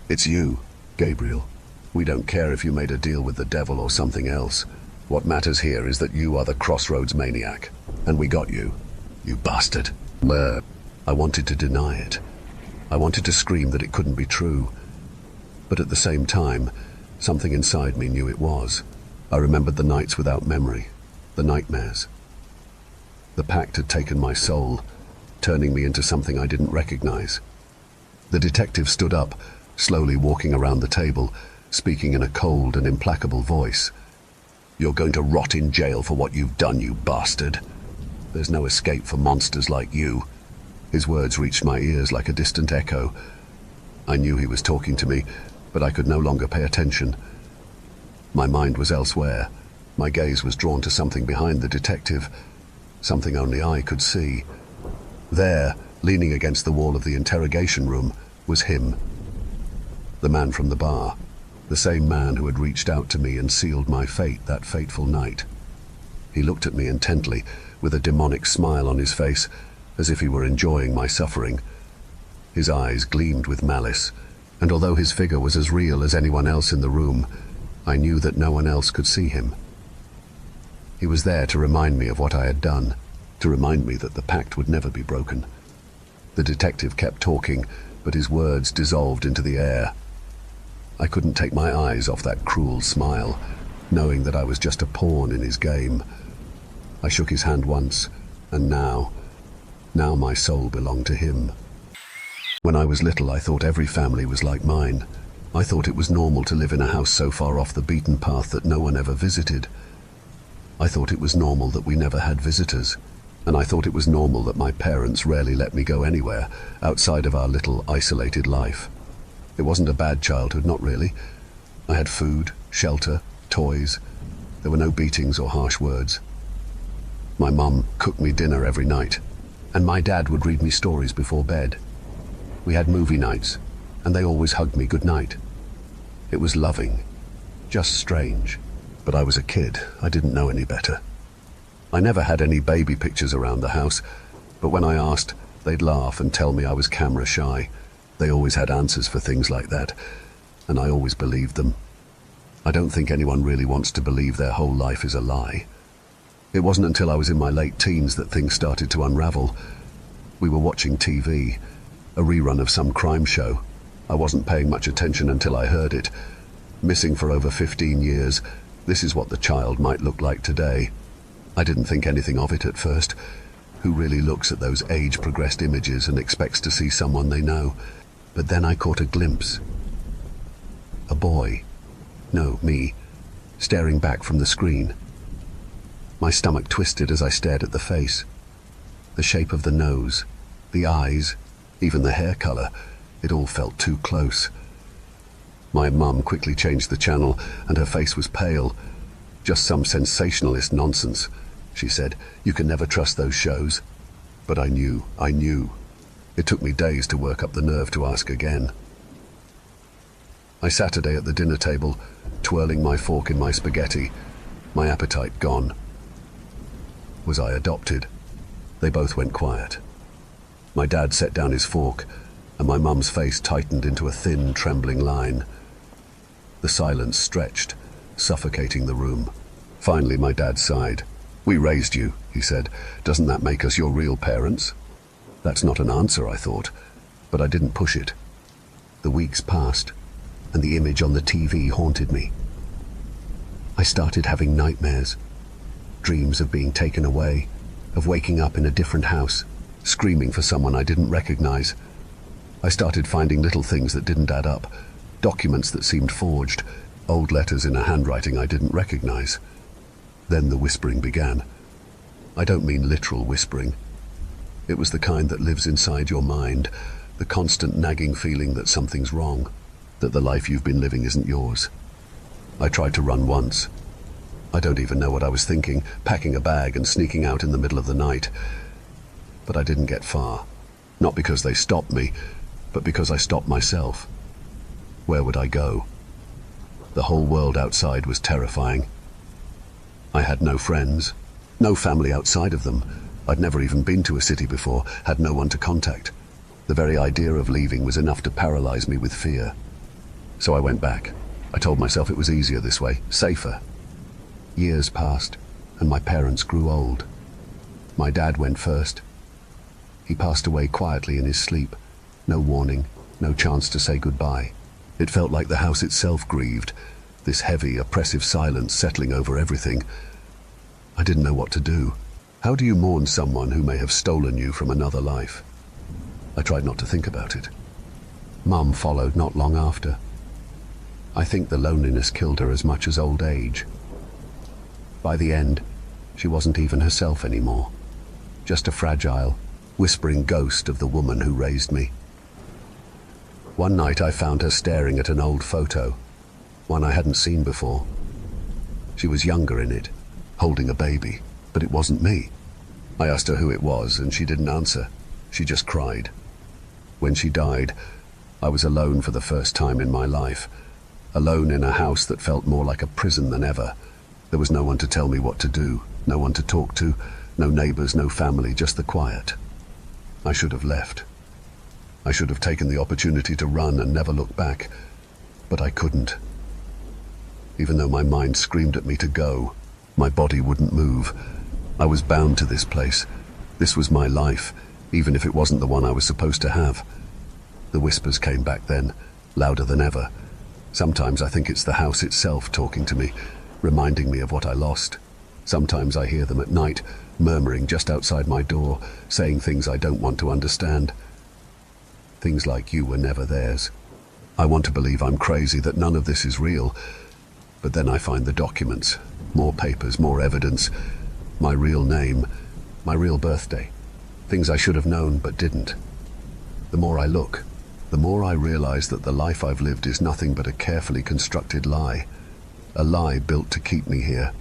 "It's you, Gabriel. We don't care if you made a deal with the devil or something else. What matters here is that you are the Crossroads Maniac, and we got you, you bastard." I wanted to deny it. I wanted to scream that it couldn't be true. But at the same time, something inside me knew it was. I remembered the nights without memory, the nightmares. The pact had taken my soul, turning me into something I didn't recognize. The detective stood up, slowly walking around the table, speaking in a cold and implacable voice. "You're going to rot in jail for what you've done, you bastard. There's no escape for monsters like you." His words reached my ears like a distant echo. I knew he was talking to me, but I could no longer pay attention. My mind was elsewhere. My gaze was drawn to something behind the detective, something only I could see. There, leaning against the wall of the interrogation room, was him. The man from the bar, the same man who had reached out to me and sealed my fate that fateful night. He looked at me intently, with a demonic smile on his face, as if he were enjoying my suffering. His eyes gleamed with malice, and although his figure was as real as anyone else in the room, I knew that no one else could see him. He was there to remind me of what I had done, to remind me that the pact would never be broken. The detective kept talking, but his words dissolved into the air. I couldn't take my eyes off that cruel smile, knowing that I was just a pawn in his game. I shook his hand once, and now my soul belonged to him. When I was little, I thought every family was like mine. I thought it was normal to live in a house so far off the beaten path that no one ever visited. I thought it was normal that we never had visitors, and I thought it was normal that my parents rarely let me go anywhere outside of our little isolated life. It wasn't a bad childhood, not really. I had food, shelter, toys. There were no beatings or harsh words. My mum cooked me dinner every night, and my dad would read me stories before bed. We had movie nights, and they always hugged me goodnight. It was loving, just strange. But I was a kid. I didn't know any better. I never had any baby pictures around the house, but when I asked, they'd laugh and tell me I was camera shy. They always had answers for things like that, and I always believed them. I don't think anyone really wants to believe their whole life is a lie. It wasn't until I was in my late teens that things started to unravel. We were watching TV, a rerun of some crime show. I wasn't paying much attention until I heard it. Missing for over 15 years, this is what the child might look like today. I didn't think anything of it at first. Who really looks at those age-progressed images and expects to see someone they know? But then I caught a glimpse. A boy. No, me. Staring back from the screen. My stomach twisted as I stared at the face. The shape of the nose, the eyes, even the hair color, it all felt too close. My mum quickly changed the channel, and her face was pale. "Just some sensationalist nonsense," she said. "You can never trust those shows." But I knew. It took me days to work up the nerve to ask again. I sat at the dinner table, twirling my fork in my spaghetti, my appetite gone. Was I adopted? They both went quiet. My dad set down his fork, and my mum's face tightened into a thin, trembling line. The silence stretched, suffocating the room. Finally, my dad sighed. "We raised you," he said. "Doesn't that make us your real parents?" That's not an answer, I thought, but I didn't push it. The weeks passed, and the image on the TV haunted me. I started having nightmares, dreams of being taken away, of waking up in a different house, screaming for someone I didn't recognize. I started finding little things that didn't add up, documents that seemed forged, old letters in a handwriting I didn't recognize. Then the whispering began. I don't mean literal whispering. It was the kind that lives inside your mind, the constant nagging feeling that something's wrong, that the life you've been living isn't yours. I tried to run once. I don't even know what I was thinking, packing a bag and sneaking out in the middle of the night. But I didn't get far. Not because they stopped me, but because I stopped myself. Where would I go? The whole world outside was terrifying. I had no friends, no family outside of them. I'd never even been to a city before, had no one to contact. The very idea of leaving was enough to paralyze me with fear. So I went back. I told myself it was easier this way, safer. Years passed, and my parents grew old. My dad went first. He passed away quietly in his sleep. No warning, no chance to say goodbye. It felt like the house itself grieved, this heavy, oppressive silence settling over everything. I didn't know what to do. How do you mourn someone who may have stolen you from another life? I tried not to think about it. Mum followed not long after. I think the loneliness killed her as much as old age. By the end, she wasn't even herself anymore. Just a fragile, whispering ghost of the woman who raised me. One night I found her staring at an old photo, one I hadn't seen before. She was younger in it, holding a baby, but it wasn't me. I asked her who it was, and she didn't answer. She just cried. When she died, I was alone for the first time in my life, alone in a house that felt more like a prison than ever. There was no one to tell me what to do, no one to talk to, no neighbors, no family, just the quiet. I should have left. I should have taken the opportunity to run and never look back, but I couldn't. Even though my mind screamed at me to go, my body wouldn't move. I was bound to this place. This was my life, even if it wasn't the one I was supposed to have. The whispers came back then, louder than ever. Sometimes I think it's the house itself talking to me, reminding me of what I lost. Sometimes I hear them at night, murmuring just outside my door, saying things I don't want to understand. Things like you were never theirs. I want to believe I'm crazy, that none of this is real. But then I find the documents, more papers, more evidence, my real name, my real birthday, things I should have known but didn't. The more I look, the more I realize that the life I've lived is nothing but a carefully constructed lie. A lie built to keep me here.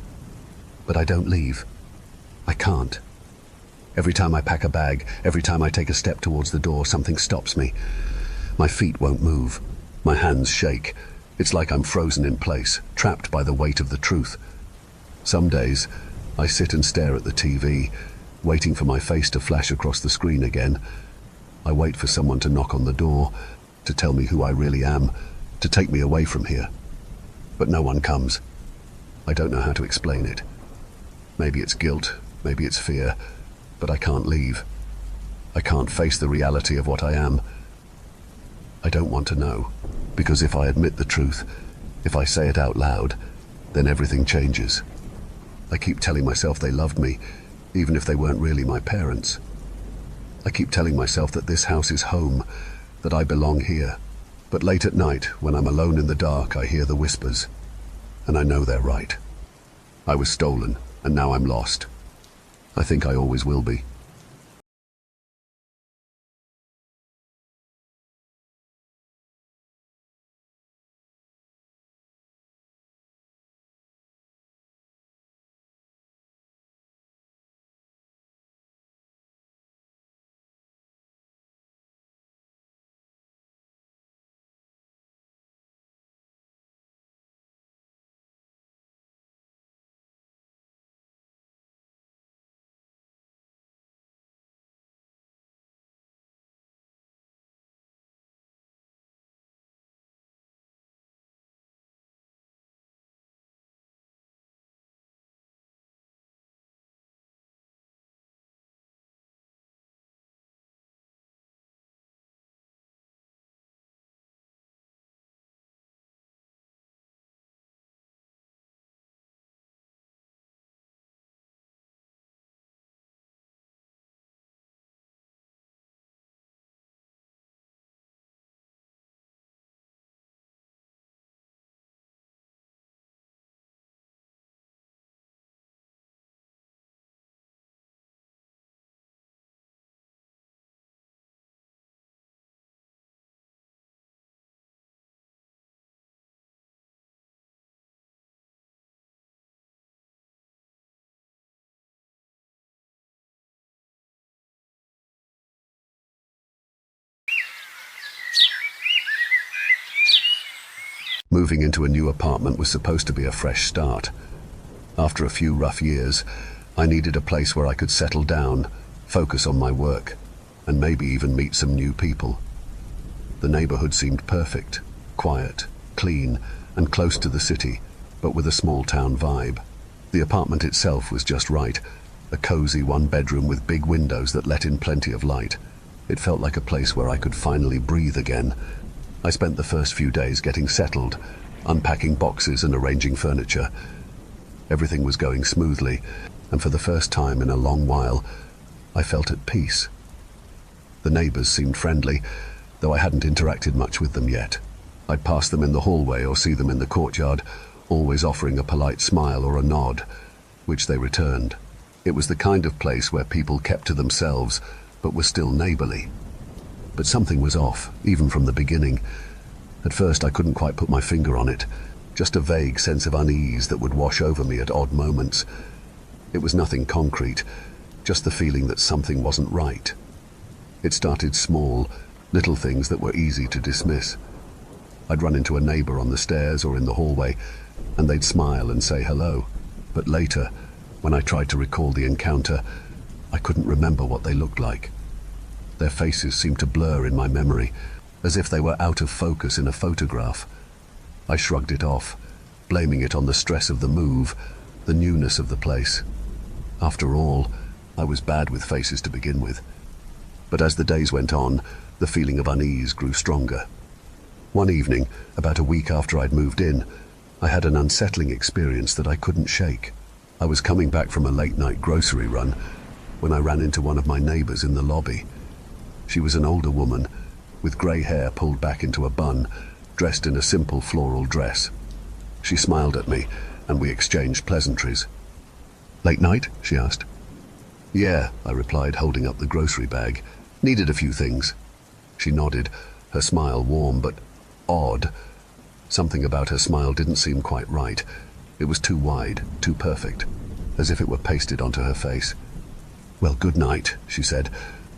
But I don't leave. I can't. Every time I pack a bag, every time I take a step towards the door, something stops me. My feet won't move. My hands shake. It's like I'm frozen in place, trapped by the weight of the truth. Some days, I sit and stare at the TV, waiting for my face to flash across the screen again. I wait for someone to knock on the door, to tell me who I really am, to take me away from here. But no one comes. I don't know how to explain it. Maybe it's guilt, maybe it's fear, but I can't leave. I can't face the reality of what I am. I don't want to know, because if I admit the truth, if I say it out loud, then everything changes. I keep telling myself they loved me, even if they weren't really my parents. I keep telling myself that this house is home, that I belong here. But late at night, when I'm alone in the dark, I hear the whispers, and I know they're right. I was stolen, and now I'm lost. I think I always will be. Moving into a new apartment was supposed to be a fresh start. After a few rough years, I needed a place where I could settle down, focus on my work, and maybe even meet some new people. The neighborhood seemed perfect, quiet, clean, and close to the city, but with a small town vibe. The apartment itself was just right, a cozy one-bedroom with big windows that let in plenty of light. It felt like a place where I could finally breathe again. I spent the first few days getting settled, unpacking boxes and arranging furniture. Everything was going smoothly, and for the first time in a long while, I felt at peace. The neighbors seemed friendly, though I hadn't interacted much with them yet. I'd pass them in the hallway or see them in the courtyard, always offering a polite smile or a nod, which they returned. It was the kind of place where people kept to themselves, but were still neighborly. But something was off, even from the beginning. At first I couldn't quite put my finger on it, just a vague sense of unease that would wash over me at odd moments. It was nothing concrete, just the feeling that something wasn't right. It started small, little things that were easy to dismiss. I'd run into a neighbor on the stairs or in the hallway, and they'd smile and say hello. But later, when I tried to recall the encounter, I couldn't remember what they looked like. Their faces seemed to blur in my memory, as if they were out of focus in a photograph. I shrugged it off, blaming it on the stress of the move, the newness of the place. After all, I was bad with faces to begin with. But as the days went on, the feeling of unease grew stronger. One evening, about a week after I'd moved in, I had an unsettling experience that I couldn't shake. I was coming back from a late-night grocery run when I ran into one of my neighbors in the lobby. She was an older woman, with grey hair pulled back into a bun, dressed in a simple floral dress. She smiled at me, and we exchanged pleasantries. "Late night?" she asked. "Yeah," I replied, holding up the grocery bag. "Needed a few things." She nodded, her smile warm but odd. Something about her smile didn't seem quite right. It was too wide, too perfect, as if it were pasted onto her face. "Well, good night," she said,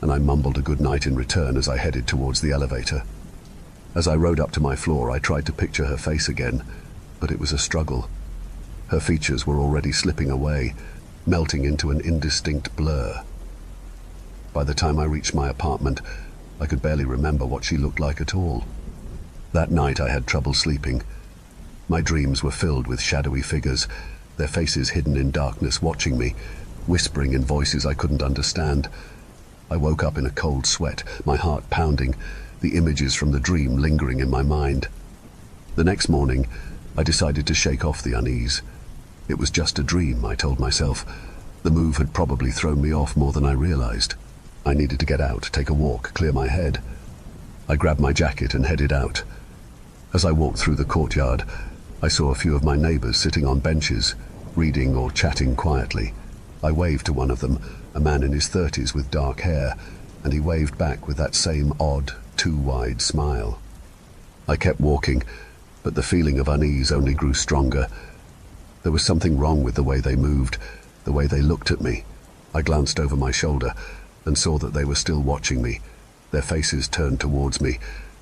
and I mumbled a good night in return as I headed towards the elevator. As I rode up to my floor, I tried to picture her face again, but it was a struggle. Her features were already slipping away, melting into an indistinct blur. By the time I reached my apartment, I could barely remember what she looked like at all. That night I had trouble sleeping. My dreams were filled with shadowy figures, their faces hidden in darkness watching me, whispering in voices I couldn't understand. I woke up in a cold sweat, my heart pounding, the images from the dream lingering in my mind. The next morning, I decided to shake off the unease. It was just a dream, I told myself. The move had probably thrown me off more than I realized. I needed to get out, take a walk, clear my head. I grabbed my jacket and headed out. As I walked through the courtyard, I saw a few of my neighbors sitting on benches, reading or chatting quietly. I waved to one of them, a man in his 30s with dark hair, and he waved back with that same odd, too wide smile. I kept walking, but the feeling of unease only grew stronger. There was something wrong with the way they moved, the way they looked at me. I glanced over my shoulder and saw that they were still watching me, their faces turned towards me,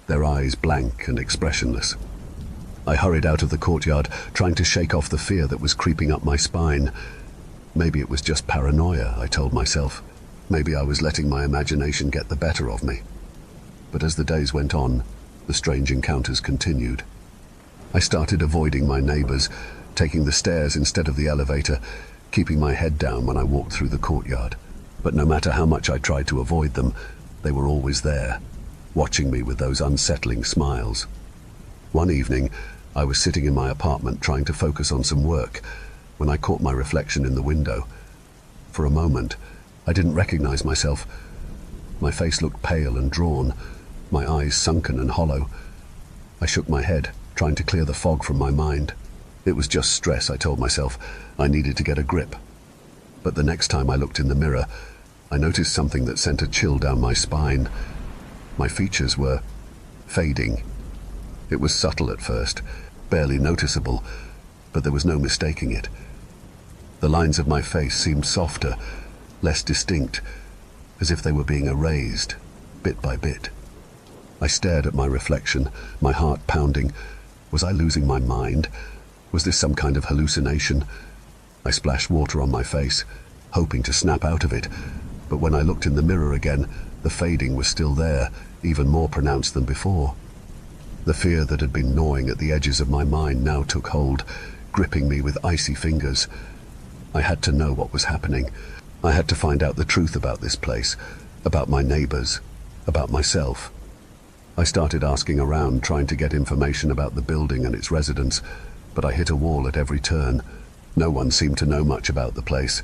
their eyes blank and expressionless. I hurried out of the courtyard, trying to shake off the fear that was creeping up my spine. Maybe it was just paranoia, I told myself. Maybe I was letting my imagination get the better of me. But as the days went on, the strange encounters continued. I started avoiding my neighbors, taking the stairs instead of the elevator, keeping my head down when I walked through the courtyard. But no matter how much I tried to avoid them, they were always there, watching me with those unsettling smiles. One evening, I was sitting in my apartment trying to focus on some work when I caught my reflection in the window. For a moment, I didn't recognize myself. My face looked pale and drawn, my eyes sunken and hollow. I shook my head, trying to clear the fog from my mind. It was just stress, I told myself. I needed to get a grip. But the next time I looked in the mirror, I noticed something that sent a chill down my spine. My features were fading. It was subtle at first, barely noticeable, but there was no mistaking it. The lines of my face seemed softer, less distinct, as if they were being erased, bit by bit. I stared at my reflection, my heart pounding. Was I losing my mind? Was this some kind of hallucination? I splashed water on my face, hoping to snap out of it, but when I looked in the mirror again, the fading was still there, even more pronounced than before. The fear that had been gnawing at the edges of my mind now took hold, gripping me with icy fingers. I had to know what was happening. I had to find out the truth about this place, about my neighbors, about myself. I started asking around, trying to get information about the building and its residents, but I hit a wall at every turn. No one seemed to know much about the place,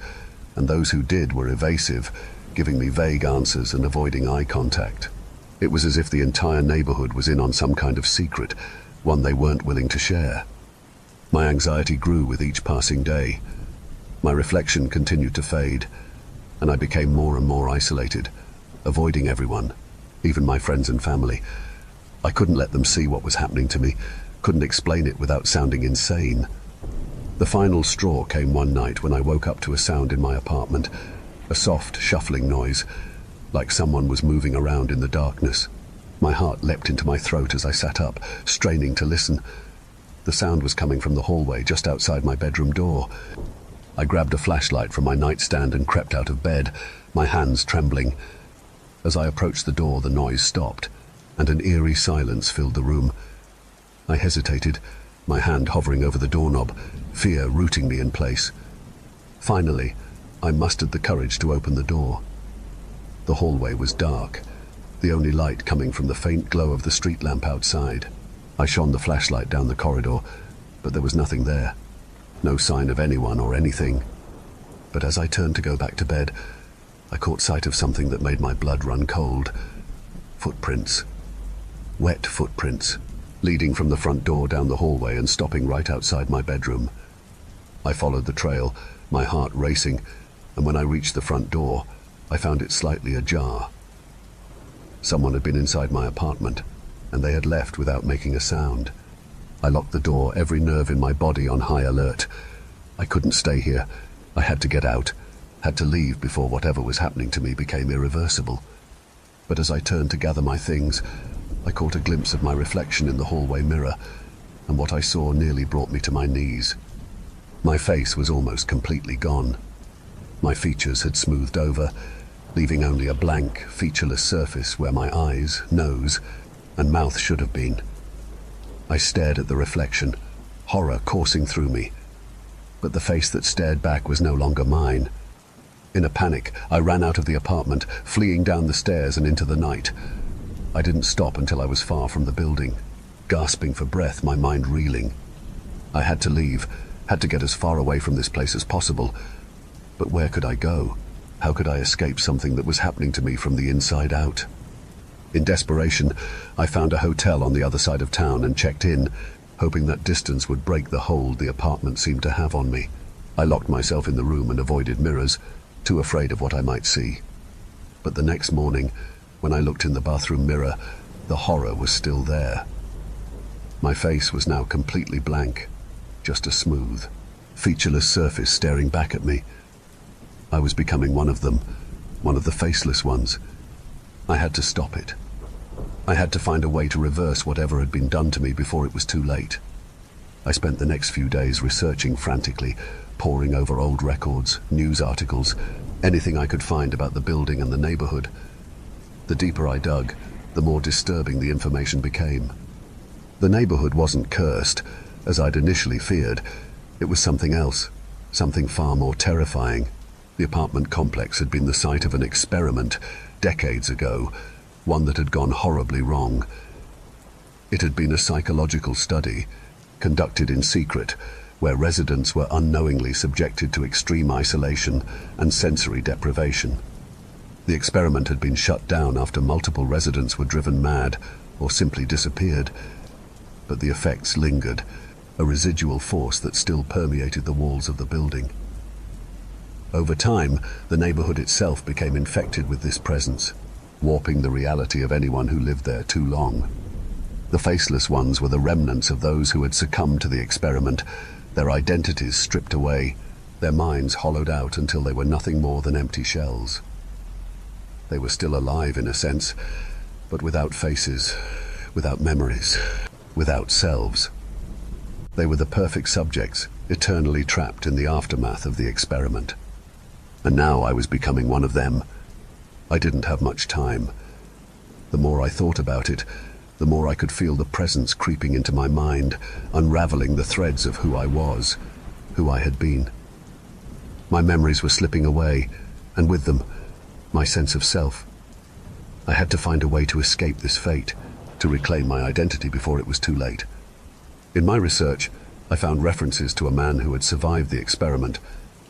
and those who did were evasive, giving me vague answers and avoiding eye contact. It was as if the entire neighborhood was in on some kind of secret, one they weren't willing to share. My anxiety grew with each passing day. My reflection continued to fade, and I became more and more isolated, avoiding everyone, even my friends and family. I couldn't let them see what was happening to me, couldn't explain it without sounding insane. The final straw came one night when I woke up to a sound in my apartment, a soft, shuffling noise, like someone was moving around in the darkness. My heart leapt into my throat as I sat up, straining to listen. The sound was coming from the hallway just outside my bedroom door. I grabbed a flashlight from my nightstand and crept out of bed, my hands trembling. As I approached the door, the noise stopped, and an eerie silence filled the room. I hesitated, my hand hovering over the doorknob, fear rooting me in place. Finally, I mustered the courage to open the door. The hallway was dark, the only light coming from the faint glow of the street lamp outside. I shone the flashlight down the corridor, but there was nothing there. No sign of anyone or anything. But as I turned to go back to bed, I caught sight of something that made my blood run cold. Footprints. Wet footprints, leading from the front door down the hallway and stopping right outside my bedroom. I followed the trail, my heart racing, and when I reached the front door, I found it slightly ajar. Someone had been inside my apartment, and they had left without making a sound. I locked the door, every nerve in my body on high alert. I couldn't stay here. I had to get out, had to leave before whatever was happening to me became irreversible. But as I turned to gather my things, I caught a glimpse of my reflection in the hallway mirror, and what I saw nearly brought me to my knees. My face was almost completely gone. My features had smoothed over, leaving only a blank, featureless surface where my eyes, nose, and mouth should have been. I stared at the reflection, horror coursing through me. But the face that stared back was no longer mine. In a panic, I ran out of the apartment, fleeing down the stairs and into the night. I didn't stop until I was far from the building, gasping for breath, my mind reeling. I had to leave, had to get as far away from this place as possible. But where could I go? How could I escape something that was happening to me from the inside out? In desperation, I found a hotel on the other side of town and checked in, hoping that distance would break the hold the apartment seemed to have on me. I locked myself in the room and avoided mirrors, too afraid of what I might see. But the next morning, when I looked in the bathroom mirror, the horror was still there. My face was now completely blank, just a smooth, featureless surface staring back at me. I was becoming one of them, one of the faceless ones. I had to stop it. I had to find a way to reverse whatever had been done to me before it was too late. I spent the next few days researching frantically, poring over old records, news articles, anything I could find about the building and the neighborhood. The deeper I dug, the more disturbing the information became. The neighborhood wasn't cursed, as I'd initially feared. It was something else, something far more terrifying. The apartment complex had been the site of an experiment decades ago, one that had gone horribly wrong. It had been a psychological study, conducted in secret, where residents were unknowingly subjected to extreme isolation and sensory deprivation. The experiment had been shut down after multiple residents were driven mad or simply disappeared, but the effects lingered, a residual force that still permeated the walls of the building. Over time, the neighborhood itself became infected with this presence, warping the reality of anyone who lived there too long. The faceless ones were the remnants of those who had succumbed to the experiment, their identities stripped away, their minds hollowed out until they were nothing more than empty shells. They were still alive in a sense, but without faces, without memories, without selves. They were the perfect subjects, eternally trapped in the aftermath of the experiment. And now I was becoming one of them. I didn't have much time. The more I thought about it, the more I could feel the presence creeping into my mind, unraveling the threads of who I was, who I had been. My memories were slipping away, and with them, my sense of self. I had to find a way to escape this fate, to reclaim my identity before it was too late. In my research, I found references to a man who had survived the experiment,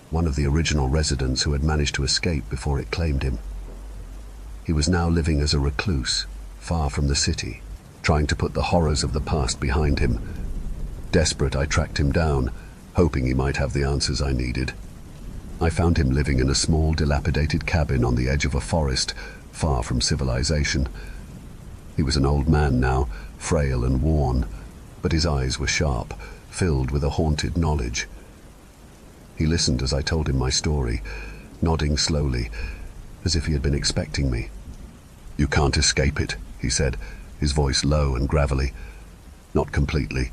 one of the original residents who had managed to escape before it claimed him. He was now living as a recluse, far from the city, trying to put the horrors of the past behind him. Desperate, I tracked him down, hoping he might have the answers I needed. I found him living in a small, dilapidated cabin on the edge of a forest, far from civilization. He was an old man now, frail and worn, but his eyes were sharp, filled with a haunted knowledge. He listened as I told him my story, nodding slowly, as if he had been expecting me. "You can't escape it," he said, his voice low and gravelly. "Not completely,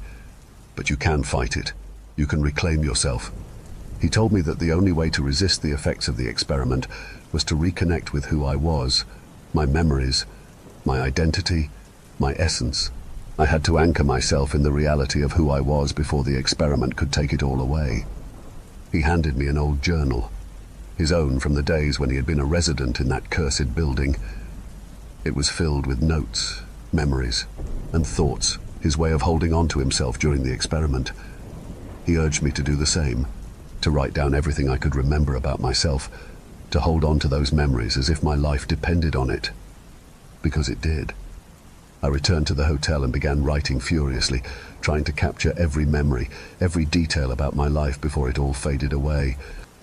but you can fight it. You can reclaim yourself." He told me that the only way to resist the effects of the experiment was to reconnect with who I was, my memories, my identity, my essence. I had to anchor myself in the reality of who I was before the experiment could take it all away. He handed me an old journal, his own from the days when he had been a resident in that cursed building. It was filled with notes, memories, and thoughts, his way of holding on to himself during the experiment. He urged me to do the same, to write down everything I could remember about myself, to hold on to those memories as if my life depended on it. Because it did. I returned to the hotel and began writing furiously, trying to capture every memory, every detail about my life before it all faded away.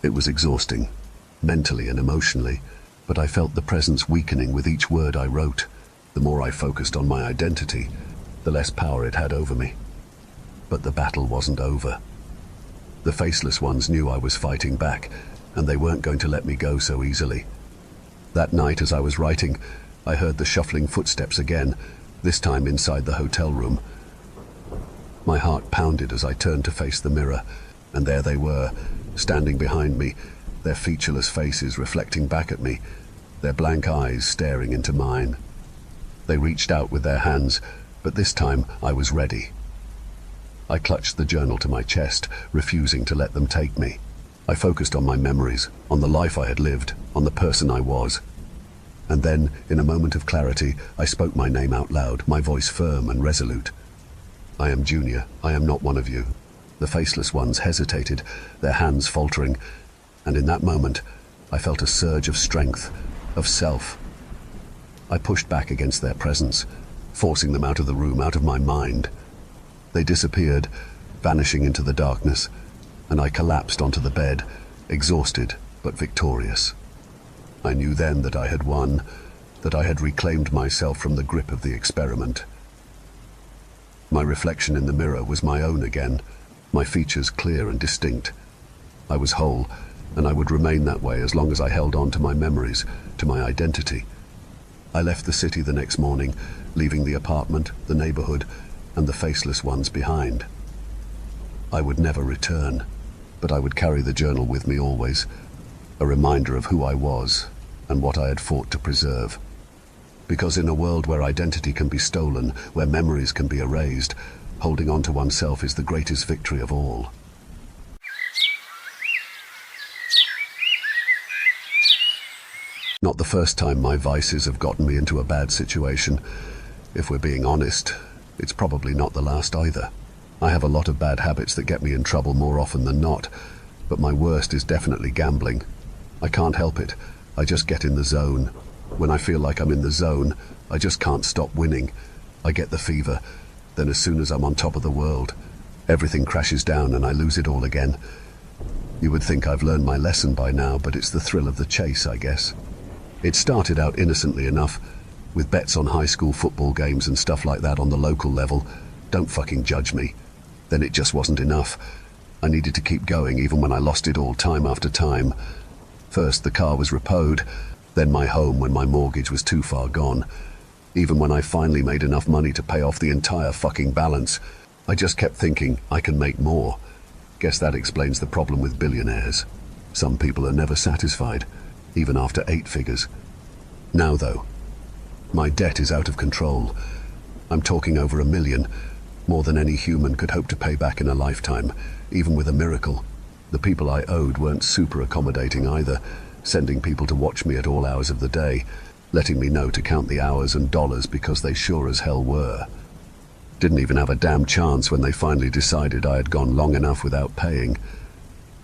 It was exhausting, mentally and emotionally, but I felt the presence weakening with each word I wrote. The more I focused on my identity, the less power it had over me. But the battle wasn't over. The faceless ones knew I was fighting back, and they weren't going to let me go so easily. That night, as I was writing, I heard the shuffling footsteps again, this time inside the hotel room. My heart pounded as I turned to face the mirror, and there they were, standing behind me, their featureless faces reflecting back at me, their blank eyes staring into mine. They reached out with their hands, but this time I was ready. I clutched the journal to my chest, refusing to let them take me. I focused on my memories, on the life I had lived, on the person I was. And then, in a moment of clarity, I spoke my name out loud, my voice firm and resolute. I am Junior. I am not one of you. The faceless ones hesitated, their hands faltering, and in that moment, I felt a surge of strength, of self. I pushed back against their presence, forcing them out of the room, out of my mind. They disappeared, vanishing into the darkness, and I collapsed onto the bed, exhausted but victorious. I knew then that I had won, that I had reclaimed myself from the grip of the experiment. My reflection in the mirror was my own again, my features clear and distinct. I was whole, and I would remain that way as long as I held on to my memories, to my identity. I left the city the next morning, leaving the apartment, the neighborhood, and the faceless ones behind. I would never return, but I would carry the journal with me always, a reminder of who I was and what I had fought to preserve. Because in a world where identity can be stolen, where memories can be erased, holding on to oneself is the greatest victory of all. Not the first time my vices have gotten me into a bad situation. If we're being honest, it's probably not the last either. I have a lot of bad habits that get me in trouble more often than not, but my worst is definitely gambling. I can't help it. I just get in the zone. When I feel like I'm in the zone, I just can't stop winning. I get the fever. Then as soon as I'm on top of the world, everything crashes down and I lose it all again. You would think I've learned my lesson by now, but it's the thrill of the chase, I guess. It started out innocently enough, with bets on high school football games and stuff like that on the local level. Don't fucking judge me. Then it just wasn't enough. I needed to keep going even when I lost it all time after time. First the car was repoed, then my home when my mortgage was too far gone. Even when I finally made enough money to pay off the entire fucking balance, I just kept thinking I can make more. Guess that explains the problem with billionaires. Some people are never satisfied, even after 8 figures. Now though, my debt is out of control. I'm talking over $1 million, more than any human could hope to pay back in a lifetime, even with a miracle. The people I owed weren't super accommodating either, sending people to watch me at all hours of the day, letting me know to count the hours and dollars because they sure as hell were. Didn't even have a damn chance when they finally decided I had gone long enough without paying.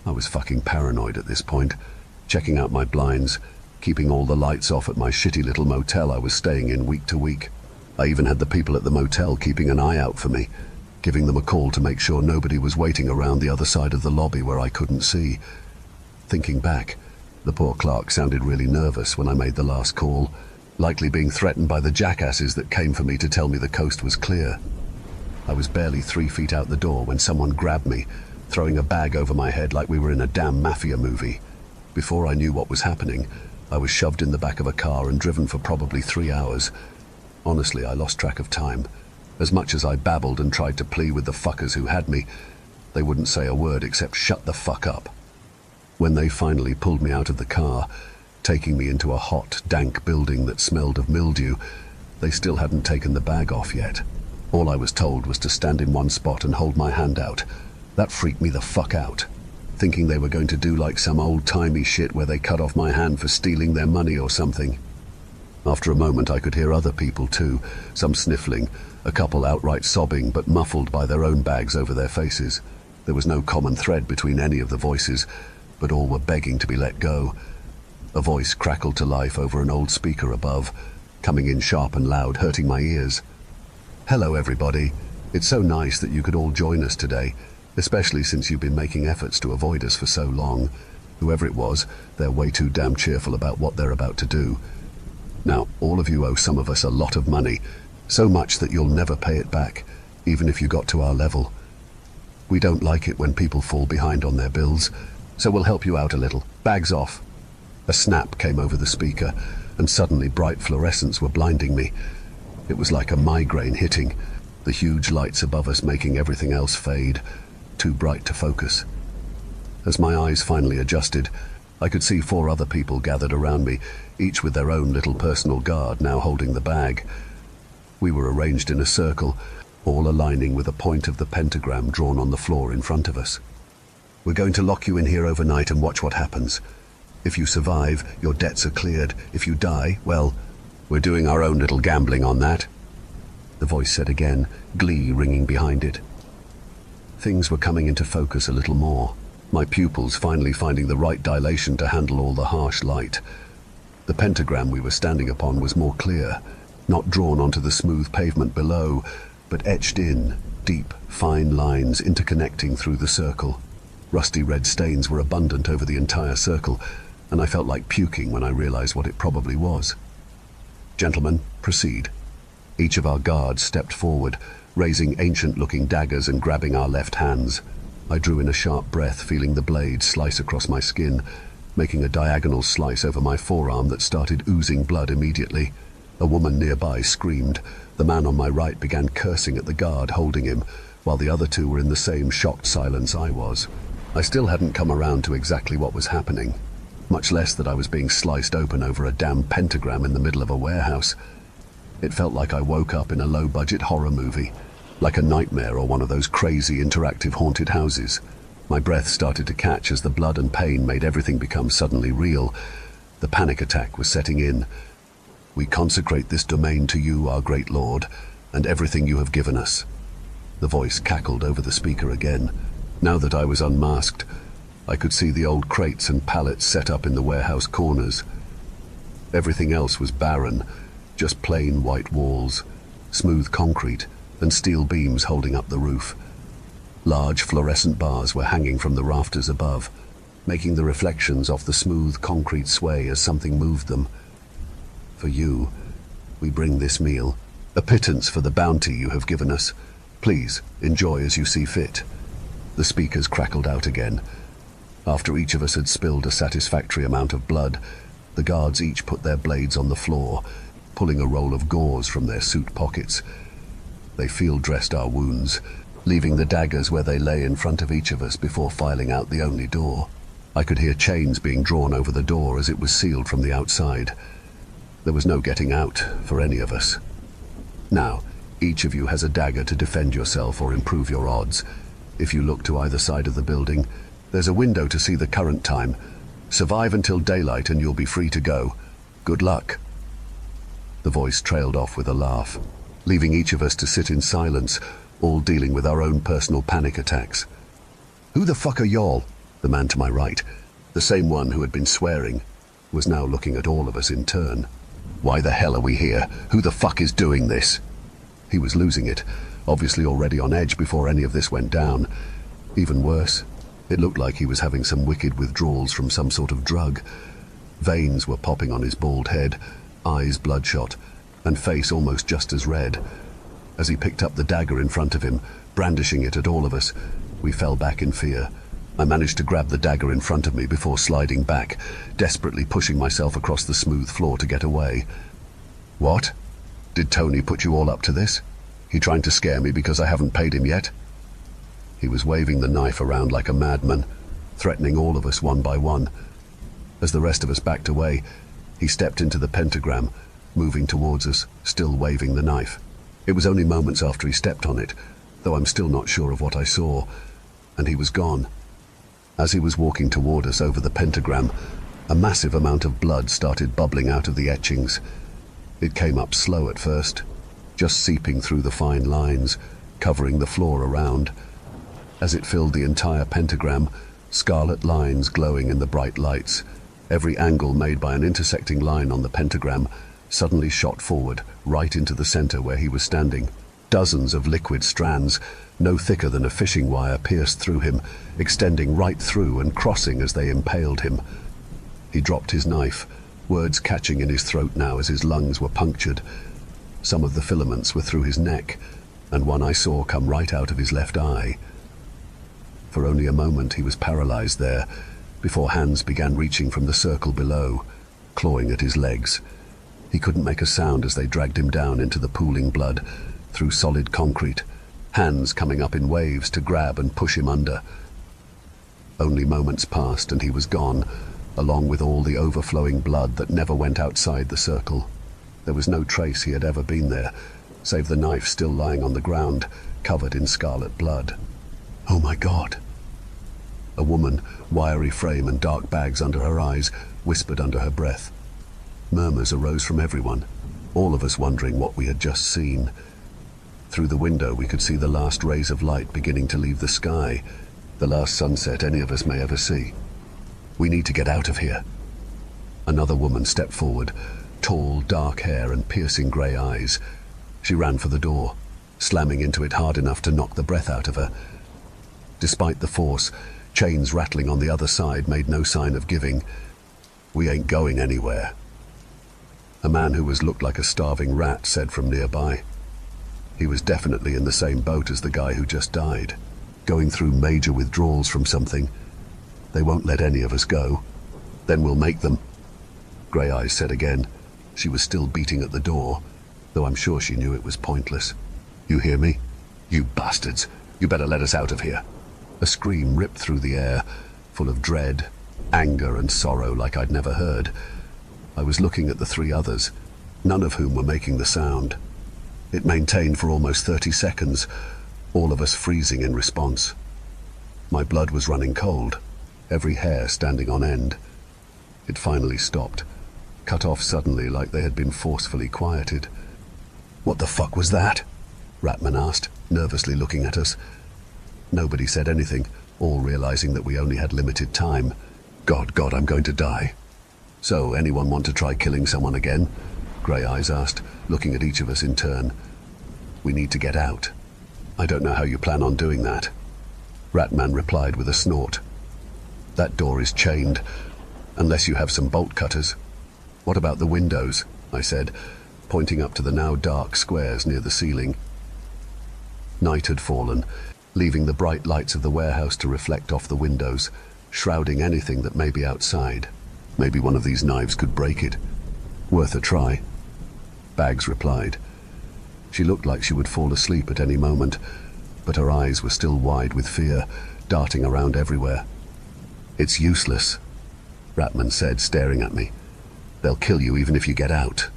I was fucking paranoid at this point, checking out my blinds, keeping all the lights off at my shitty little motel I was staying in week to week. I even had the people at the motel keeping an eye out for me, giving them a call to make sure nobody was waiting around the other side of the lobby where I couldn't see. Thinking back, the poor clerk sounded really nervous when I made the last call, likely being threatened by the jackasses that came for me to tell me the coast was clear. I was barely 3 feet out the door when someone grabbed me, throwing a bag over my head like we were in a damn mafia movie. Before I knew what was happening, I was shoved in the back of a car and driven for probably 3 hours. Honestly, I lost track of time. As much as I babbled and tried to plea with the fuckers who had me, they wouldn't say a word except shut the fuck up. When they finally pulled me out of the car, taking me into a hot, dank building that smelled of mildew. They still hadn't taken the bag off yet. All I was told was to stand in one spot and hold my hand out. That freaked me the fuck out, thinking they were going to do like some old-timey shit where they cut off my hand for stealing their money or something. After a moment I could hear other people too, some sniffling, a couple outright sobbing but muffled by their own bags over their faces. There was no common thread between any of the voices, but all were begging to be let go. A voice crackled to life over an old speaker above, coming in sharp and loud, hurting my ears. "Hello everybody. It's so nice that you could all join us today, especially since you've been making efforts to avoid us for so long. Whoever it was, they're way too damn cheerful about what they're about to do. Now, all of you owe some of us a lot of money, so much that you'll never pay it back, even if you got to our level. We don't like it when people fall behind on their bills, so we'll help you out a little. Bags off." A snap came over the speaker, and suddenly bright fluorescents were blinding me. It was like a migraine hitting, the huge lights above us making everything else fade, too bright to focus. As my eyes finally adjusted, I could see 4 other people gathered around me, each with their own little personal guard now holding the bag. We were arranged in a circle, all aligning with a point of the pentagram drawn on the floor in front of us. "We're going to lock you in here overnight and watch what happens. If you survive, your debts are cleared. If you die, well, we're doing our own little gambling on that," the voice said again, glee ringing behind it. Things were coming into focus a little more, my pupils finally finding the right dilation to handle all the harsh light. The pentagram we were standing upon was more clear, not drawn onto the smooth pavement below, but etched in, deep, fine lines interconnecting through the circle. Rusty red stains were abundant over the entire circle, and I felt like puking when I realized what it probably was. "Gentlemen, proceed." Each of our guards stepped forward, raising ancient-looking daggers and grabbing our left hands. I drew in a sharp breath, feeling the blade slice across my skin, making a diagonal slice over my forearm that started oozing blood immediately. A woman nearby screamed. The man on my right began cursing at the guard holding him, while the other 2 were in the same shocked silence I was. I still hadn't come around to exactly what was happening, much less that I was being sliced open over a damn pentagram in the middle of a warehouse. It felt like I woke up in a low-budget horror movie, like a nightmare or one of those crazy interactive haunted houses. My breath started to catch as the blood and pain made everything become suddenly real. The panic attack was setting in. "We consecrate this domain to you, our great lord, and everything you have given us." The voice cackled over the speaker again. Now that I was unmasked, I could see the old crates and pallets set up in the warehouse corners. Everything else was barren, just plain white walls, smooth concrete, and steel beams holding up the roof. Large fluorescent bars were hanging from the rafters above, making the reflections off the smooth concrete sway as something moved them. "For you, we bring this meal, a pittance for the bounty you have given us. Please, enjoy as you see fit." The speakers crackled out again. After each of us had spilled a satisfactory amount of blood, the guards each put their blades on the floor, pulling a roll of gauze from their suit pockets. They field-dressed our wounds, leaving the daggers where they lay in front of each of us before filing out the only door. I could hear chains being drawn over the door as it was sealed from the outside. There was no getting out for any of us. "Now, each of you has a dagger to defend yourself or improve your odds. If you look to either side of the building, there's a window to see the current time. Survive until daylight and you'll be free to go. Good luck." The voice trailed off with a laugh, leaving each of us to sit in silence, all dealing with our own personal panic attacks. "Who the fuck are y'all?" The man to my right, the same one who had been swearing, was now looking at all of us in turn. "Why the hell are we here? Who the fuck is doing this?" He was losing it, obviously already on edge before any of this went down. Even worse, it looked like he was having some wicked withdrawals from some sort of drug. Veins were popping on his bald head, eyes bloodshot, and face almost just as red. As he picked up the dagger in front of him, brandishing it at all of us, we fell back in fear. I managed to grab the dagger in front of me before sliding back, desperately pushing myself across the smooth floor to get away. "What? Did Tony put you all up to this? He trying to scare me because I haven't paid him yet?" He was waving the knife around like a madman, threatening all of us one by one. As the rest of us backed away, he stepped into the pentagram, moving towards us, still waving the knife. It was only moments after he stepped on it, though I'm still not sure of what I saw, and he was gone. As he was walking toward us over the pentagram, a massive amount of blood started bubbling out of the etchings. It came up slow at first, just seeping through the fine lines, covering the floor around. As it filled the entire pentagram, scarlet lines glowing in the bright lights, every angle made by an intersecting line on the pentagram suddenly shot forward, right into the center where he was standing. Dozens of liquid strands, no thicker than a fishing wire, pierced through him, extending right through and crossing as they impaled him. He dropped his knife, words catching in his throat now as his lungs were punctured. Some of the filaments were through his neck, and one I saw come right out of his left eye. For only a moment he was paralyzed there, before hands began reaching from the circle below, clawing at his legs. He couldn't make a sound as they dragged him down into the pooling blood, through solid concrete, hands coming up in waves to grab and push him under. Only moments passed and he was gone, along with all the overflowing blood that never went outside the circle. There was no trace he had ever been there, save the knife still lying on the ground, covered in scarlet blood. Oh my God! A woman, wiry frame and dark bags under her eyes, whispered under her breath. Murmurs arose from everyone, all of us wondering what we had just seen. Through the window we could see the last rays of light beginning to leave the sky, the last sunset any of us may ever see. We need to get out of here. Another woman stepped forward, tall, dark hair and piercing grey eyes. She ran for the door, slamming into it hard enough to knock the breath out of her. Despite the force, chains rattling on the other side made no sign of giving. We ain't going anywhere. A man who looked like a starving rat said from nearby. He was definitely in the same boat as the guy who just died, going through major withdrawals from something. They won't let any of us go. Then we'll make them. Grey Eyes said again. She was still beating at the door, though I'm sure she knew it was pointless. You hear me? You bastards! You better let us out of here. A scream ripped through the air, full of dread, anger and sorrow like I'd never heard. I was looking at the three others, none of whom were making the sound. It maintained for almost 30 seconds, all of us freezing in response. My blood was running cold, every hair standing on end. It finally stopped, cut off suddenly like they had been forcefully quieted. What the fuck was that? Ratman asked, nervously looking at us. Nobody said anything, all realizing that we only had limited time. God, I'm going to die. So, anyone want to try killing someone again? Grey Eyes asked, looking at each of us in turn. We need to get out. I don't know how you plan on doing that. Ratman replied with a snort. That door is chained, unless you have some bolt cutters. What about the windows? I said, pointing up to the now dark squares near the ceiling. Night had fallen, leaving the bright lights of the warehouse to reflect off the windows, shrouding anything that may be outside. Maybe one of these knives could break it. Worth a try. Bags replied. She looked like she would fall asleep at any moment, but her eyes were still wide with fear, darting around everywhere. It's useless, Ratman said, staring at me. They'll kill you even if you get out.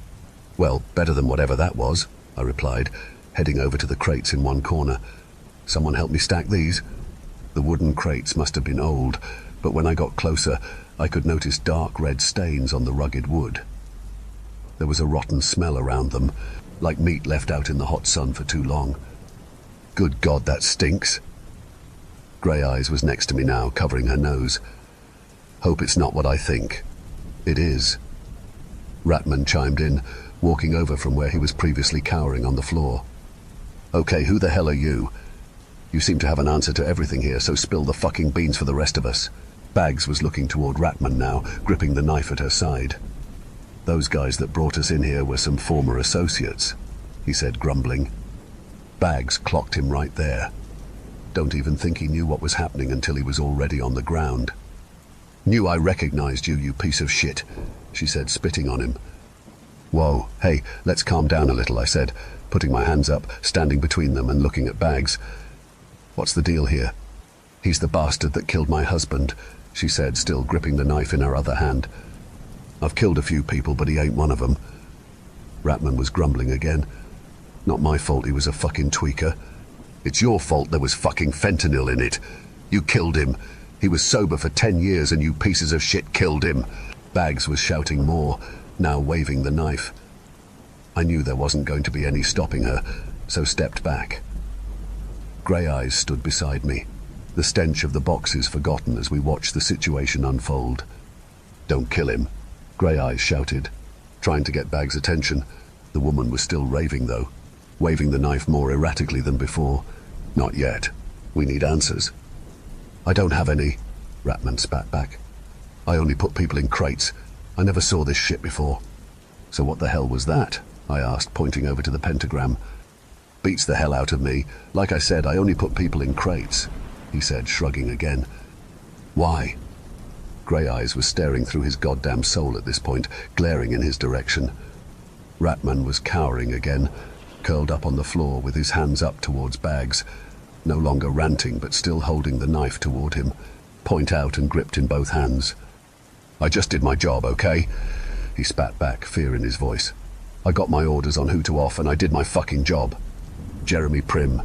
Well, better than whatever that was, I replied, heading over to the crates in one corner. Someone help me stack these? The wooden crates must have been old, but when I got closer, I could notice dark red stains on the rugged wood. There was a rotten smell around them, like meat left out in the hot sun for too long. Good God, that stinks. Grey Eyes was next to me now, covering her nose. Hope it's not what I think. It is. Ratman chimed in, walking over from where he was previously cowering on the floor. Okay, who the hell are you? You seem to have an answer to everything here, so spill the fucking beans for the rest of us. Bags was looking toward Ratman now, gripping the knife at her side. Those guys that brought us in here were some former associates, he said, grumbling. Bags clocked him right there. Don't even think he knew what was happening until he was already on the ground. Knew I recognized you, you piece of shit, she said, spitting on him. Whoa, hey, let's calm down a little, I said, putting my hands up, standing between them and looking at Bags. What's the deal here? He's the bastard that killed my husband. she said, still gripping the knife in her other hand. I've killed a few people, but he ain't one of them. Ratman was grumbling again. Not my fault he was a fucking tweaker. It's your fault there was fucking fentanyl in it. You killed him. He was sober for 10 years and you pieces of shit killed him. Bags was shouting more, now waving the knife. I knew there wasn't going to be any stopping her, so stepped back. Grey Eyes stood beside me, the stench of the boxes forgotten as we watched the situation unfold. Don't kill him, Grey Eyes shouted, trying to get Bag's attention. The woman was still raving though, waving the knife more erratically than before. Not yet. We need answers. I don't have any, Ratman spat back. I only put people in crates. I never saw this shit before. So what the hell was that? I asked, pointing over to the pentagram. Beats the hell out of me. Like I said, I only put people in crates, he said, shrugging again. Why? Grey Eyes was staring through his goddamn soul at this point, glaring in his direction. Ratman was cowering again, curled up on the floor with his hands up towards Bags, no longer ranting but still holding the knife toward him, point out and gripped in both hands. I just did my job, okay? He spat back, fear in his voice. I got my orders on who to off and I did my fucking job. Jeremy Prim,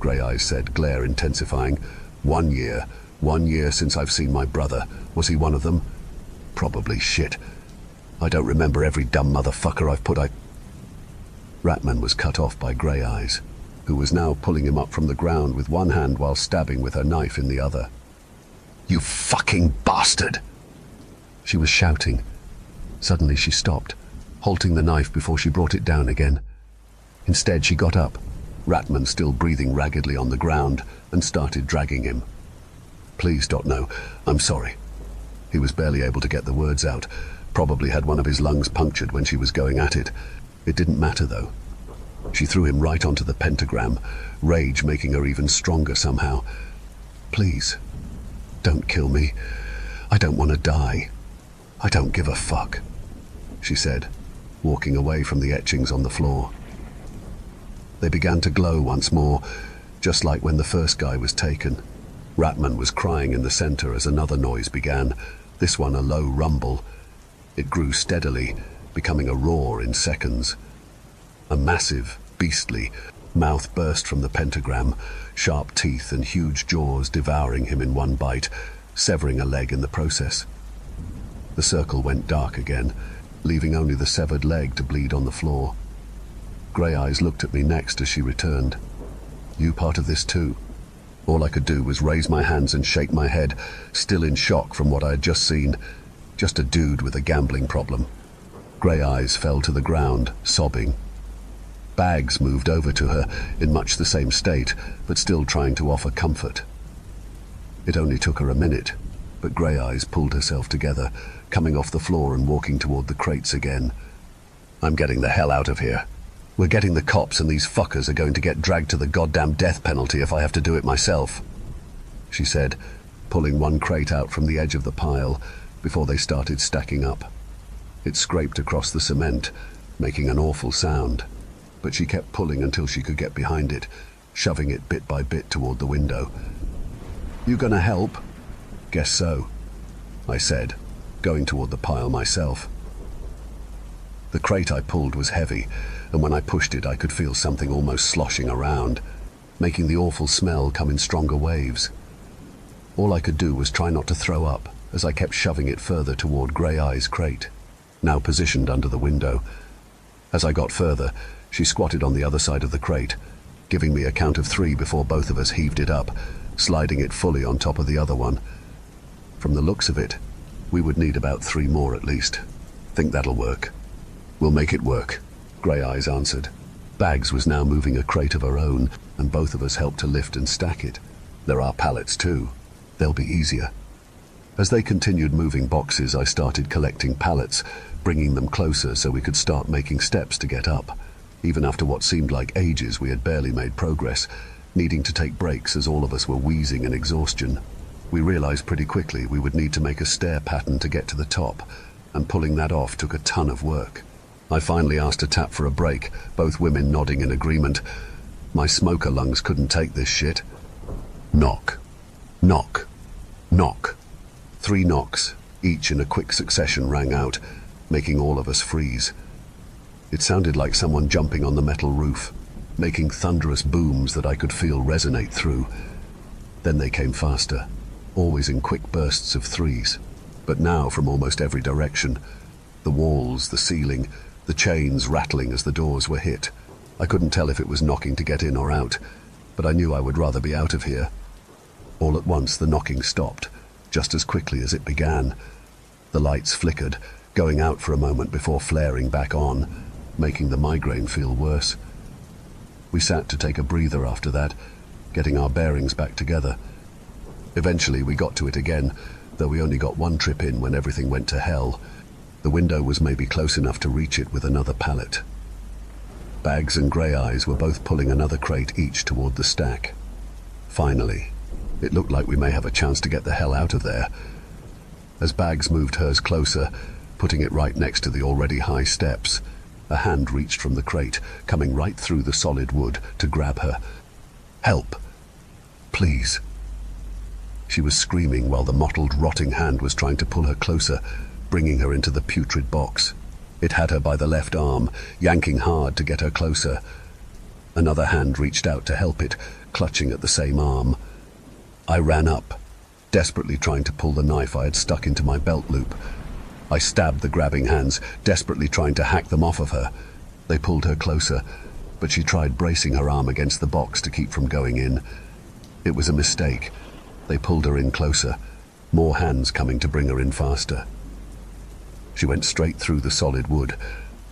Grey Eyes said, glare intensifying. 1 year. 1 year since I've seen my brother. Was he one of them? Probably shit. I don't remember every dumb motherfucker I've put. Ratman was cut off by Grey Eyes, who was now pulling him up from the ground with one hand while stabbing with her knife in the other. You fucking bastard! She was shouting. Suddenly she stopped, halting the knife before she brought it down again. Instead she got up, Ratman still breathing raggedly on the ground, and started dragging him. Please, Dotno, I'm sorry. He was barely able to get the words out, probably had one of his lungs punctured when she was going at it. It didn't matter though. She threw him right onto the pentagram, rage making her even stronger somehow. Please, don't kill me. I don't want to die. I don't give a fuck, she said, walking away from the etchings on the floor. They began to glow once more, just like when the first guy was taken. Ratman was crying in the center as another noise began, this one a low rumble. It grew steadily, becoming a roar in seconds. A massive, beastly mouth burst from the pentagram, sharp teeth and huge jaws devouring him in one bite, severing a leg in the process. The circle went dark again, leaving only the severed leg to bleed on the floor. Grey Eyes looked at me next as she returned. You part of this too? All I could do was raise my hands and shake my head, still in shock from what I had just seen. Just a dude with a gambling problem. Grey Eyes fell to the ground, sobbing. Bags moved over to her, in much the same state, but still trying to offer comfort. It only took her a minute, but Grey Eyes pulled herself together, coming off the floor and walking toward the crates again. I'm getting the hell out of here. We're getting the cops and these fuckers are going to get dragged to the goddamn death penalty if I have to do it myself, she said, pulling one crate out from the edge of the pile before they started stacking up. It scraped across the cement, making an awful sound, but she kept pulling until she could get behind it, shoving it bit by bit toward the window. You gonna help? Guess so, I said, going toward the pile myself. The crate I pulled was heavy, and when I pushed it I could feel something almost sloshing around, making the awful smell come in stronger waves. All I could do was try not to throw up as I kept shoving it further toward Grey Eyes' crate, now positioned under the window. As I got further, she squatted on the other side of the crate, giving me a count of 3 before both of us heaved it up, sliding it fully on top of the other one. From the looks of it, we would need about 3 more at least. Think that'll work. We'll make it work, Grey Eyes answered. Bags was now moving a crate of her own, and both of us helped to lift and stack it. There are pallets too. They'll be easier. As they continued moving boxes, I started collecting pallets, bringing them closer so we could start making steps to get up. Even after what seemed like ages, we had barely made progress, needing to take breaks as all of us were wheezing in exhaustion. We realized pretty quickly we would need to make a stair pattern to get to the top, and pulling that off took a ton of work. I finally asked to tap for a break, both women nodding in agreement. My smoker lungs couldn't take this shit. Knock. Knock. Knock. 3 knocks, each in a quick succession, rang out, making all of us freeze. It sounded like someone jumping on the metal roof, making thunderous booms that I could feel resonate through. Then they came faster, always in quick bursts of 3s, but now from almost every direction. The walls, the ceiling, the chains rattling as the doors were hit. I couldn't tell if it was knocking to get in or out, but I knew I would rather be out of here. All at once the knocking stopped, just as quickly as it began. The lights flickered, going out for a moment before flaring back on, making the migraine feel worse. We sat to take a breather after that, getting our bearings back together. Eventually we got to it again, though we only got 1 trip in when everything went to hell. The window was maybe close enough to reach it with another pallet. Bags and Grey Eyes were both pulling another crate each toward the stack. Finally, it looked like we may have a chance to get the hell out of there. As Bags moved hers closer, putting it right next to the already high steps, a hand reached from the crate, coming right through the solid wood to grab her. "Help! Please!" She was screaming while the mottled, rotting hand was trying to pull her closer, bringing her into the putrid box. It had her by the left arm, yanking hard to get her closer. Another hand reached out to help it, clutching at the same arm. I ran up, desperately trying to pull the knife I had stuck into my belt loop. I stabbed the grabbing hands, desperately trying to hack them off of her. They pulled her closer, but she tried bracing her arm against the box to keep from going in. It was a mistake. They pulled her in closer, more hands coming to bring her in faster. She went straight through the solid wood,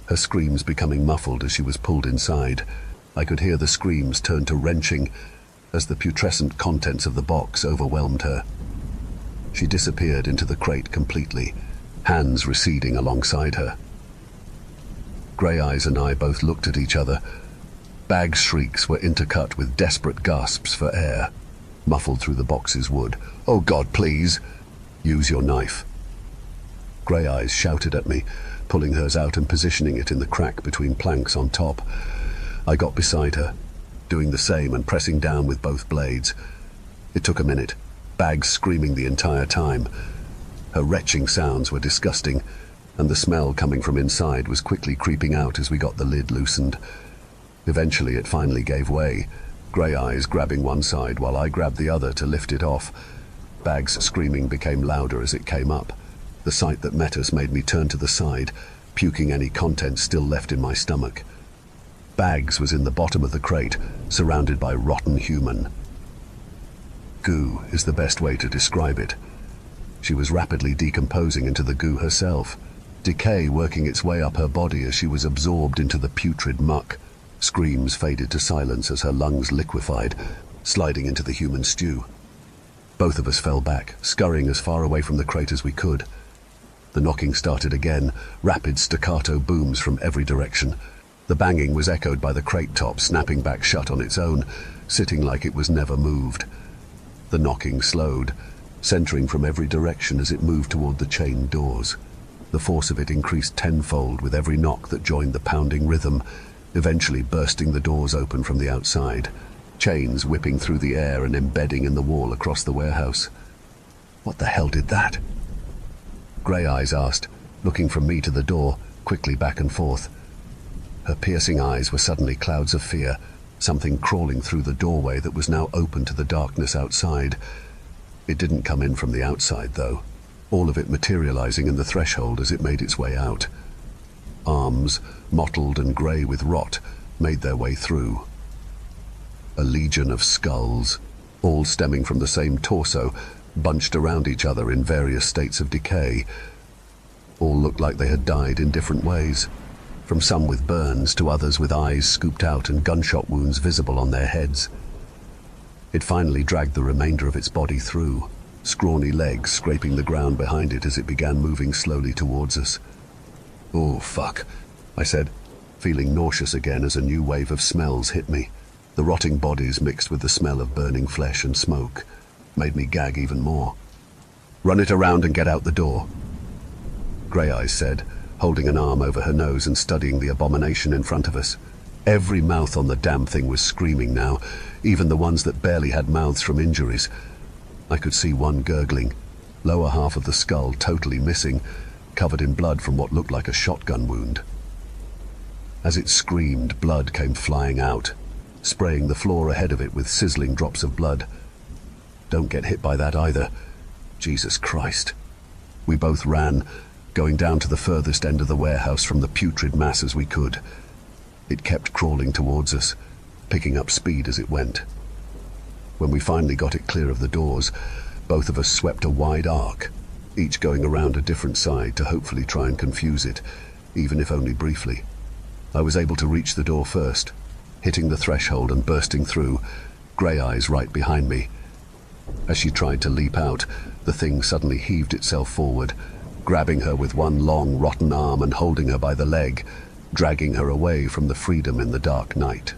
her screams becoming muffled as she was pulled inside. I could hear the screams turn to wrenching as the putrescent contents of the box overwhelmed her. She disappeared into the crate completely, hands receding alongside her. Grey Eyes and I both looked at each other. Bag's shrieks were intercut with desperate gasps for air, muffled through the box's wood. "Oh God, please! Use your knife!" Grey Eyes shouted at me, pulling hers out and positioning it in the crack between planks on top. I got beside her, doing the same and pressing down with both blades. It took a minute, Bags screaming the entire time. Her retching sounds were disgusting, and the smell coming from inside was quickly creeping out as we got the lid loosened. Eventually it finally gave way, Grey Eyes grabbing one side while I grabbed the other to lift it off. Bags' screaming became louder as it came up. The sight that met us made me turn to the side, puking any contents still left in my stomach. Bags was in the bottom of the crate, surrounded by rotten human. Goo is the best way to describe it. She was rapidly decomposing into the goo herself, decay working its way up her body as she was absorbed into the putrid muck. Screams faded to silence as her lungs liquefied, sliding into the human stew. Both of us fell back, scurrying as far away from the crate as we could. The knocking started again, rapid staccato booms from every direction. The banging was echoed by the crate top snapping back shut on its own, sitting like it was never moved. The knocking slowed, centering from every direction as it moved toward the chained doors. The force of it increased tenfold with every knock that joined the pounding rhythm, eventually bursting the doors open from the outside, chains whipping through the air and embedding in the wall across the warehouse. "What the hell did that?" Grey Eyes asked, looking from me to the door, quickly back and forth. Her piercing eyes were suddenly clouds of fear, something crawling through the doorway that was now open to the darkness outside. It didn't come in from the outside, though, all of it materializing in the threshold as it made its way out. Arms, mottled and grey with rot, made their way through. A legion of skulls, all stemming from the same torso, bunched around each other in various states of decay. All looked like they had died in different ways, from some with burns to others with eyes scooped out and gunshot wounds visible on their heads. It finally dragged the remainder of its body through, scrawny legs scraping the ground behind it as it began moving slowly towards us. "Oh, fuck," I said, feeling nauseous again as a new wave of smells hit me. The rotting bodies mixed with the smell of burning flesh and smoke made me gag even more. "Run it around and get out the door," Grey Eyes said, holding an arm over her nose and studying the abomination in front of us. Every mouth on the damn thing was screaming now, even the ones that barely had mouths from injuries. I could see one gurgling, lower half of the skull totally missing, covered in blood from what looked like a shotgun wound. As it screamed, blood came flying out, spraying the floor ahead of it with sizzling drops of blood. Don't get hit by that either. Jesus Christ. We both ran, going down to the furthest end of the warehouse from the putrid mass as we could. It kept crawling towards us, picking up speed as it went. When we finally got it clear of the doors, both of us swept a wide arc, each going around a different side to hopefully try and confuse it, even if only briefly. I was able to reach the door first, hitting the threshold and bursting through, Grey Eyes right behind me. As she tried to leap out, the thing suddenly heaved itself forward, grabbing her with one long, rotten arm and holding her by the leg, dragging her away from the freedom in the dark night.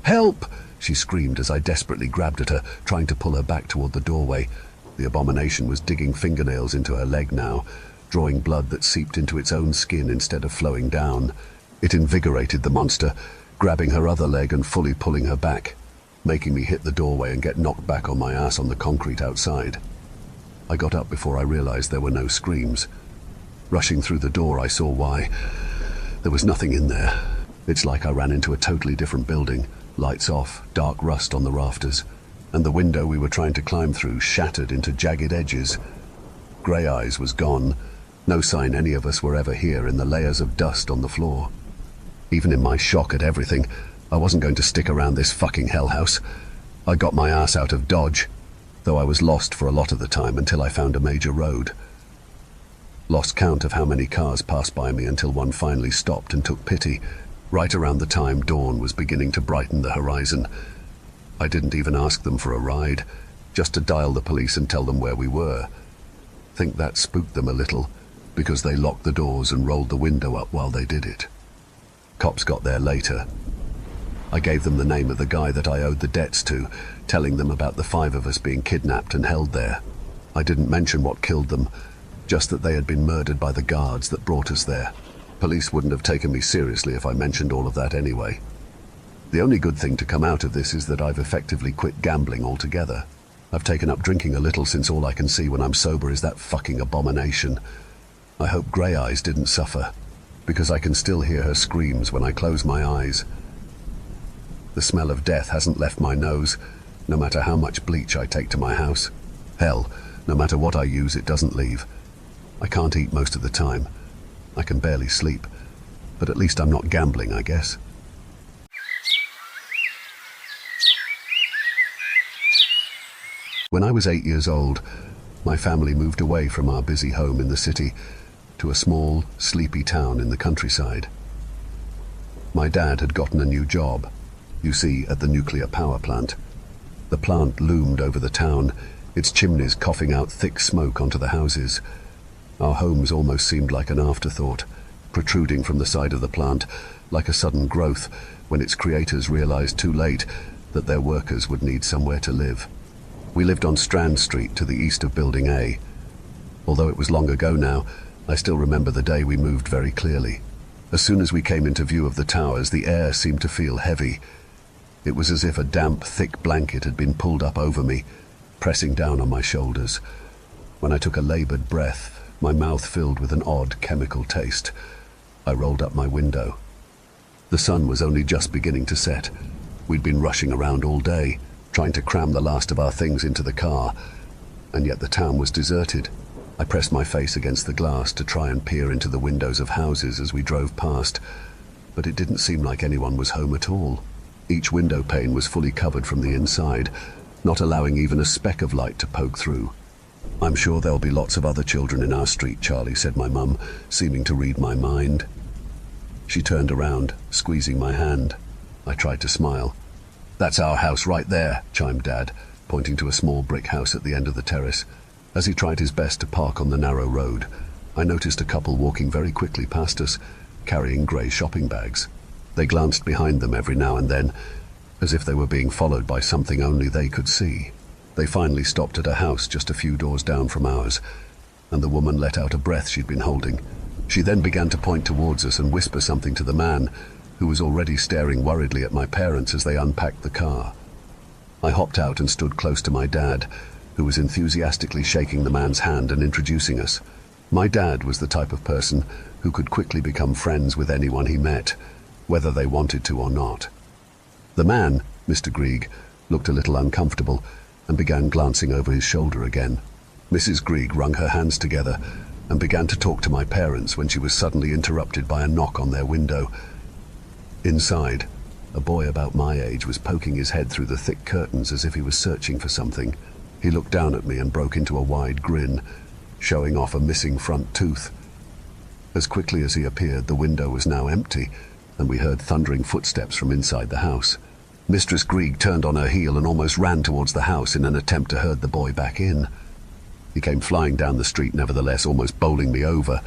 "Help!" she screamed as I desperately grabbed at her, trying to pull her back toward the doorway. The abomination was digging fingernails into her leg now, drawing blood that seeped into its own skin instead of flowing down. It invigorated the monster, grabbing her other leg and fully pulling her back, making me hit the doorway and get knocked back on my ass on the concrete outside. I got up before I realized there were no screams. Rushing through the door, I saw why. There was nothing in there. It's like I ran into a totally different building, lights off, dark rust on the rafters, and the window we were trying to climb through shattered into jagged edges. Grey Eyes was gone. No sign any of us were ever here in the layers of dust on the floor. Even in my shock at everything, I wasn't going to stick around this fucking hellhouse. I got my ass out of Dodge, though I was lost for a lot of the time until I found a major road. Lost count of how many cars passed by me until one finally stopped and took pity, right around the time dawn was beginning to brighten the horizon. I didn't even ask them for a ride, just to dial the police and tell them where we were. Think that spooked them a little, because they locked the doors and rolled the window up while they did it. Cops got there later. I gave them the name of the guy that I owed the debts to, telling them about the 5 of us being kidnapped and held there. I didn't mention what killed them, just that they had been murdered by the guards that brought us there. Police wouldn't have taken me seriously if I mentioned all of that anyway. The only good thing to come out of this is that I've effectively quit gambling altogether. I've taken up drinking a little since all I can see when I'm sober is that fucking abomination. I hope Grey Eyes didn't suffer, because I can still hear her screams when I close my eyes. The smell of death hasn't left my nose, no matter how much bleach I take to my house. Hell, no matter what I use, it doesn't leave. I can't eat most of the time. I can barely sleep, but at least I'm not gambling, I guess. When I was 8 years old, my family moved away from our busy home in the city to a small, sleepy town in the countryside. My dad had gotten a new job, you see, at the nuclear power plant. The plant loomed over the town, its chimneys coughing out thick smoke onto the houses. Our homes almost seemed like an afterthought, protruding from the side of the plant, like a sudden growth when its creators realized too late that their workers would need somewhere to live. We lived on Strand Street to the east of Building A. Although it was long ago now, I still remember the day we moved very clearly. As soon as we came into view of the towers, the air seemed to feel heavy. It was as if a damp, thick blanket had been pulled up over me, pressing down on my shoulders. When I took a labored breath, my mouth filled with an odd chemical taste. I rolled up my window. The sun was only just beginning to set. We'd been rushing around all day, trying to cram the last of our things into the car, and yet the town was deserted. I pressed my face against the glass to try and peer into the windows of houses as we drove past, but it didn't seem like anyone was home at all. Each window pane was fully covered from the inside, not allowing even a speck of light to poke through. "I'm sure there'll be lots of other children in our street, Charlie," said my mum, seeming to read my mind. She turned around, squeezing my hand. I tried to smile. "That's our house right there," chimed Dad, pointing to a small brick house at the end of the terrace. As he tried his best to park on the narrow road, I noticed a couple walking very quickly past us, carrying grey shopping bags. They glanced behind them every now and then, as if they were being followed by something only they could see. They finally stopped at a house just a few doors down from ours, and the woman let out a breath she'd been holding. She then began to point towards us and whisper something to the man, who was already staring worriedly at my parents as they unpacked the car. I hopped out and stood close to my dad, who was enthusiastically shaking the man's hand and introducing us. My dad was the type of person who could quickly become friends with anyone he met, whether they wanted to or not. The man, Mr. Grieg, looked a little uncomfortable and began glancing over his shoulder again. Mrs. Grieg wrung her hands together and began to talk to my parents when she was suddenly interrupted by a knock on their window. Inside, a boy about my age was poking his head through the thick curtains as if he was searching for something. He looked down at me and broke into a wide grin, showing off a missing front tooth. As quickly as he appeared, the window was now empty, and we heard thundering footsteps from inside the house. Mistress Grieg turned on her heel and almost ran towards the house in an attempt to herd the boy back in. He came flying down the street nevertheless, almost bowling me over.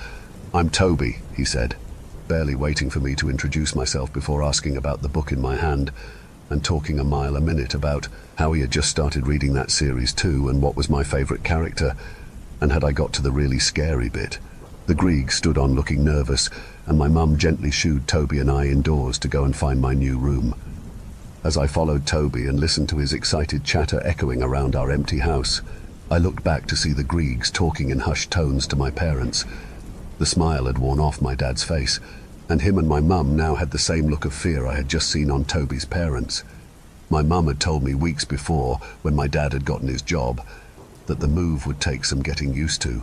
"I'm Toby," he said, barely waiting for me to introduce myself before asking about the book in my hand and talking a mile a minute about how he had just started reading that series too and what was my favourite character, and had I got to the really scary bit. The Griegs stood on looking nervous, and my mum gently shooed Toby and I indoors to go and find my new room. As I followed Toby and listened to his excited chatter echoing around our empty house, I looked back to see the Griegs talking in hushed tones to my parents. The smile had worn off my dad's face, and him and my mum now had the same look of fear I had just seen on Toby's parents. My mum had told me weeks before, when my dad had gotten his job, that the move would take some getting used to.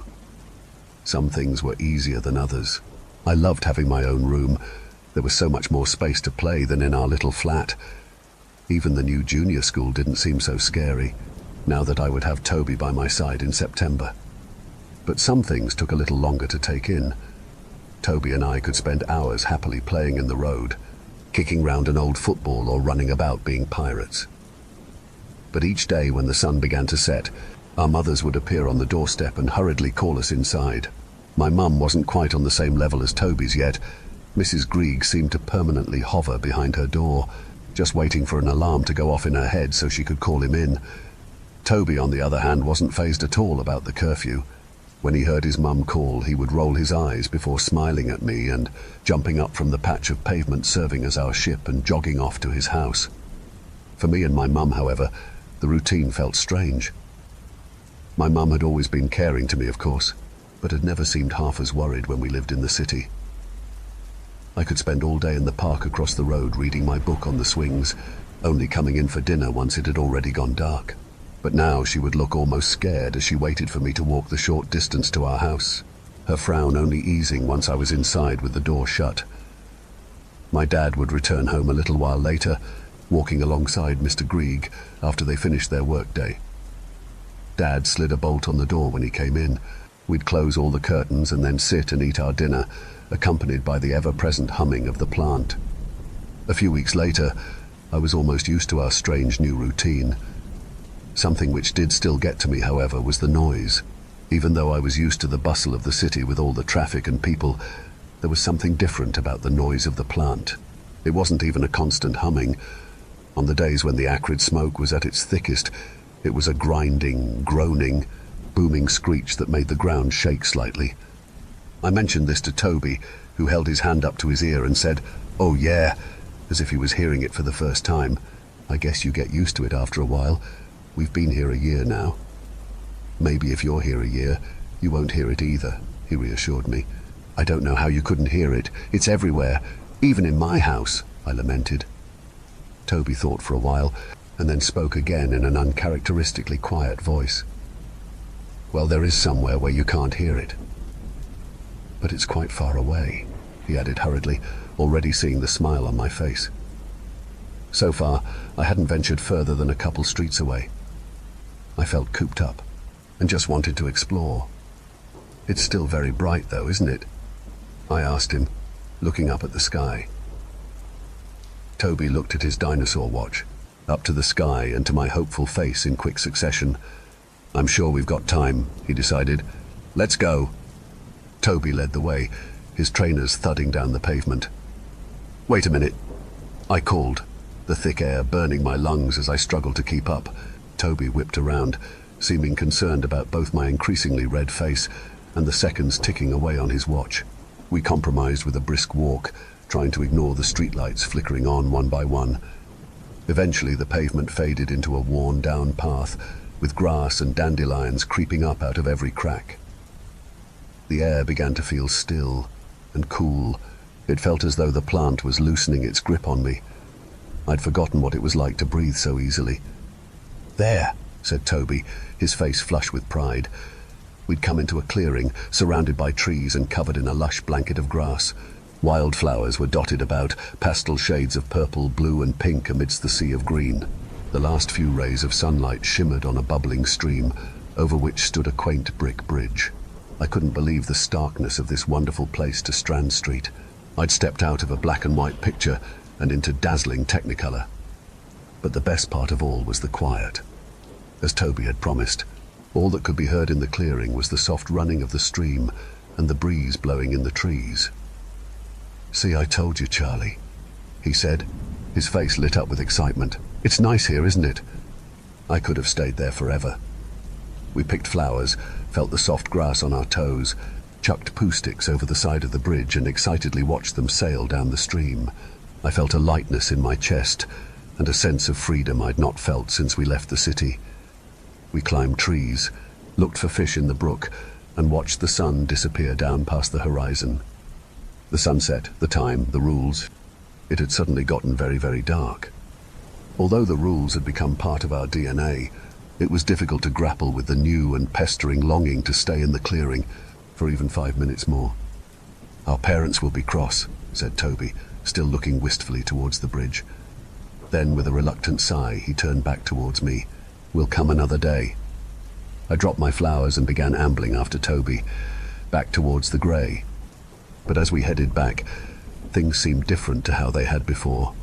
Some things were easier than others. I loved having my own room. There was so much more space to play than in our little flat. Even the new junior school didn't seem so scary, now that I would have Toby by my side in September. But some things took a little longer to take in. Toby and I could spend hours happily playing in the road, kicking round an old football or running about being pirates. But each day when the sun began to set, our mothers would appear on the doorstep and hurriedly call us inside. My mum wasn't quite on the same level as Toby's yet. Mrs. Grieg seemed to permanently hover behind her door, just waiting for an alarm to go off in her head so she could call him in. Toby, on the other hand, wasn't fazed at all about the curfew. When he heard his mum call, he would roll his eyes before smiling at me and jumping up from the patch of pavement serving as our ship and jogging off to his house. For me and my mum, however, the routine felt strange. My mum had always been caring to me, of course, but had never seemed half as worried when we lived in the city. I could spend all day in the park across the road reading my book on the swings, only coming in for dinner once it had already gone dark. But now she would look almost scared as she waited for me to walk the short distance to our house, her frown only easing once I was inside with the door shut. My dad would return home a little while later, walking alongside Mr. Grieg after they finished their workday. Dad slid a bolt on the door when he came in. We'd close all the curtains and then sit and eat our dinner, accompanied by the ever-present humming of the plant. A few weeks later, I was almost used to our strange new routine. Something which did still get to me, however, was the noise. Even though I was used to the bustle of the city with all the traffic and people, there was something different about the noise of the plant. It wasn't even a constant humming. On the days when the acrid smoke was at its thickest, it was a grinding, groaning, booming screech that made the ground shake slightly. I mentioned this to Toby, who held his hand up to his ear and said, "Oh yeah," as if he was hearing it for the first time. "I guess you get used to it after a while. We've been here a year now." "Maybe if you're here a year, you won't hear it either," he reassured me. "I don't know how you couldn't hear it. It's everywhere, even in my house," I lamented. Toby thought for a while, and then spoke again in an uncharacteristically quiet voice. "Well, there is somewhere where you can't hear it. But it's quite far away," he added hurriedly, already seeing the smile on my face. So far, I hadn't ventured further than a couple streets away. I felt cooped up, and just wanted to explore. "It's still very bright though, isn't it?" I asked him, looking up at the sky. Toby looked at his dinosaur watch, up to the sky and to my hopeful face in quick succession. "I'm sure we've got time," he decided. "Let's go." Toby led the way, his trainers thudding down the pavement. "Wait a minute," I called, the thick air burning my lungs as I struggled to keep up. Toby whipped around, seeming concerned about both my increasingly red face and the seconds ticking away on his watch. We compromised with a brisk walk, trying to ignore the streetlights flickering on one by one. Eventually the pavement faded into a worn-down path, with grass and dandelions creeping up out of every crack. The air began to feel still and cool. It felt as though the plant was loosening its grip on me. I'd forgotten what it was like to breathe so easily. "There," said Toby, his face flush with pride. We'd come into a clearing, surrounded by trees and covered in a lush blanket of grass. Wildflowers were dotted about, pastel shades of purple, blue and pink amidst the sea of green. The last few rays of sunlight shimmered on a bubbling stream, over which stood a quaint brick bridge. I couldn't believe the starkness of this wonderful place to Strand Street. I'd stepped out of a black and white picture and into dazzling technicolor. But the best part of all was the quiet. As Toby had promised, all that could be heard in the clearing was the soft running of the stream and the breeze blowing in the trees. "See, I told you, Charlie," he said, his face lit up with excitement. "It's nice here, isn't it?" I could have stayed there forever. We picked flowers, felt the soft grass on our toes, chucked poo sticks over the side of the bridge and excitedly watched them sail down the stream. I felt a lightness in my chest and a sense of freedom I'd not felt since we left the city. We climbed trees, looked for fish in the brook, and watched the sun disappear down past the horizon. The sunset, the time, the rules. It had suddenly gotten very, very dark. Although the rules had become part of our DNA, it was difficult to grapple with the new and pestering longing to stay in the clearing for even 5 minutes more. "Our parents will be cross," said Toby, still looking wistfully towards the bridge. Then, with a reluctant sigh, he turned back towards me. "We'll come another day." I dropped my flowers and began ambling after Toby, back towards the grey. But as we headed back, things seemed different to how they had before.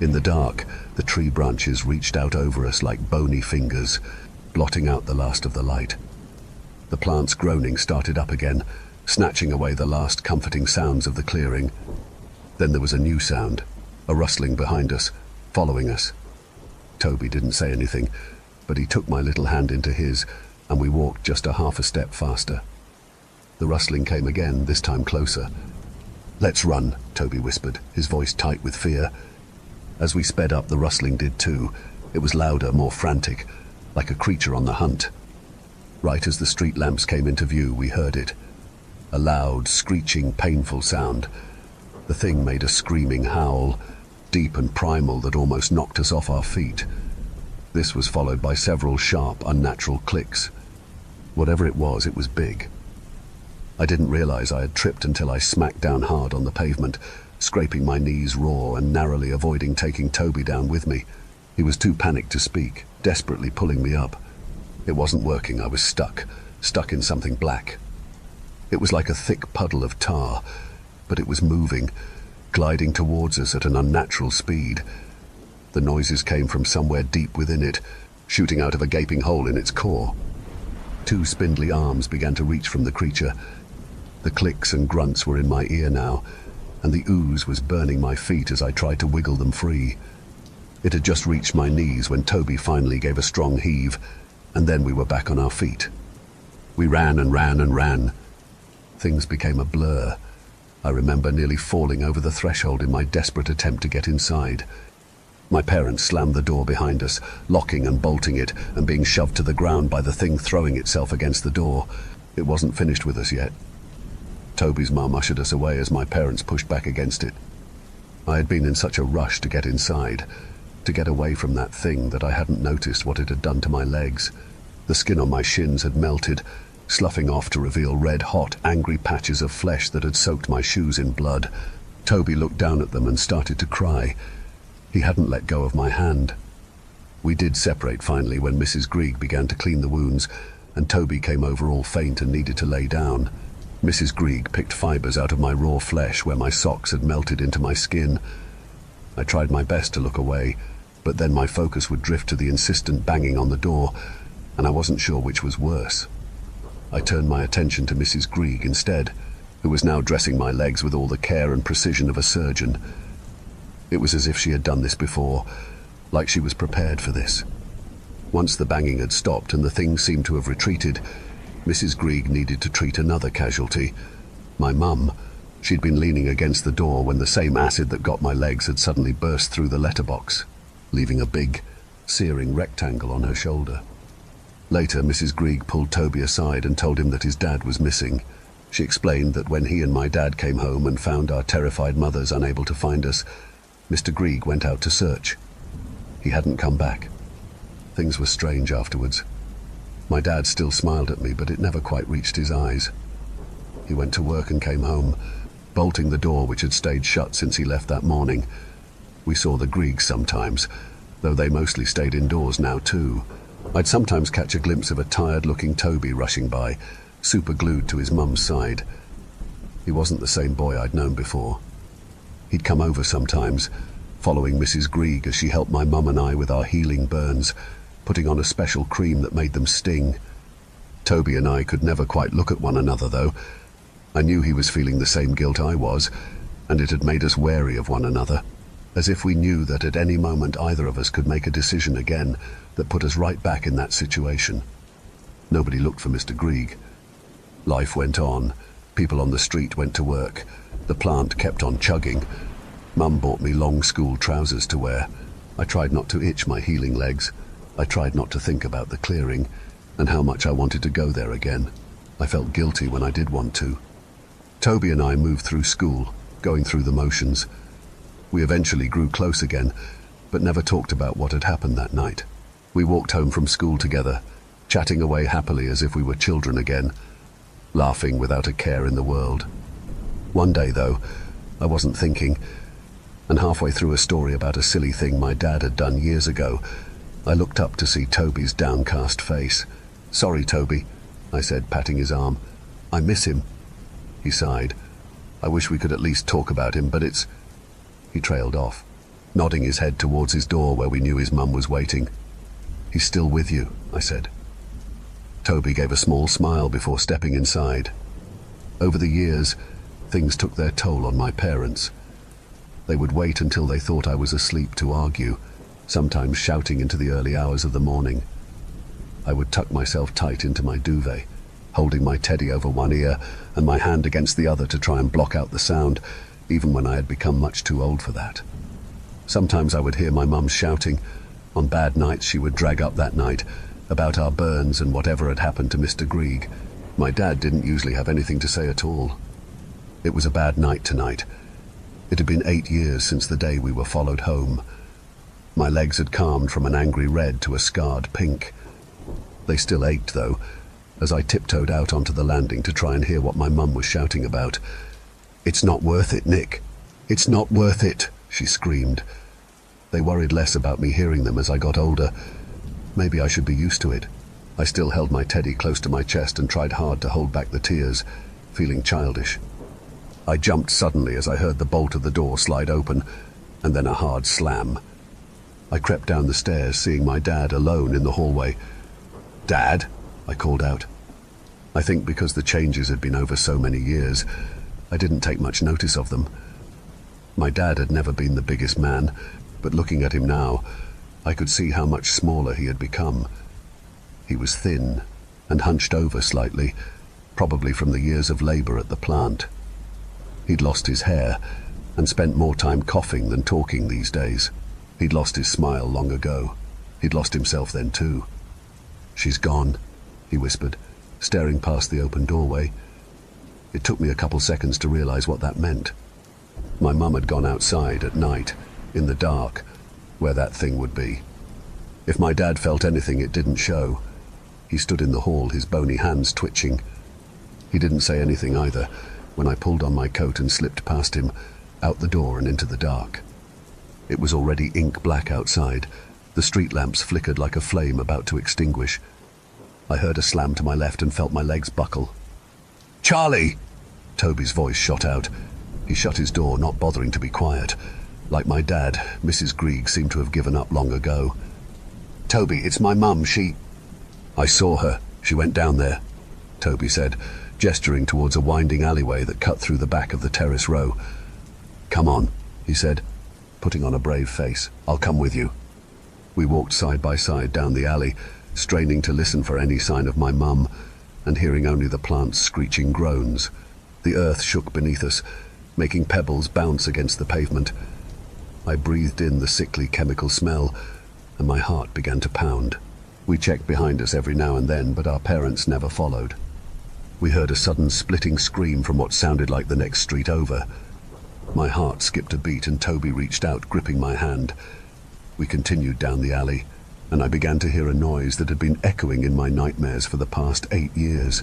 In the dark, the tree branches reached out over us like bony fingers, blotting out the last of the light. The plant's groaning started up again, snatching away the last comforting sounds of the clearing. Then there was a new sound, a rustling behind us, following us. Toby didn't say anything, but he took my little hand into his, and we walked just a half a step faster. The rustling came again, this time closer. "Let's run," Toby whispered, his voice tight with fear. As we sped up, the rustling did too. It was louder, more frantic, like a creature on the hunt. Right as the street lamps came into view, we heard it. A loud, screeching, painful sound. The thing made a screaming howl, deep and primal, that almost knocked us off our feet. This was followed by several sharp, unnatural clicks. Whatever it was big. I didn't realize I had tripped until I smacked down hard on the pavement, scraping my knees raw and narrowly avoiding taking Toby down with me. He was too panicked to speak, desperately pulling me up. It wasn't working. I was stuck in something black. It was like a thick puddle of tar, but it was moving, gliding towards us at an unnatural speed. The noises came from somewhere deep within it, shooting out of a gaping hole in its core. Two spindly arms began to reach from the creature. The clicks and grunts were in my ear now, and the ooze was burning my feet as I tried to wiggle them free. It had just reached my knees when Toby finally gave a strong heave, and then we were back on our feet. We ran and ran and ran. Things became a blur. I remember nearly falling over the threshold in my desperate attempt to get inside. My parents slammed the door behind us, locking and bolting it, and being shoved to the ground by the thing throwing itself against the door. It wasn't finished with us yet. Toby's mum ushered us away as my parents pushed back against it. I had been in such a rush to get inside, to get away from that thing, that I hadn't noticed what it had done to my legs. The skin on my shins had melted, sloughing off to reveal red, hot, angry patches of flesh that had soaked my shoes in blood. Toby looked down at them and started to cry. He hadn't let go of my hand. We did separate finally when Mrs. Greig began to clean the wounds, and Toby came over all faint and needed to lay down. Mrs. Greig picked fibers out of my raw flesh where my socks had melted into my skin. I tried my best to look away, but then my focus would drift to the insistent banging on the door, and I wasn't sure which was worse. I turned my attention to Mrs. Greig instead, who was now dressing my legs with all the care and precision of a surgeon. It was as if she had done this before, like she was prepared for this. Once the banging had stopped and the thing seemed to have retreated, Mrs. Greig needed to treat another casualty. My mum. She'd been leaning against the door when the same acid that got my legs had suddenly burst through the letterbox, leaving a big, searing rectangle on her shoulder. Later, Mrs. Grieg pulled Toby aside and told him that his dad was missing. She explained that when he and my dad came home and found our terrified mothers unable to find us, Mr. Grieg went out to search. He hadn't come back. Things were strange afterwards. My dad still smiled at me, but it never quite reached his eyes. He went to work and came home, bolting the door which had stayed shut since he left that morning. We saw the Griegs sometimes, though they mostly stayed indoors now too. I'd sometimes catch a glimpse of a tired-looking Toby rushing by, super-glued to his mum's side. He wasn't the same boy I'd known before. He'd come over sometimes, following Mrs. Grieg as she helped my mum and I with our healing burns, putting on a special cream that made them sting. Toby and I could never quite look at one another, though. I knew he was feeling the same guilt I was, and it had made us wary of one another, as if we knew that at any moment either of us could make a decision again that put us right back in that situation. Nobody looked for Mr. Grieg. Life went on. People on the street went to work. The plant kept on chugging. Mum bought me long school trousers to wear. I tried not to itch my healing legs. I tried not to think about the clearing and how much I wanted to go there again. I felt guilty when I did want to. Toby and I moved through school, going through the motions. We eventually grew close again, but never talked about what had happened that night. We walked home from school together, chatting away happily as if we were children again, laughing without a care in the world. One day, though, I wasn't thinking, and halfway through a story about a silly thing my dad had done years ago, I looked up to see Toby's downcast face. "Sorry, Toby," I said, patting his arm. "I miss him." He sighed. "I wish we could at least talk about him, but it's—" He trailed off, nodding his head towards his door where we knew his mum was waiting. "He's still with you," I said. Toby gave a small smile before stepping inside. Over the years, things took their toll on my parents. They would wait until they thought I was asleep to argue, sometimes shouting into the early hours of the morning. I would tuck myself tight into my duvet, holding my teddy over one ear and my hand against the other to try and block out the sound, even when I had become much too old for that. Sometimes I would hear my mum shouting. On bad nights she would drag up that night, about our burns and whatever had happened to Mr. Grieg. My dad didn't usually have anything to say at all. It was a bad night tonight. It had been 8 years since the day we were followed home. My legs had calmed from an angry red to a scarred pink. They still ached, though, as I tiptoed out onto the landing to try and hear what my mum was shouting about. "It's not worth it, Nick. It's not worth it," she screamed. They worried less about me hearing them as I got older. Maybe I should be used to it. I still held my teddy close to my chest and tried hard to hold back the tears, feeling childish. I jumped suddenly as I heard the bolt of the door slide open, and then a hard slam. I crept down the stairs, seeing my dad alone in the hallway. "Dad?" I called out. I think because the changes had been over so many years, I didn't take much notice of them. My dad had never been the biggest man, but looking at him now, I could see how much smaller he had become. He was thin and hunched over slightly, probably from the years of labor at the plant. He'd lost his hair and spent more time coughing than talking these days. He'd lost his smile long ago. He'd lost himself then too. "She's gone," he whispered, staring past the open doorway. It took me a couple seconds to realize what that meant. My mum had gone outside at night, in the dark, where that thing would be. If my dad felt anything, it didn't show. He stood in the hall, his bony hands twitching. He didn't say anything either when I pulled on my coat and slipped past him, out the door and into the dark. It was already ink black outside. The street lamps flickered like a flame about to extinguish. I heard a slam to my left and felt my legs buckle. "Charlie!" Toby's voice shot out. He shut his door, not bothering to be quiet. Like my dad, Mrs. Grieg seemed to have given up long ago. "Toby, it's my mum, she—" "I saw her. She went down there," Toby said, gesturing towards a winding alleyway that cut through the back of the terrace row. "Come on," he said, putting on a brave face. "I'll come with you." We walked side by side down the alley, straining to listen for any sign of my mum, and hearing only the plant's screeching groans. The earth shook beneath us, making pebbles bounce against the pavement. I breathed in the sickly chemical smell, and my heart began to pound. We checked behind us every now and then, but our parents never followed. We heard a sudden splitting scream from what sounded like the next street over. My heart skipped a beat and Toby reached out, gripping my hand. We continued down the alley, and I began to hear a noise that had been echoing in my nightmares for the past 8 years.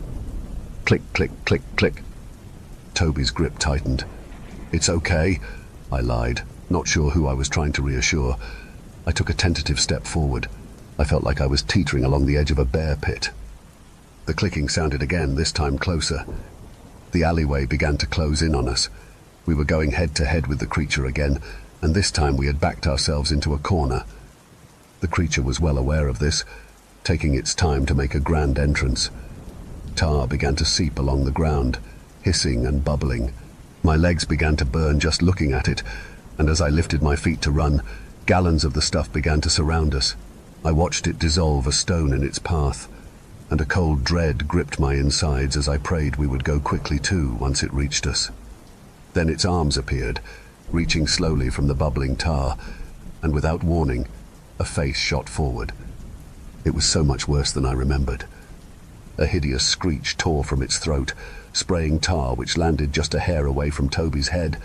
Click, click, click, click. Toby's grip tightened. "It's okay," I lied, not sure who I was trying to reassure. I took a tentative step forward. I felt like I was teetering along the edge of a bear pit. The clicking sounded again, this time closer. The alleyway began to close in on us. We were going head to head with the creature again, and this time we had backed ourselves into a corner. The creature was well aware of this, taking its time to make a grand entrance. Tar began to seep along the ground, hissing and bubbling. My legs began to burn just looking at it, and as I lifted my feet to run, gallons of the stuff began to surround us. I watched it dissolve a stone in its path, and a cold dread gripped my insides as I prayed we would go quickly too once it reached us. Then its arms appeared, reaching slowly from the bubbling tar, and without warning, a face shot forward. It was so much worse than I remembered. A hideous screech tore from its throat, spraying tar which landed just a hair away from Toby's head.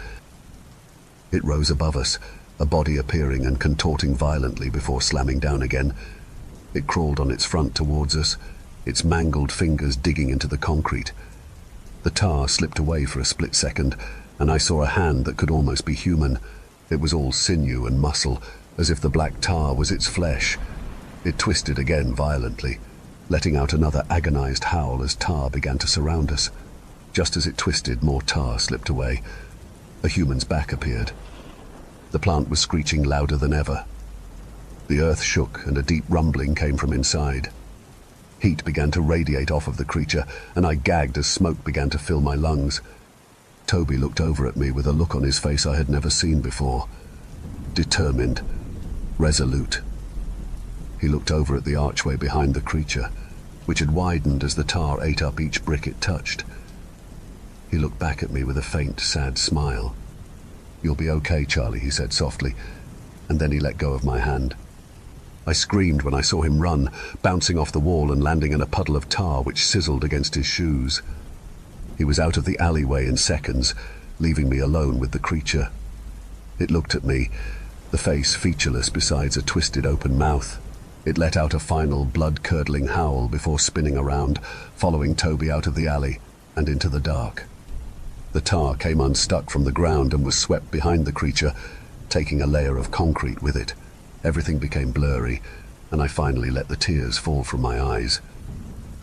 It rose above us, a body appearing and contorting violently before slamming down again. It crawled on its front towards us, its mangled fingers digging into the concrete. The tar slipped away for a split second, and I saw a hand that could almost be human. It was all sinew and muscle, as if the black tar was its flesh. It twisted again violently, letting out another agonized howl as tar began to surround us. Just as it twisted, more tar slipped away. A human's back appeared. The plant was screeching louder than ever. The earth shook and a deep rumbling came from inside. Heat began to radiate off of the creature, and I gagged as smoke began to fill my lungs. Toby looked over at me with a look on his face I had never seen before. Determined, resolute. He looked over at the archway behind the creature, which had widened as the tar ate up each brick it touched. He looked back at me with a faint, sad smile. "You'll be okay, Charlie," he said softly, and then he let go of my hand. I screamed when I saw him run, bouncing off the wall and landing in a puddle of tar which sizzled against his shoes. He was out of the alleyway in seconds, leaving me alone with the creature. It looked at me, the face featureless besides a twisted open mouth. It let out a final blood-curdling howl before spinning around, following Toby out of the alley and into the dark. The tar came unstuck from the ground and was swept behind the creature, taking a layer of concrete with it. Everything became blurry, and I finally let the tears fall from my eyes.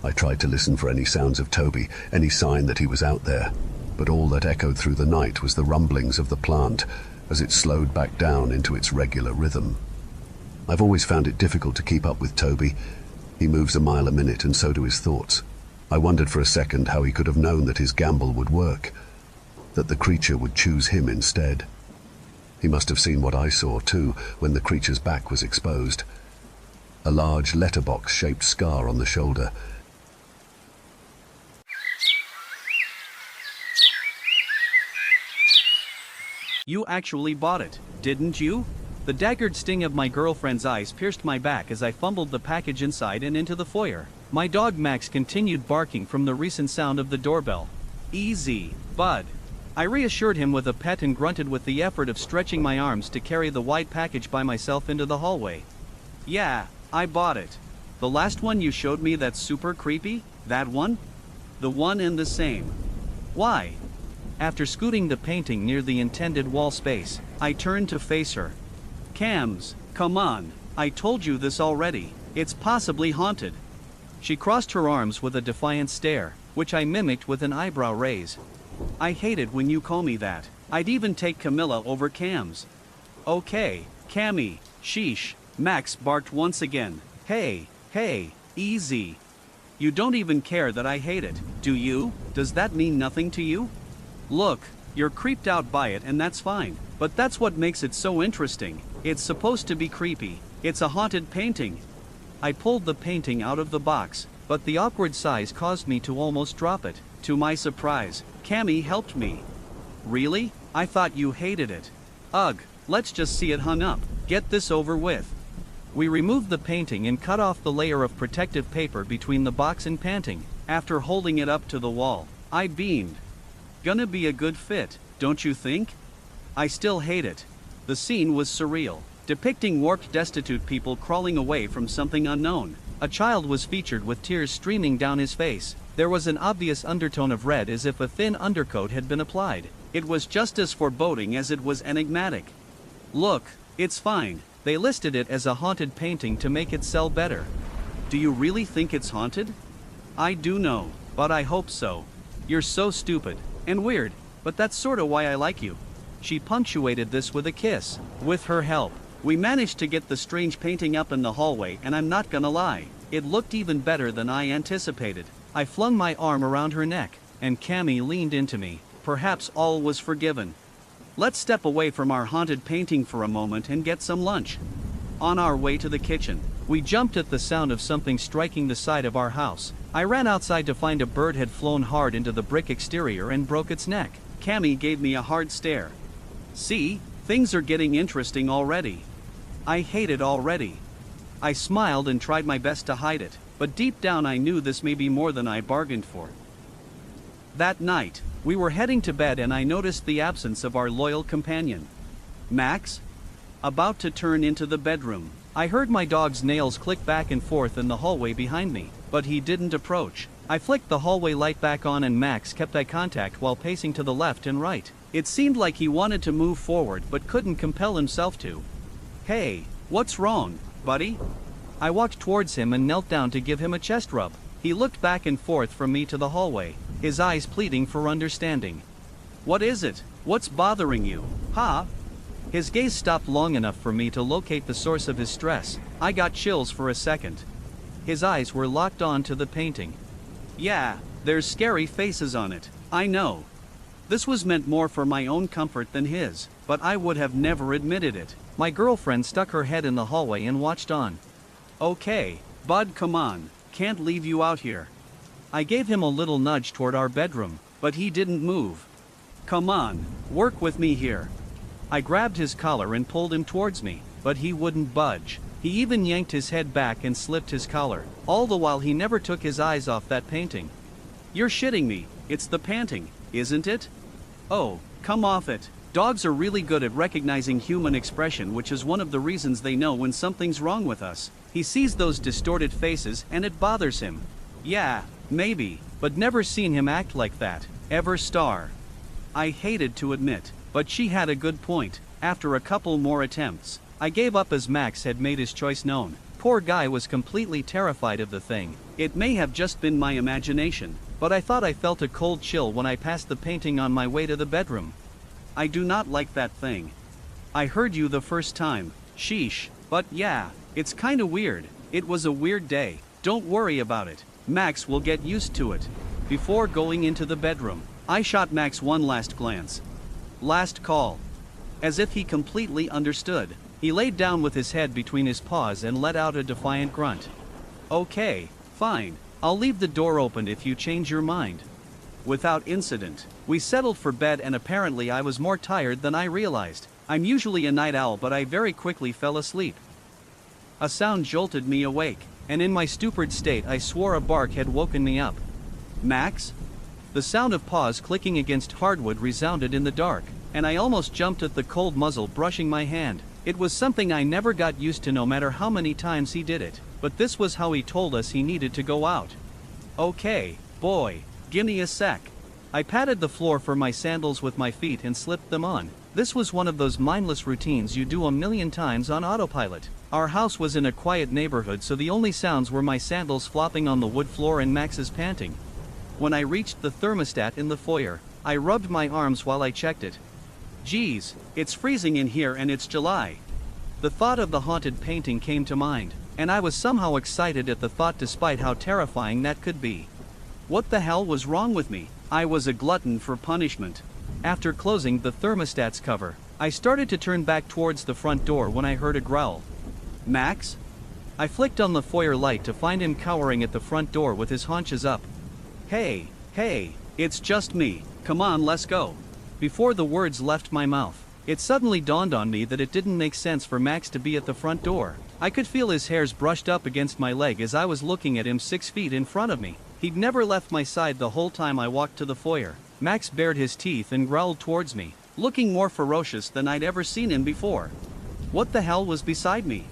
I tried to listen for any sounds of Toby, any sign that he was out there, but all that echoed through the night was the rumblings of the plant as it slowed back down into its regular rhythm. I've always found it difficult to keep up with Toby. He moves a mile a minute, and so do his thoughts. I wondered for a second how he could have known that his gamble would work, that the creature would choose him instead. He must have seen what I saw too when the creature's back was exposed. A large letterbox-shaped scar on the shoulder. You actually bought it, didn't you? The daggered sting of my girlfriend's eyes pierced my back as I fumbled the package inside and into the foyer. My dog Max continued barking from the recent sound of the doorbell. "Easy, bud." I reassured him with a pet and grunted with the effort of stretching my arms to carry the white package by myself into the hallway. "Yeah, I bought it. The last one you showed me that's super creepy? That one? The one in the same. Why?" After scooting the painting near the intended wall space, I turned to face her. "Cams, come on, I told you this already. It's possibly haunted." She crossed her arms with a defiant stare, which I mimicked with an eyebrow raise. "I hate it when you call me that. I'd even take Camilla over Cams." "Okay, Cammy, sheesh," Max barked once again. Hey, easy. You don't even care that I hate it, do you? Does that mean nothing to you? Look, you're creeped out by it and that's fine, but that's what makes it so interesting. It's supposed to be creepy. It's a haunted painting. I pulled the painting out of the box, but the awkward size caused me to almost drop it. To my surprise, Cammy helped me. "Really? I thought you hated it." "Ugh, let's just see it hung up. Get this over with." We removed the painting and cut off the layer of protective paper between the box and painting. After holding it up to the wall, I beamed. Gonna be a good fit, don't you think? I still hate it. The scene was surreal, depicting warped, destitute people crawling away from something unknown. A child was featured with tears streaming down his face. There was an obvious undertone of red as if a thin undercoat had been applied. It was just as foreboding as it was enigmatic. Look, it's fine. They listed it as a haunted painting to make it sell better. Do you really think it's haunted? I do know, but I hope so. You're so stupid and weird, but that's sorta why I like you. She punctuated this with a kiss. With her help, we managed to get the strange painting up in the hallway, and I'm not gonna lie, it looked even better than I anticipated. I flung my arm around her neck, and Cammy leaned into me. Perhaps all was forgiven. Let's step away from our haunted painting for a moment and get some lunch. On our way to the kitchen, we jumped at the sound of something striking the side of our house. I ran outside to find a bird had flown hard into the brick exterior and broke its neck. Cammy gave me a hard stare. See, things are getting interesting already. I hate it already. I smiled and tried my best to hide it, but deep down I knew this may be more than I bargained for. That night, we were heading to bed and I noticed the absence of our loyal companion. Max? About to turn into the bedroom, I heard my dog's nails click back and forth in the hallway behind me, but he didn't approach. I flicked the hallway light back on and Max kept eye contact while pacing to the left and right. It seemed like he wanted to move forward but couldn't compel himself to. Hey, what's wrong, buddy? I walked towards him and knelt down to give him a chest rub. He looked back and forth from me to the hallway, his eyes pleading for understanding. What is it? What's bothering you? Huh? His gaze stopped long enough for me to locate the source of his stress. I got chills for a second. His eyes were locked on to the painting. Yeah, there's scary faces on it, I know. This was meant more for my own comfort than his, but I would have never admitted it. My girlfriend stuck her head in the hallway and watched on. Okay, bud, come on, can't leave you out here. I gave him a little nudge toward our bedroom, but he didn't move. Come on, work with me here. I grabbed his collar and pulled him towards me, but he wouldn't budge. He even yanked his head back and slipped his collar. All the while he never took his eyes off that painting. You're shitting me, it's the panting, isn't it? Oh, come off it. Dogs are really good at recognizing human expression, which is one of the reasons they know when something's wrong with us. He sees those distorted faces and it bothers him. Yeah, maybe, but never seen him act like that, ever. Star. I hated to admit, but she had a good point. After a couple more attempts, I gave up as Max had made his choice known. Poor guy was completely terrified of the thing. It may have just been my imagination, but I thought I felt a cold chill when I passed the painting on my way to the bedroom. I do not like that thing. I heard you the first time, sheesh, but yeah, it's kinda weird. It was a weird day. Don't worry about it. Max will get used to it. Before going into the bedroom, I shot Max one last glance. Last call. As if he completely understood. He laid down with his head between his paws and let out a defiant grunt. Okay, fine. I'll leave the door open if you change your mind. Without incident, we settled for bed and apparently I was more tired than I realized. I'm usually a night owl, but I very quickly fell asleep. A sound jolted me awake, and in my stupid state I swore a bark had woken me up. Max? The sound of paws clicking against hardwood resounded in the dark, and I almost jumped at the cold muzzle brushing my hand. It was something I never got used to no matter how many times he did it, but this was how he told us he needed to go out. Okay, boy, gimme a sec. I patted the floor for my sandals with my feet and slipped them on. This was one of those mindless routines you do a million times on autopilot. Our house was in a quiet neighborhood, so the only sounds were my sandals flopping on the wood floor and Max's panting. When I reached the thermostat in the foyer, I rubbed my arms while I checked it. Geez, it's freezing in here and it's July. The thought of the haunted painting came to mind, and I was somehow excited at the thought despite how terrifying that could be. What the hell was wrong with me? I was a glutton for punishment. After closing the thermostat's cover, I started to turn back towards the front door when I heard a growl. Max? I flicked on the foyer light to find him cowering at the front door with his haunches up. Hey, it's just me. Come on, let's go. Before the words left my mouth, It suddenly dawned on me that it didn't make sense for Max to be at the front door. I could feel his hairs brushed up against my leg as I was looking at him 6 feet in front of me. He'd never left my side the whole time I walked to the foyer. Max bared his teeth and growled towards me, looking more ferocious than I'd ever seen him before. What the hell was beside me?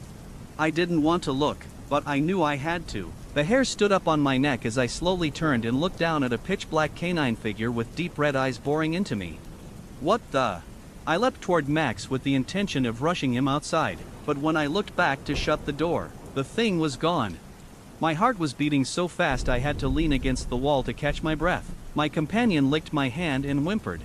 I didn't want to look, but I knew I had to. The hair stood up on my neck as I slowly turned and looked down at a pitch-black canine figure with deep red eyes boring into me. What the? I leapt toward Max with the intention of rushing him outside, but when I looked back to shut the door, the thing was gone. My heart was beating so fast I had to lean against the wall to catch my breath. My companion licked my hand and whimpered.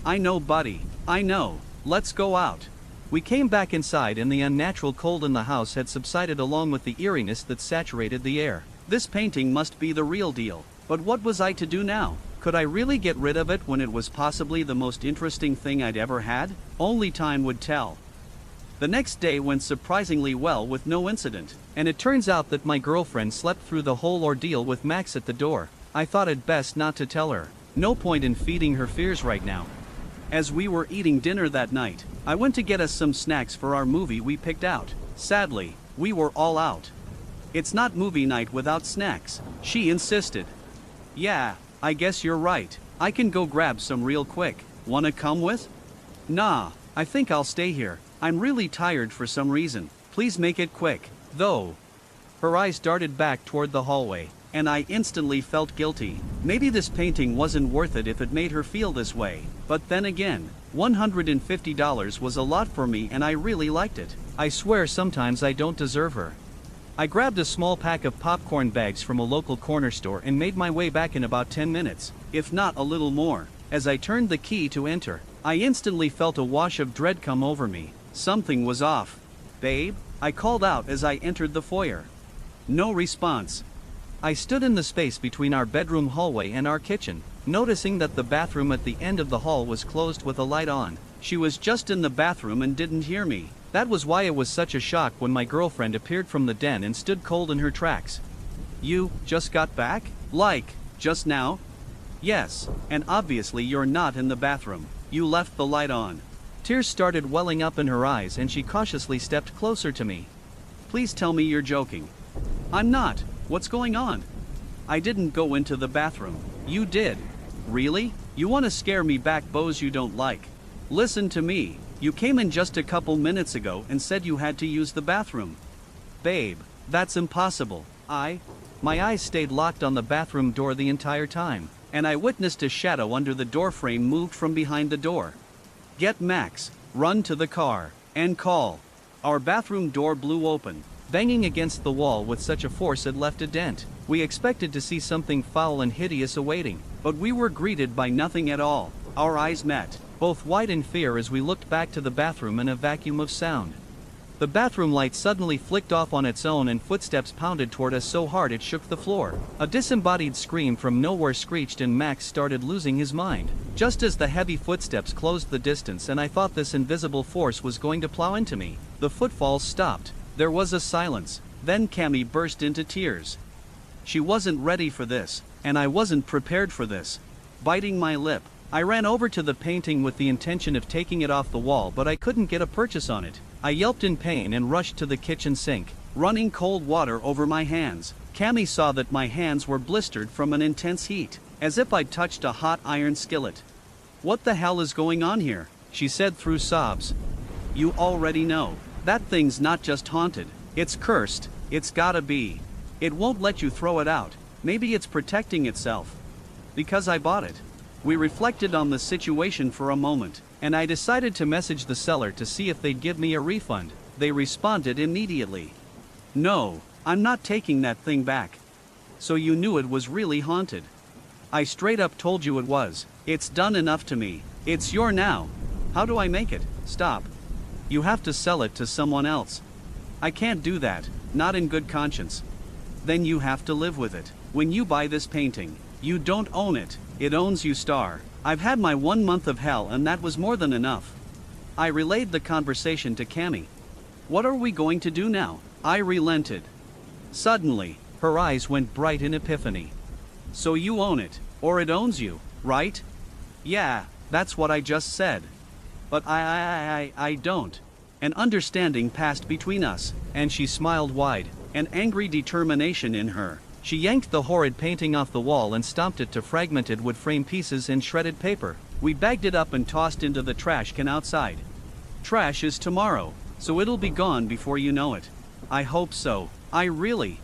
"I know, buddy, I know. Let's go out." We came back inside and the unnatural cold in the house had subsided along with the eeriness that saturated the air. This painting must be the real deal. But what was I to do now? Could I really get rid of it when it was possibly the most interesting thing I'd ever had? Only time would tell. The next day went surprisingly well with no incident, and it turns out that my girlfriend slept through the whole ordeal with Max at the door. I thought it best not to tell her. No point in feeding her fears right now. As we were eating dinner that night, I went to get us some snacks for our movie we picked out. Sadly, we were all out. "It's not movie night without snacks," she insisted. "Yeah, I guess you're right. I can go grab some real quick. Wanna come with?" "Nah, I think I'll stay here. I'm really tired for some reason. Please make it quick, though." Her eyes darted back toward the hallway, and I instantly felt guilty. Maybe this painting wasn't worth it if it made her feel this way. But then again, $150 was a lot for me and I really liked it. I swear sometimes I don't deserve her. I grabbed a small pack of popcorn bags from a local corner store and made my way back in about 10 minutes, if not a little more. As I turned the key to enter, I instantly felt a wash of dread come over me. Something was off. "Babe?" I called out as I entered the foyer. No response. I stood in the space between our bedroom hallway and our kitchen, noticing that the bathroom at the end of the hall was closed with a light on. She was just in the bathroom and didn't hear me. That was why it was such a shock when my girlfriend appeared from the den and stood cold in her tracks. "You just got back? Like, just now?" "Yes, and obviously you're not in the bathroom. You left the light on." Tears started welling up in her eyes and she cautiously stepped closer to me. "Please tell me you're joking." "I'm not. What's going on?" "I didn't go into the bathroom. You did." "Really? You want to scare me back, bows you don't like." "Listen to me. You came in just a couple minutes ago and said you had to use the bathroom." "Babe, that's impossible." My eyes stayed locked on the bathroom door the entire time, and I witnessed a shadow under the doorframe moved from behind the door. "Get Max, run to the car, and call." Our bathroom door blew open, banging against the wall with such a force it left a dent. We expected to see something foul and hideous awaiting, but we were greeted by nothing at all. Our eyes met, both white in fear as we looked back to the bathroom in a vacuum of sound. The bathroom light suddenly flicked off on its own and footsteps pounded toward us so hard it shook the floor. A disembodied scream from nowhere screeched and Max started losing his mind. Just as the heavy footsteps closed the distance and I thought this invisible force was going to plow into me, the footfalls stopped. There was a silence. Then Cammy burst into tears. She wasn't ready for this, and I wasn't prepared for this. Biting my lip, I ran over to the painting with the intention of taking it off the wall, but I couldn't get a purchase on it. I yelped in pain and rushed to the kitchen sink, running cold water over my hands. Cammy saw that my hands were blistered from an intense heat, as if I'd touched a hot iron skillet. "What the hell is going on here?" she said through sobs. "You already know. That thing's not just haunted, it's cursed. It's gotta be. It won't let you throw it out. Maybe it's protecting itself." "Because I bought it." We reflected on the situation for a moment, and I decided to message the seller to see if they'd give me a refund. They responded immediately. "No, I'm not taking that thing back." "So you knew it was really haunted?" "I straight up told you it was. It's done enough to me. It's your now." "How do I make it stop?" "You have to sell it to someone else." "I can't do that, not in good conscience." "Then you have to live with it. When you buy this painting, you don't own it, it owns you, star. I've had my 1 month of hell and that was more than enough." I relayed the conversation to Cammy. "What are we going to do now?" I relented. Suddenly, her eyes went bright in epiphany. "So you own it, or it owns you, right?" "Yeah, that's what I just said." but I don't. An understanding passed between us, and she smiled wide, an angry determination in her. She yanked the horrid painting off the wall and stomped it to fragmented wood frame pieces and shredded paper. We bagged it up and tossed into the trash can outside. Trash is tomorrow, so it'll be gone before you know it. I hope so. I really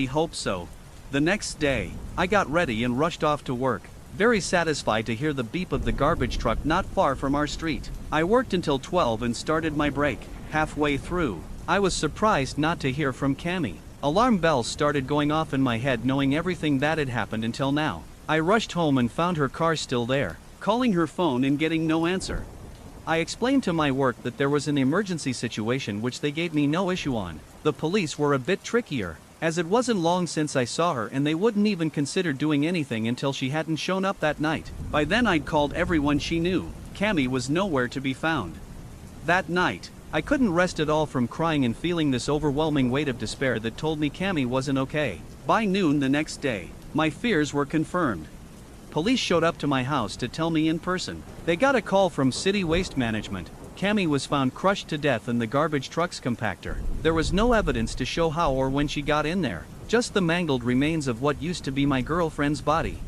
hope so. The next day, I got ready and rushed off to work, very satisfied to hear the beep of the garbage truck not far from our street. I worked until 12 and started my break. Halfway through, I was surprised not to hear from Cammy. Alarm bells started going off in my head knowing everything that had happened until now. I rushed home and found her car still there, calling her phone and getting no answer. I explained to my work that there was an emergency situation which they gave me no issue on. The police were a bit trickier, as it wasn't long since I saw her and they wouldn't even consider doing anything until she hadn't shown up that night. By then I'd called everyone she knew. Cammy was nowhere to be found. That night, I couldn't rest at all from crying and feeling this overwhelming weight of despair that told me Cammy wasn't okay. By noon the next day, my fears were confirmed. Police showed up to my house to tell me in person. They got a call from City Waste Management. Cammy was found crushed to death in the garbage truck's compactor. There was no evidence to show how or when she got in there, just the mangled remains of what used to be my girlfriend's body.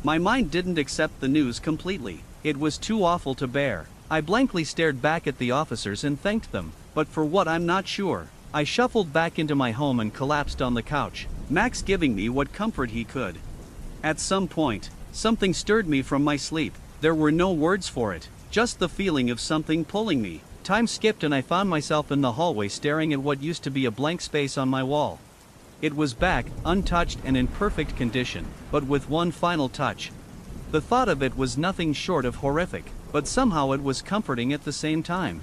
My mind didn't accept the news completely. It was too awful to bear. I blankly stared back at the officers and thanked them, but for what I'm not sure. I shuffled back into my home and collapsed on the couch, Max giving me what comfort he could. At some point, something stirred me from my sleep. There were no words for it, just the feeling of something pulling me. Time skipped and I found myself in the hallway staring at what used to be a blank space on my wall. It was back, untouched and in perfect condition, but with one final touch. The thought of it was nothing short of horrific, but somehow it was comforting at the same time.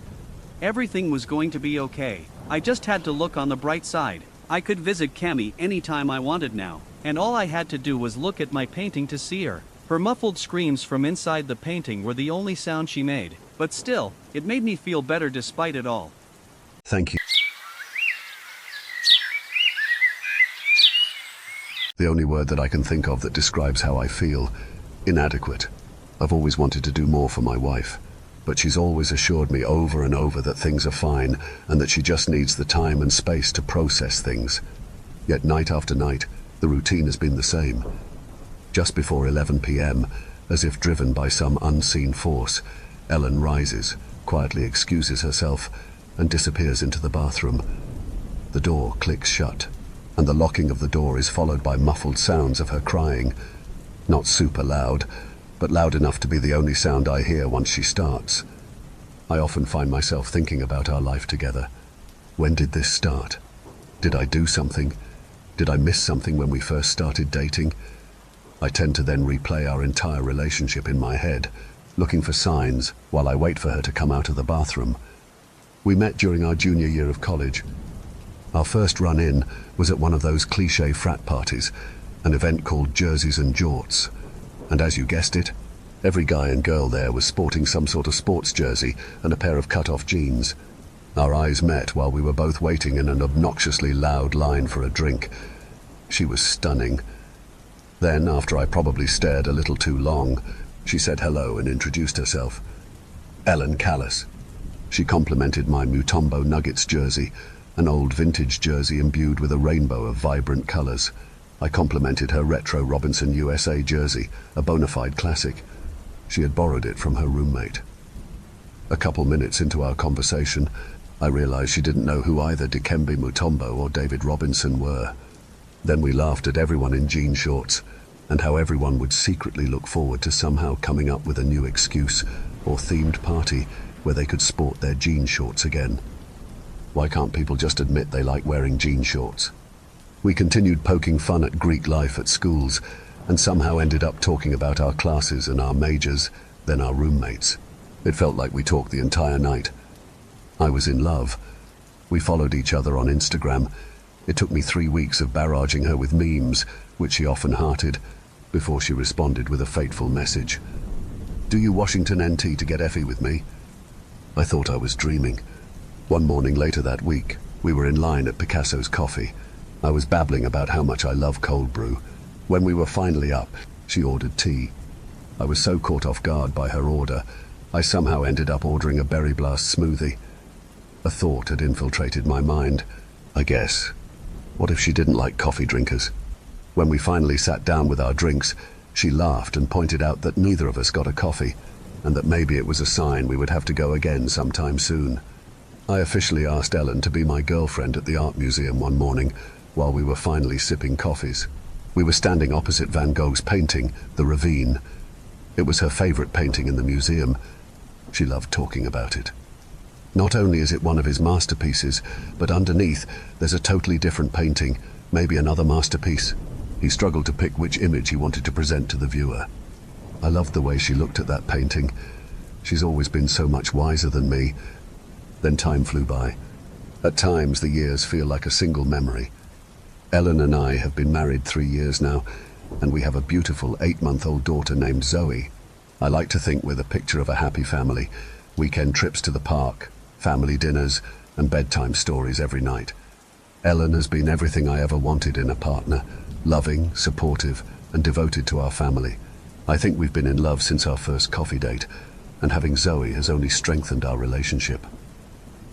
Everything was going to be okay. I just had to look on the bright side. I could visit Cammy anytime I wanted now, and all I had to do was look at my painting to see her. Her muffled screams from inside the painting were the only sound she made, but still, it made me feel better despite it all. Thank you. The only word that I can think of that describes how I feel: inadequate. I've always wanted to do more for my wife, but she's always assured me over and over that things are fine and that she just needs the time and space to process things. Yet night after night, the routine has been the same. Just before 11 p.m., as if driven by some unseen force, Ellen rises, quietly excuses herself, and disappears into the bathroom. The door clicks shut, and the locking of the door is followed by muffled sounds of her crying. Not super loud, but loud enough to be the only sound I hear once she starts. I often find myself thinking about our life together. When did this start? Did I do something? Did I miss something when we first started dating? I tend to then replay our entire relationship in my head, looking for signs while I wait for her to come out of the bathroom. We met during our junior year of college. Our first run-in was at one of those cliché frat parties, an event called Jerseys and Jorts. And as you guessed it, every guy and girl there was sporting some sort of sports jersey and a pair of cut-off jeans. Our eyes met while we were both waiting in an obnoxiously loud line for a drink. She was stunning. Then, after I probably stared a little too long, she said hello and introduced herself. Ellen Callis. She complimented my Mutombo Nuggets jersey, an old vintage jersey imbued with a rainbow of vibrant colors. I complimented her retro Robinson USA jersey, a bona fide classic. She had borrowed it from her roommate. A couple minutes into our conversation, I realized she didn't know who either Dikembe Mutombo or David Robinson were. Then we laughed at everyone in jean shorts, and how everyone would secretly look forward to somehow coming up with a new excuse or themed party where they could sport their jean shorts again. Why can't people just admit they like wearing jean shorts? We continued poking fun at Greek life at schools, and somehow ended up talking about our classes and our majors, then our roommates. It felt like we talked the entire night. I was in love. We followed each other on Instagram. It took me 3 weeks of barraging her with memes, which she often hearted, before she responded with a fateful message. "Do you Washington NT to get Effie with me?" I thought I was dreaming. One morning later that week, we were in line at Picasso's Coffee. I was babbling about how much I love cold brew. When we were finally up, she ordered tea. I was so caught off guard by her order, I somehow ended up ordering a berry blast smoothie. A thought had infiltrated my mind. I guess, what if she didn't like coffee drinkers? When we finally sat down with our drinks, she laughed and pointed out that neither of us got a coffee, and that maybe it was a sign we would have to go again sometime soon. I officially asked Ellen to be my girlfriend at the art museum one morning while we were finally sipping coffees. We were standing opposite Van Gogh's painting, The Ravine. It was her favorite painting in the museum. She loved talking about it. Not only is it one of his masterpieces, but underneath there's a totally different painting, maybe another masterpiece. He struggled to pick which image he wanted to present to the viewer. I loved the way she looked at that painting. She's always been so much wiser than me. Then time flew by. At times the years feel like a single memory. Ellen and I have been married 3 years now, and we have a beautiful 8-month-old daughter named Zoe. I like to think we're the picture of a happy family. Weekend trips to the park, family dinners, and bedtime stories every night. Ellen has been everything I ever wanted in a partner, loving, supportive, and devoted to our family. I think we've been in love since our first coffee date, and having Zoe has only strengthened our relationship.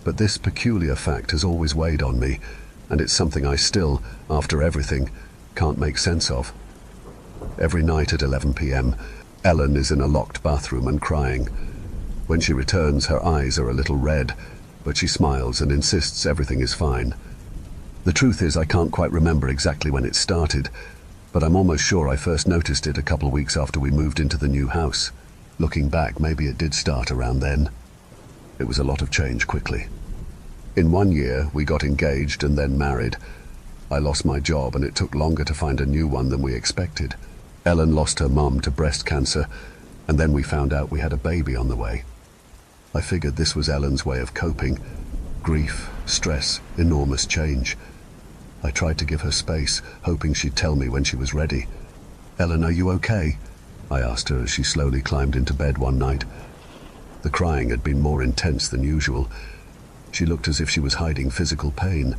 But this peculiar fact has always weighed on me, and it's something I still, after everything, can't make sense of. Every night at 11 p.m, Ellen is in a locked bathroom and crying. When she returns, her eyes are a little red, but she smiles and insists everything is fine. The truth is, I can't quite remember exactly when it started, but I'm almost sure I first noticed it a couple weeks after we moved into the new house. Looking back, maybe it did start around then. It was a lot of change quickly. In 1 year, we got engaged and then married. I lost my job and it took longer to find a new one than we expected. Ellen lost her mum to breast cancer, and then we found out we had a baby on the way. I figured this was Ellen's way of coping. Grief, stress, enormous change. I tried to give her space, hoping she'd tell me when she was ready. "Ellen, are you okay?" I asked her as she slowly climbed into bed one night. The crying had been more intense than usual. She looked as if she was hiding physical pain.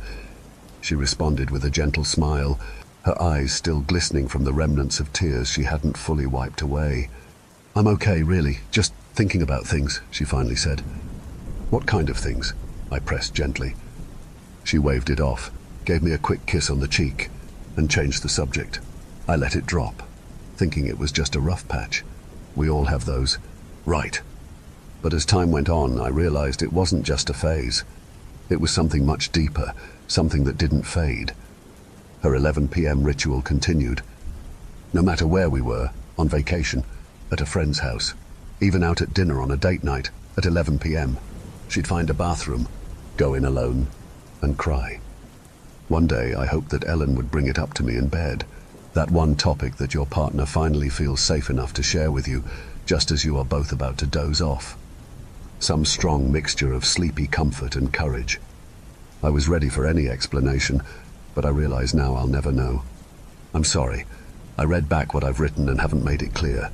She responded with a gentle smile, her eyes still glistening from the remnants of tears she hadn't fully wiped away. "I'm okay, really, just thinking about things," she finally said. "What kind of things?" I pressed gently. She waved it off, gave me a quick kiss on the cheek, and changed the subject. I let it drop, thinking it was just a rough patch. We all have those. Right. But as time went on, I realized it wasn't just a phase. It was something much deeper, something that didn't fade. Her 11 p.m. ritual continued. No matter where we were, on vacation, at a friend's house, even out at dinner on a date night, at 11 p.m, she'd find a bathroom, go in alone, and cry. One day I hoped that Ellen would bring it up to me in bed, that one topic that your partner finally feels safe enough to share with you, just as you are both about to doze off. Some strong mixture of sleepy comfort and courage. I was ready for any explanation, but I realize now I'll never know. I'm sorry. I read back what I've written and haven't made it clear.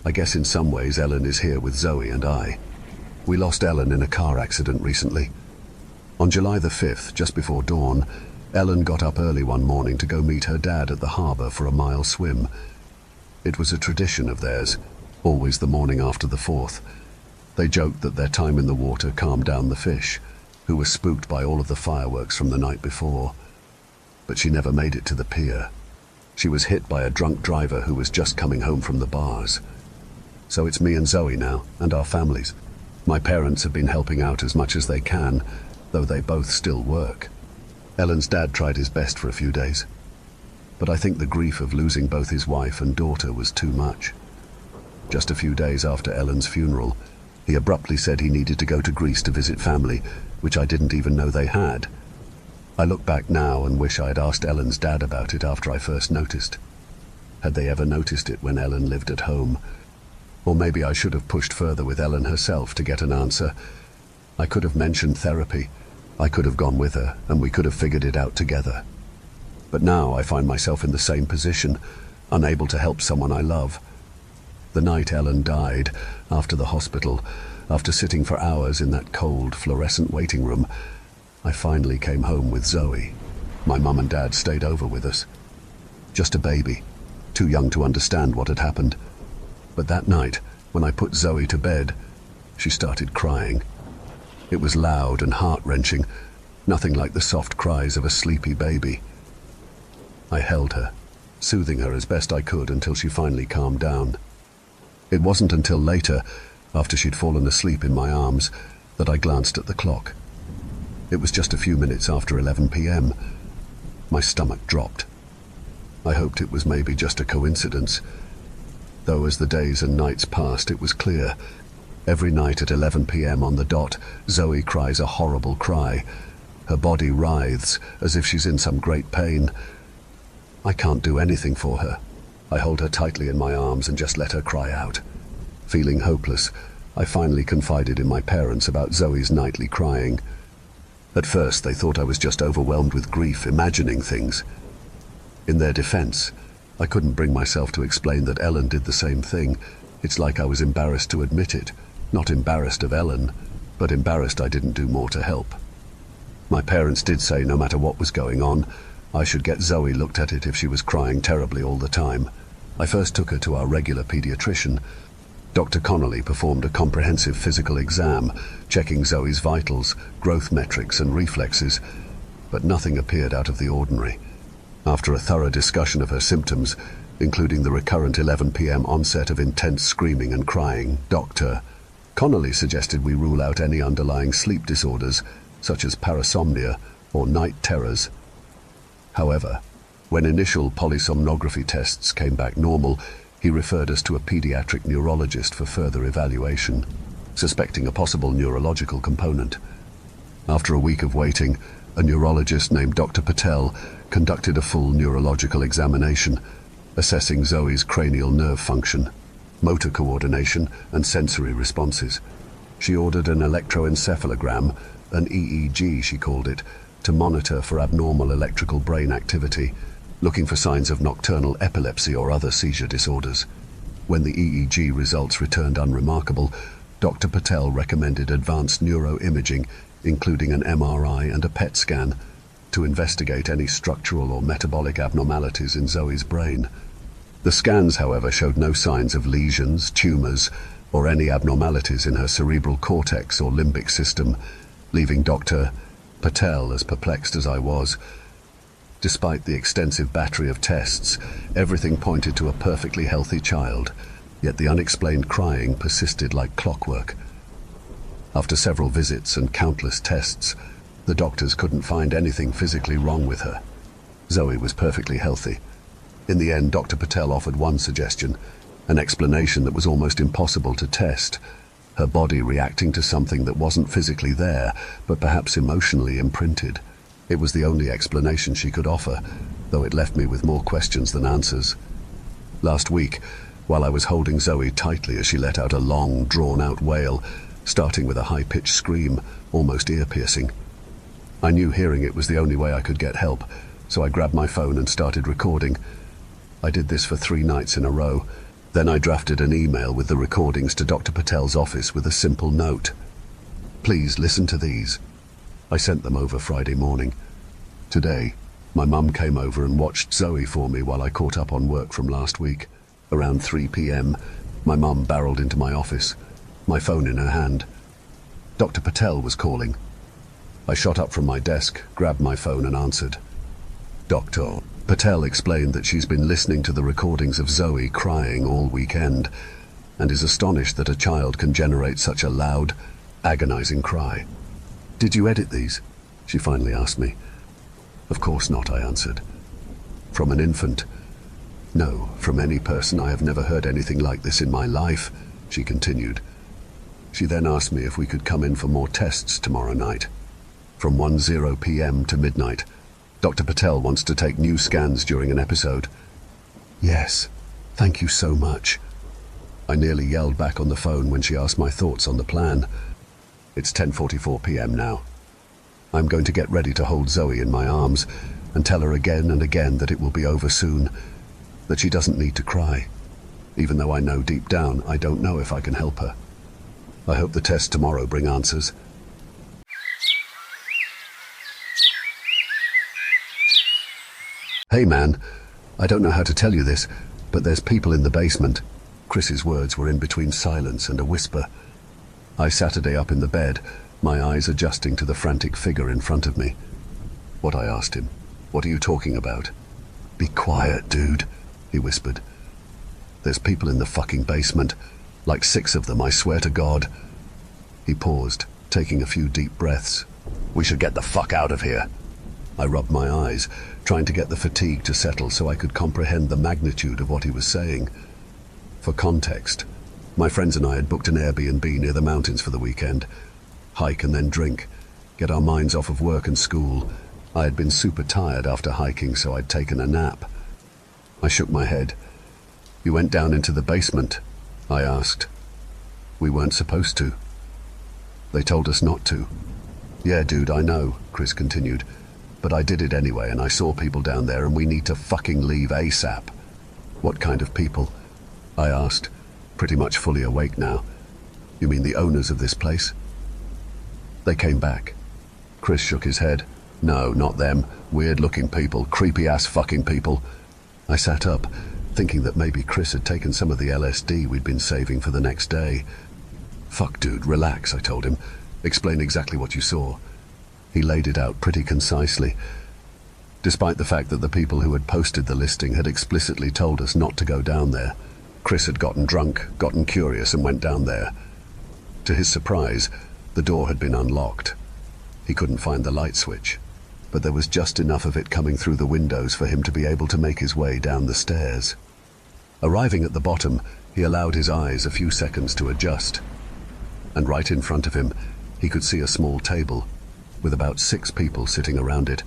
I guess in some ways Ellen is here with Zoe and I. We lost Ellen in a car accident recently. On July the 5th, just before dawn, Ellen got up early one morning to go meet her dad at the harbour for a mile swim. It was a tradition of theirs, always the morning after the 4th. They joked that their time in the water calmed down the fish, who were spooked by all of the fireworks from the night before. But she never made it to the pier. She was hit by a drunk driver who was just coming home from the bars. So it's me and Zoe now, and our families. My parents have been helping out as much as they can, though they both still work. Ellen's dad tried his best for a few days, but I think the grief of losing both his wife and daughter was too much. Just a few days after Ellen's funeral, he abruptly said he needed to go to Greece to visit family, which I didn't even know they had. I look back now and wish I had asked Ellen's dad about it after I first noticed. Had they ever noticed it when Ellen lived at home? Or maybe I should have pushed further with Ellen herself to get an answer. I could have mentioned therapy. I could have gone with her, and we could have figured it out together. But now I find myself in the same position, unable to help someone I love. The night Ellen died, after the hospital, after sitting for hours in that cold, fluorescent waiting room, I finally came home with Zoe. My mum and dad stayed over with us. Just a baby, too young to understand what had happened. But that night, when I put Zoe to bed, She started crying. It was loud and heart-wrenching, nothing like the soft cries of a sleepy baby. I held her, soothing her as best I could until she finally calmed down. It wasn't until later, after she'd fallen asleep in my arms, that I glanced at the clock. It was just a few minutes after 11 p.m. My stomach dropped. I hoped it was maybe just a coincidence, though as the days and nights passed it was clear. Every night at 11 p.m. on the dot, Zoe cries a horrible cry. Her body writhes as if she's in some great pain. I can't do anything for her. I hold her tightly in my arms and just let her cry out. Feeling hopeless, I finally confided in my parents about Zoe's nightly crying. At first they thought I was just overwhelmed with grief, imagining things. In their defense, I couldn't bring myself to explain that Ellen did the same thing. It's like I was embarrassed to admit it. Not embarrassed of Ellen, but embarrassed I didn't do more to help. My parents did say no matter what was going on, I should get Zoe looked at it if she was crying terribly all the time. I first took her to our regular pediatrician. Dr. Connolly performed a comprehensive physical exam, checking Zoe's vitals, growth metrics and reflexes, but nothing appeared out of the ordinary. After a thorough discussion of her symptoms, including the recurrent 11 p.m. onset of intense screaming and crying, Dr. Connolly suggested we rule out any underlying sleep disorders, such as parasomnia or night terrors. However, when initial polysomnography tests came back normal, he referred us to a pediatric neurologist for further evaluation, suspecting a possible neurological component. After a week of waiting, a neurologist named Dr. Patel conducted a full neurological examination, assessing Zoe's cranial nerve function, motor coordination and sensory responses. She ordered an electroencephalogram, an EEG she called it, to monitor for abnormal electrical brain activity, looking for signs of nocturnal epilepsy or other seizure disorders. When the EEG results returned unremarkable, Dr. Patel recommended advanced neuroimaging, including an MRI and a PET scan, to investigate any structural or metabolic abnormalities in Zoe's brain. The scans, however, showed no signs of lesions, tumors, or any abnormalities in her cerebral cortex or limbic system, leaving Dr. Patel as perplexed as I was. Despite the extensive battery of tests, everything pointed to a perfectly healthy child, yet the unexplained crying persisted like clockwork. After several visits and countless tests, the doctors couldn't find anything physically wrong with her. Zoe was perfectly healthy. In the end, Dr. Patel offered one suggestion, an explanation that was almost impossible to test: her body reacting to something that wasn't physically there, but perhaps emotionally imprinted. It was the only explanation she could offer, though it left me with more questions than answers. Last week, while I was holding Zoe tightly as she let out a long, drawn-out wail, starting with a high-pitched scream, almost ear-piercing, I knew hearing it was the only way I could get help, so I grabbed my phone and started recording. I did this for 3 nights in a row. Then I drafted an email with the recordings to Dr. Patel's office with a simple note. "Please listen to these." I sent them over Friday morning. Today, my mum came over and watched Zoe for me while I caught up on work from last week. Around 3 p.m, my mum barreled into my office, my phone in her hand. Dr. Patel was calling. I shot up from my desk, grabbed my phone and answered. Dr. Patel explained that she's been listening to the recordings of Zoe crying all weekend and is astonished that a child can generate such a loud, agonizing cry. "Did you edit these?" she finally asked me. "Of course not," I answered. "From an infant?" "No, from any person. I have never heard anything like this in my life," she continued. She then asked me if we could come in for more tests tomorrow night. From 10 p.m. to midnight, Dr. Patel wants to take new scans during an episode. "Yes, thank you so much." I nearly yelled back on the phone when she asked my thoughts on the plan. It's 10:44 p.m. now. I'm going to get ready to hold Zoe in my arms and tell her again and again that it will be over soon, that she doesn't need to cry, even though I know deep down I don't know if I can help her. I hope the tests tomorrow bring answers. "Hey man, I don't know how to tell you this, but there's people in the basement." Chris's words were in between silence and a whisper. I Saturday up in the bed, my eyes adjusting to the frantic figure in front of me. What, I asked him. What are you talking about? Be quiet, dude, he whispered. There's people in the fucking basement. Like 6 of them, I swear to God. He paused, taking a few deep breaths. We should get the fuck out of here. I rubbed my eyes, trying to get the fatigue to settle so I could comprehend the magnitude of what he was saying. For context, my friends and I had booked an Airbnb near the mountains for the weekend. Hike and then drink. Get our minds off of work and school. I had been super tired after hiking, so I'd taken a nap. I shook my head. You went down into the basement? I asked. We weren't supposed to. They told us not to. Yeah, dude, I know, Chris continued. But I did it anyway, and I saw people down there, and we need to fucking leave ASAP. What kind of people? I asked, pretty much fully awake now. You mean the owners of this place? They came back. Chris shook his head. No, not them. Weird-looking people, creepy-ass fucking people. I sat up, thinking that maybe Chris had taken some of the LSD we'd been saving for the next day. Fuck, dude, relax, I told him. Explain exactly what you saw. He laid it out pretty concisely. Despite the fact that the people who had posted the listing had explicitly told us not to go down there, Chris had gotten drunk, gotten curious, and went down there. To his surprise, the door had been unlocked. He couldn't find the light switch, but there was just enough of it coming through the windows for him to be able to make his way down the stairs. Arriving at the bottom, he allowed his eyes a few seconds to adjust. And right in front of him, he could see a small table, with about 6 people sitting around it,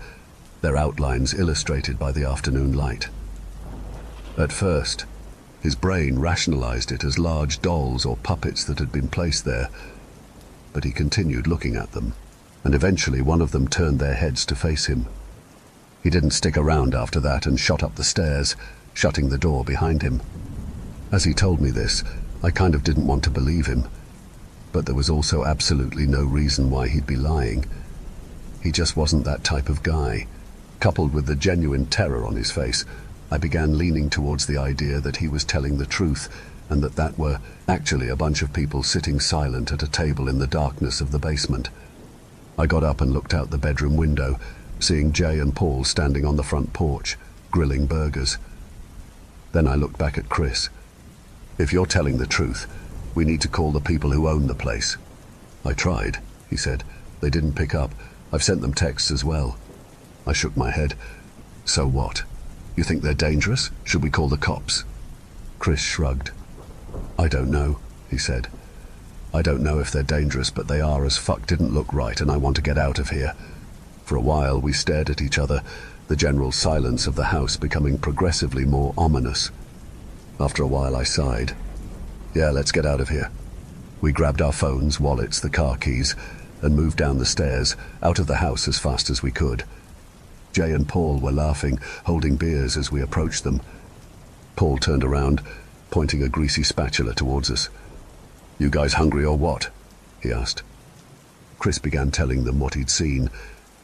their outlines illustrated by the afternoon light. At first, his brain rationalized it as large dolls or puppets that had been placed there, but he continued looking at them, and eventually one of them turned their heads to face him. He didn't stick around after that and shot up the stairs, shutting the door behind him. As he told me this, I kind of didn't want to believe him, but there was also absolutely no reason why he'd be lying. He just wasn't that type of guy. Coupled with the genuine terror on his face, I began leaning towards the idea that he was telling the truth, and that were actually a bunch of people sitting silent at a table in the darkness of the basement. I got up and looked out the bedroom window, seeing Jay and Paul standing on the front porch, grilling burgers. Then I looked back at Chris. If you're telling the truth, we need to call the people who own the place. I tried, he said. They didn't pick up. I've sent them texts as well. I shook my head. So what? You think they're dangerous? Should we call the cops? Chris shrugged. I don't know, he said. I don't know if they're dangerous, but they are as fuck didn't look right, and I want to get out of here. For a while we stared at each other, the general silence of the house becoming progressively more ominous. After a while I sighed. Yeah, let's get out of here. We grabbed our phones, wallets, the car keys, and moved down the stairs, out of the house as fast as we could. Jay and Paul were laughing, holding beers as we approached them. Paul turned around, pointing a greasy spatula towards us. You guys hungry or what? He asked. Chris began telling them what he'd seen,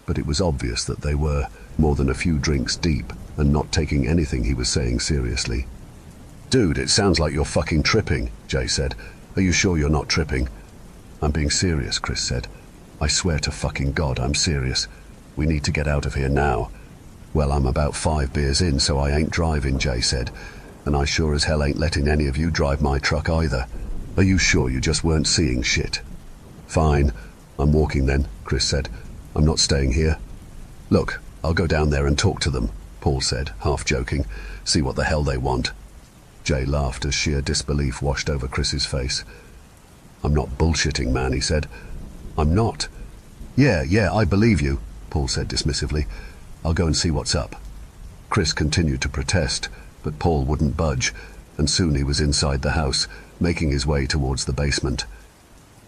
but it was obvious that they were more than a few drinks deep and not taking anything he was saying seriously. Dude, it sounds like you're fucking tripping, Jay said. Are you sure you're not tripping? I'm being serious, Chris said. I swear to fucking God I'm serious. We need to get out of here now. Well, I'm about 5 beers in, so I ain't driving, Jay said. And I sure as hell ain't letting any of you drive my truck either. Are you sure you just weren't seeing shit? Fine. I'm walking then, Chris said. I'm not staying here. Look, I'll go down there and talk to them, Paul said, half joking. See what the hell they want. Jay laughed as sheer disbelief washed over Chris's face. I'm not bullshitting, man, he said. I'm not. Yeah, I believe you, Paul said dismissively. I'll go and see what's up. Chris continued to protest, but Paul wouldn't budge, and soon he was inside the house, making his way towards the basement.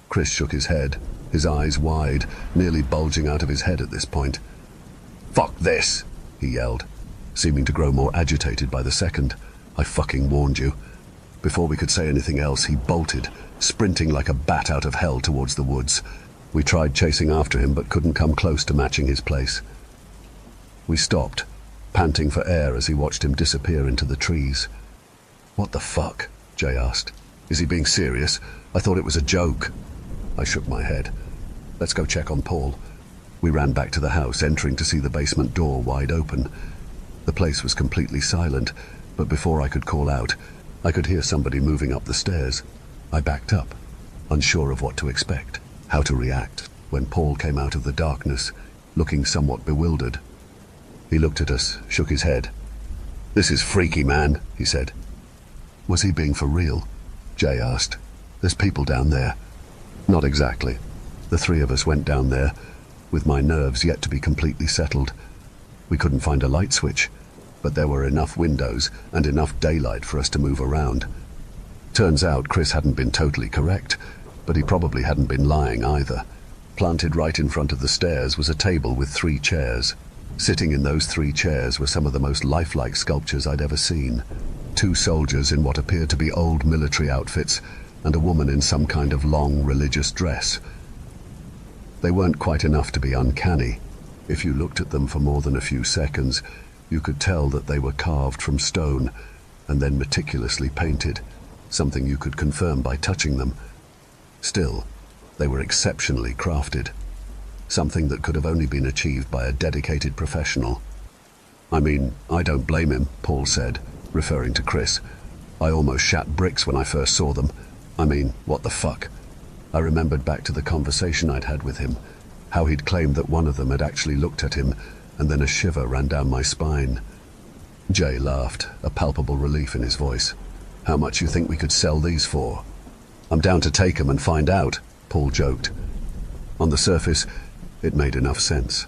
Chris shook his head, his eyes wide, nearly bulging out of his head at this point. Fuck this, he yelled, seeming to grow more agitated by the second. I fucking warned you. Before we could say anything else, he bolted, sprinting like a bat out of hell towards the woods. We tried chasing after him, but couldn't come close to matching his pace. We stopped, panting for air as he watched him disappear into the trees. What the fuck? Jay asked. Is he being serious? I thought it was a joke. I shook my head. Let's go check on Paul. We ran back to the house, entering to see the basement door wide open. The place was completely silent, but before I could call out, I could hear somebody moving up the stairs. I backed up, unsure of what to expect, how to react, when Paul came out of the darkness, looking somewhat bewildered. He looked at us, shook his head. "This is freaky, man," he said. "Was he being for real?" Jay asked. "There's people down there." "Not exactly." The three of us went down there, with my nerves yet to be completely settled. We couldn't find a light switch, but there were enough windows and enough daylight for us to move around. Turns out Chris hadn't been totally correct, but he probably hadn't been lying either. Planted right in front of the stairs was a table with 3 chairs. Sitting in those 3 chairs were some of the most lifelike sculptures I'd ever seen. 2 soldiers in what appeared to be old military outfits, and a woman in some kind of long religious dress. They weren't quite enough to be uncanny. If you looked at them for more than a few seconds, you could tell that they were carved from stone and then meticulously painted, something you could confirm by touching them. Still, they were exceptionally crafted, something that could have only been achieved by a dedicated professional. "I mean, I don't blame him," Paul said, referring to Chris. "I almost shat bricks when I first saw them. I mean, what the fuck?" I remembered back to the conversation I'd had with him, how he'd claimed that one of them had actually looked at him, and then a shiver ran down my spine. Jay laughed, a palpable relief in his voice. "How much you think we could sell these for?" "I'm down to take 'em and find out," Paul joked. On the surface, it made enough sense.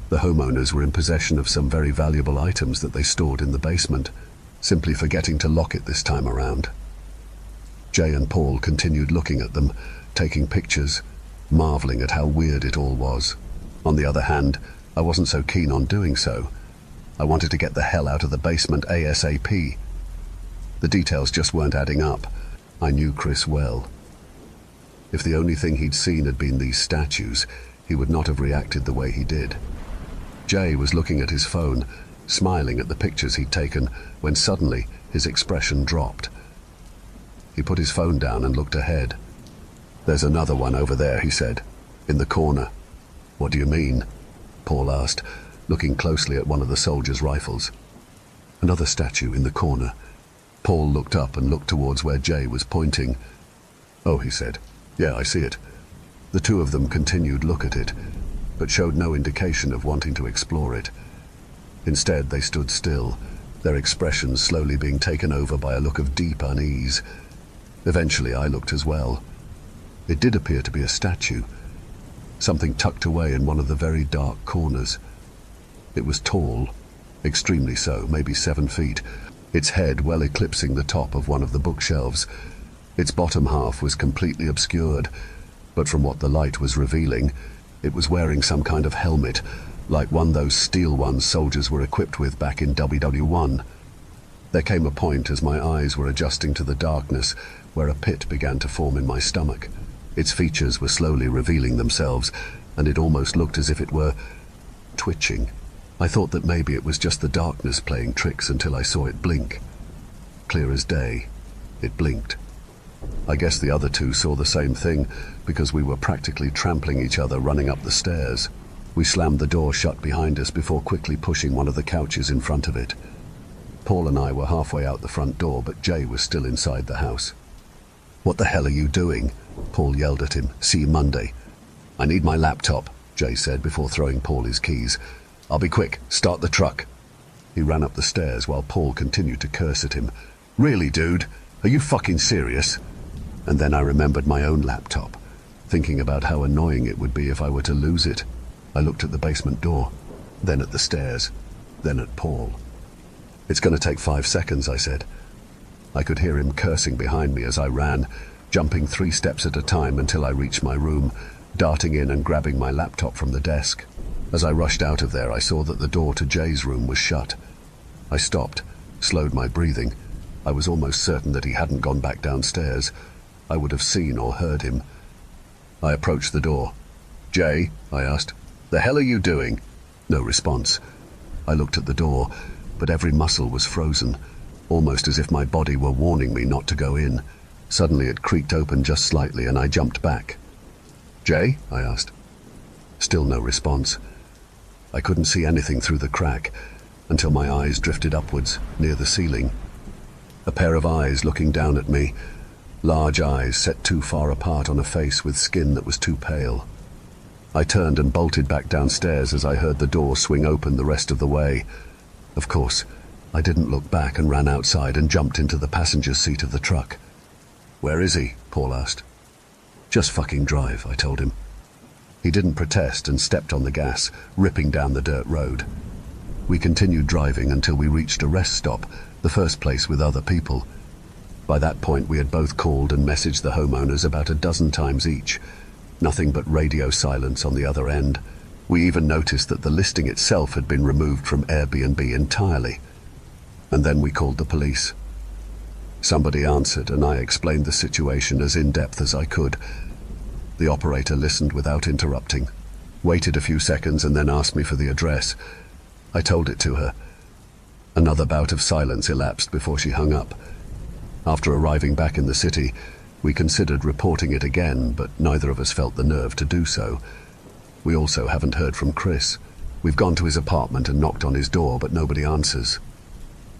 The homeowners were in possession of some very valuable items that they stored in the basement, simply forgetting to lock it this time around. Jay and Paul continued looking at them, taking pictures, marveling at how weird it all was. On the other hand, I wasn't so keen on doing so. I wanted to get the hell out of the basement ASAP. The details just weren't adding up. I knew Chris well. If the only thing he'd seen had been these statues, he would not have reacted the way he did. Jay was looking at his phone, smiling at the pictures he'd taken, when suddenly his expression dropped. He put his phone down and looked ahead. "There's another one over there," he said, "in the corner." "What do you mean?" Paul asked, looking closely at one of the soldiers' rifles. "Another statue in the corner." Paul looked up and looked towards where Jay was pointing. "Oh," he said, "yeah, I see it." The two of them continued look at it, but showed no indication of wanting to explore it. Instead, they stood still, their expressions slowly being taken over by a look of deep unease. Eventually, I looked as well. It did appear to be a statue, something tucked away in one of the very dark corners. It was tall, extremely so, maybe 7 feet, its head well eclipsing the top of one of the bookshelves. Its bottom half was completely obscured, but from what the light was revealing, it was wearing some kind of helmet, like one those steel ones soldiers were equipped with back in WW1. There came a point as my eyes were adjusting to the darkness where a pit began to form in my stomach. Its features were slowly revealing themselves, and it almost looked as if it were twitching. I thought that maybe it was just the darkness playing tricks until I saw it blink. Clear as day, it blinked. I guess the other two saw the same thing, because we were practically trampling each other running up the stairs. We slammed the door shut behind us before quickly pushing one of the couches in front of it. Paul and I were halfway out the front door, but Jay was still inside the house. "What the hell are you doing?" Paul yelled at him. "See you Monday." "I need my laptop," Jay said before throwing Paul his keys. "I'll be quick. Start the truck." He ran up the stairs while Paul continued to curse at him. "Really, dude? Are you fucking serious?" And then I remembered my own laptop, thinking about how annoying it would be if I were to lose it. I looked at the basement door, then at the stairs, then at Paul. "It's going to take 5 seconds," I said. I could hear him cursing behind me as I ran, jumping 3 steps at a time until I reached my room, darting in and grabbing my laptop from the desk. As I rushed out of there, I saw that the door to Jay's room was shut. I stopped, slowed my breathing. I was almost certain that he hadn't gone back downstairs. I would have seen or heard him. I approached the door. "Jay," I asked, "the hell are you doing?" No response. I looked at the door, but every muscle was frozen, almost as if my body were warning me not to go in. Suddenly it creaked open just slightly and I jumped back. "Jay?" I asked. Still no response. I couldn't see anything through the crack until my eyes drifted upwards, near the ceiling. A pair of eyes looking down at me, large eyes set too far apart on a face with skin that was too pale. I turned and bolted back downstairs as I heard the door swing open the rest of the way. Of course, I didn't look back and ran outside and jumped into the passenger seat of the truck. "Where is he?" Paul asked. "Just fucking drive," I told him. He didn't protest and stepped on the gas, ripping down the dirt road. We continued driving until we reached a rest stop, the first place with other people. By that point we had both called and messaged the homeowners about a dozen times each. Nothing but radio silence on the other end. We even noticed that the listing itself had been removed from Airbnb entirely. And then we called the police. Somebody answered and I explained the situation as in-depth as I could. The operator listened without interrupting, waited a few seconds and then asked me for the address. I told it to her. Another bout of silence elapsed before she hung up. After arriving back in the city, we considered reporting it again, but neither of us felt the nerve to do so. We also haven't heard from Chris. We've gone to his apartment and knocked on his door, but nobody answers.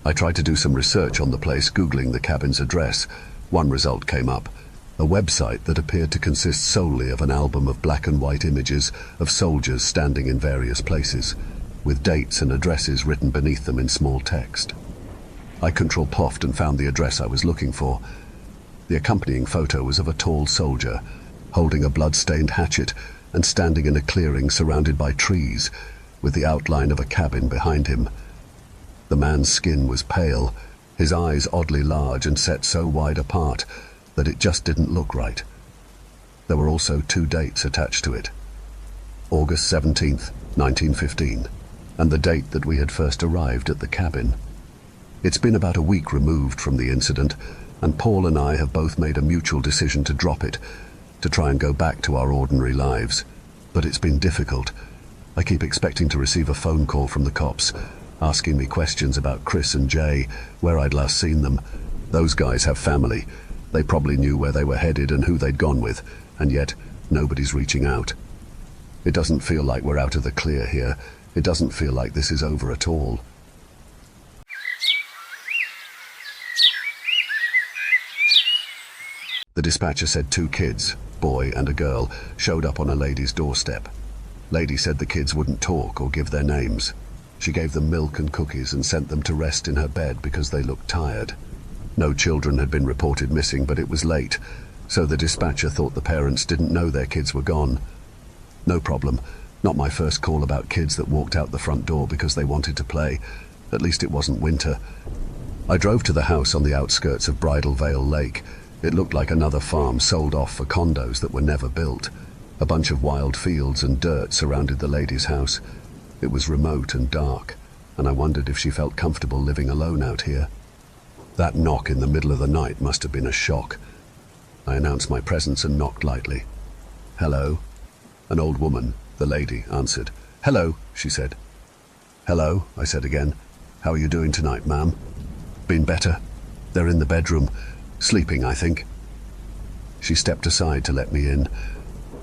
I tried to do some research on the place, Googling the cabin's address. One result came up, a website that appeared to consist solely of an album of black and white images of soldiers standing in various places, with dates and addresses written beneath them in small text. I Control-Ploffed and found the address I was looking for. The accompanying photo was of a tall soldier, holding a blood-stained hatchet and standing in a clearing surrounded by trees, with the outline of a cabin behind him. The man's skin was pale, his eyes oddly large and set so wide apart that it just didn't look right. There were also 2 dates attached to it. August 17th, 1915, and the date that we had first arrived at the cabin. It's been about a week removed from the incident, and Paul and I have both made a mutual decision to drop it, to try and go back to our ordinary lives. But it's been difficult. I keep expecting to receive a phone call from the cops, asking me questions about Chris and Jay, where I'd last seen them. Those guys have family. They probably knew where they were headed and who they'd gone with, and yet nobody's reaching out. It doesn't feel like we're out of the clear here. It doesn't feel like this is over at all. The dispatcher said 2 kids, boy and a girl, showed up on a lady's doorstep. Lady said the kids wouldn't talk or give their names. She gave them milk and cookies and sent them to rest in her bed because they looked tired. No children had been reported missing, but it was late, so the dispatcher thought the parents didn't know their kids were gone. No problem. Not my first call about kids that walked out the front door because they wanted to play. At least it wasn't winter. I drove to the house on the outskirts of Bridal Veil Lake. It looked like another farm sold off for condos that were never built. A bunch of wild fields and dirt surrounded the lady's house. It was remote and dark, and I wondered if she felt comfortable living alone out here. That knock in the middle of the night must have been a shock. I announced my presence and knocked lightly. "Hello?" An old woman, the lady, answered. "Hello," she said. "Hello," I said again. "How are you doing tonight, ma'am?" "Been better. They're in the bedroom. Sleeping, I think." She stepped aside to let me in.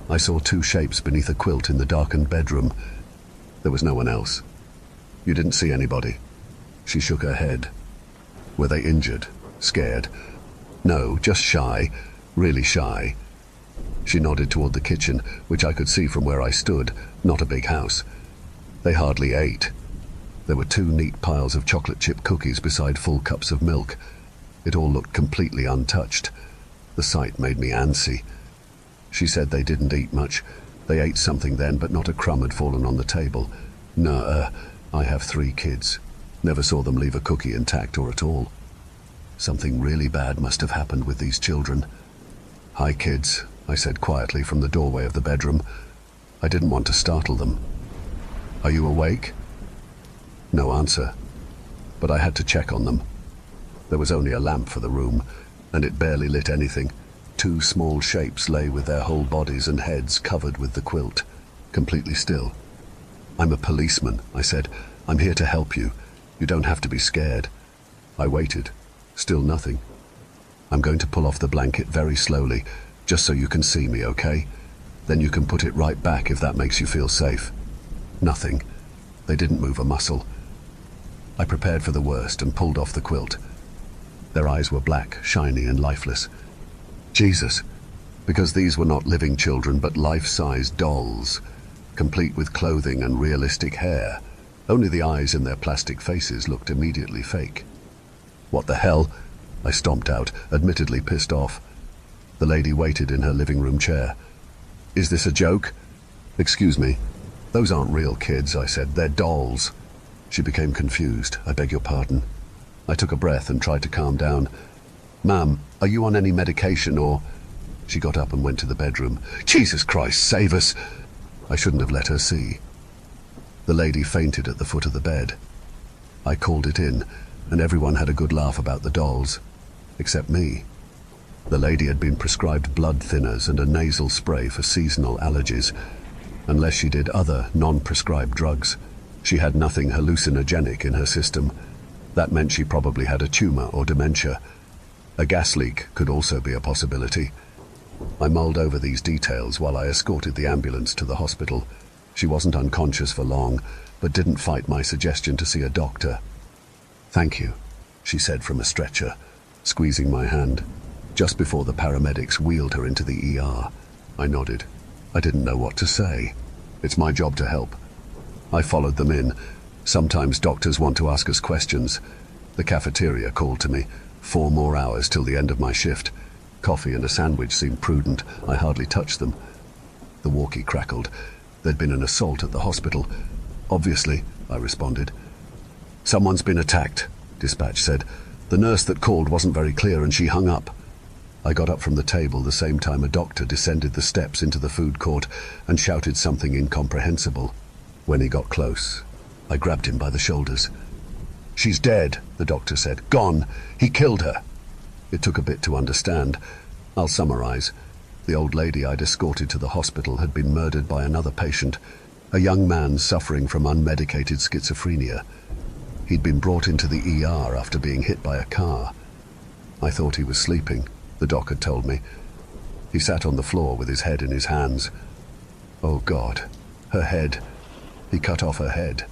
I saw 2 shapes beneath a quilt in the darkened bedroom. There was no one else. "You didn't see anybody?" She shook her head. "Were they injured? Scared?" "No, just shy. Really shy." She nodded toward the kitchen, which I could see from where I stood, not a big house. "They hardly ate." There were 2 neat piles of chocolate chip cookies beside full cups of milk. It all looked completely untouched. The sight made me antsy. She said they didn't eat much. They ate something then, but not a crumb had fallen on the table. No, I have 3 kids. Never saw them leave a cookie intact or at all. Something really bad must have happened with these children. "Hi, kids," I said quietly from the doorway of the bedroom. I didn't want to startle them. "Are you awake?" No answer, but I had to check on them. There was only a lamp for the room, and it barely lit anything. 2 small shapes lay with their whole bodies and heads covered with the quilt, completely still. "I'm a policeman," I said. "I'm here to help you. You don't have to be scared." I waited. Still nothing. I'm going to pull off the blanket very slowly, just so you can see me, okay? Then you can put it right back if that makes you feel safe. Nothing. They didn't move a muscle. I prepared for the worst and pulled off the quilt. Their eyes were black, shiny, and lifeless. Jesus, because these were not living children but life-size dolls, complete with clothing and realistic hair. Only the eyes in their plastic faces looked immediately fake. What the hell? I stomped out, admittedly pissed off. The lady waited in her living room chair. Is this a joke? Excuse me. Those aren't real kids, I said. They're dolls. She became confused. I beg your pardon. I took a breath and tried to calm down. Ma'am, are you on any medication or... She got up and went to the bedroom. Jesus Christ, save us! I shouldn't have let her see. The lady fainted at the foot of the bed. I called it in, and everyone had a good laugh about the dolls. Except me. The lady had been prescribed blood thinners and a nasal spray for seasonal allergies. Unless she did other, non-prescribed drugs, she had nothing hallucinogenic in her system. That meant she probably had a tumor or dementia. A gas leak could also be a possibility. I mulled over these details while I escorted the ambulance to the hospital. She wasn't unconscious for long, but didn't fight my suggestion to see a doctor. Thank you, she said from a stretcher, squeezing my hand. Just before the paramedics wheeled her into the ER, I nodded. I didn't know what to say. It's my job to help. I followed them in. Sometimes doctors want to ask us questions. The cafeteria called to me. 4 more hours till the end of my shift. Coffee and a sandwich seemed prudent. I hardly touched them. The walkie crackled. There'd been an assault at the hospital. Obviously, I responded. Someone's been attacked, dispatch said. The nurse that called wasn't very clear and she hung up. I got up from the table the same time a doctor descended the steps into the food court and shouted something incomprehensible. When he got close, I grabbed him by the shoulders. She's dead, the doctor said. Gone. He killed her. It took a bit to understand. I'll summarize. The old lady I'd escorted to the hospital had been murdered by another patient, a young man suffering from unmedicated schizophrenia. He'd been brought into the ER after being hit by a car. I thought he was sleeping, the doc had told me. He sat on the floor with his head in his hands. Oh God, her head. He cut off her head.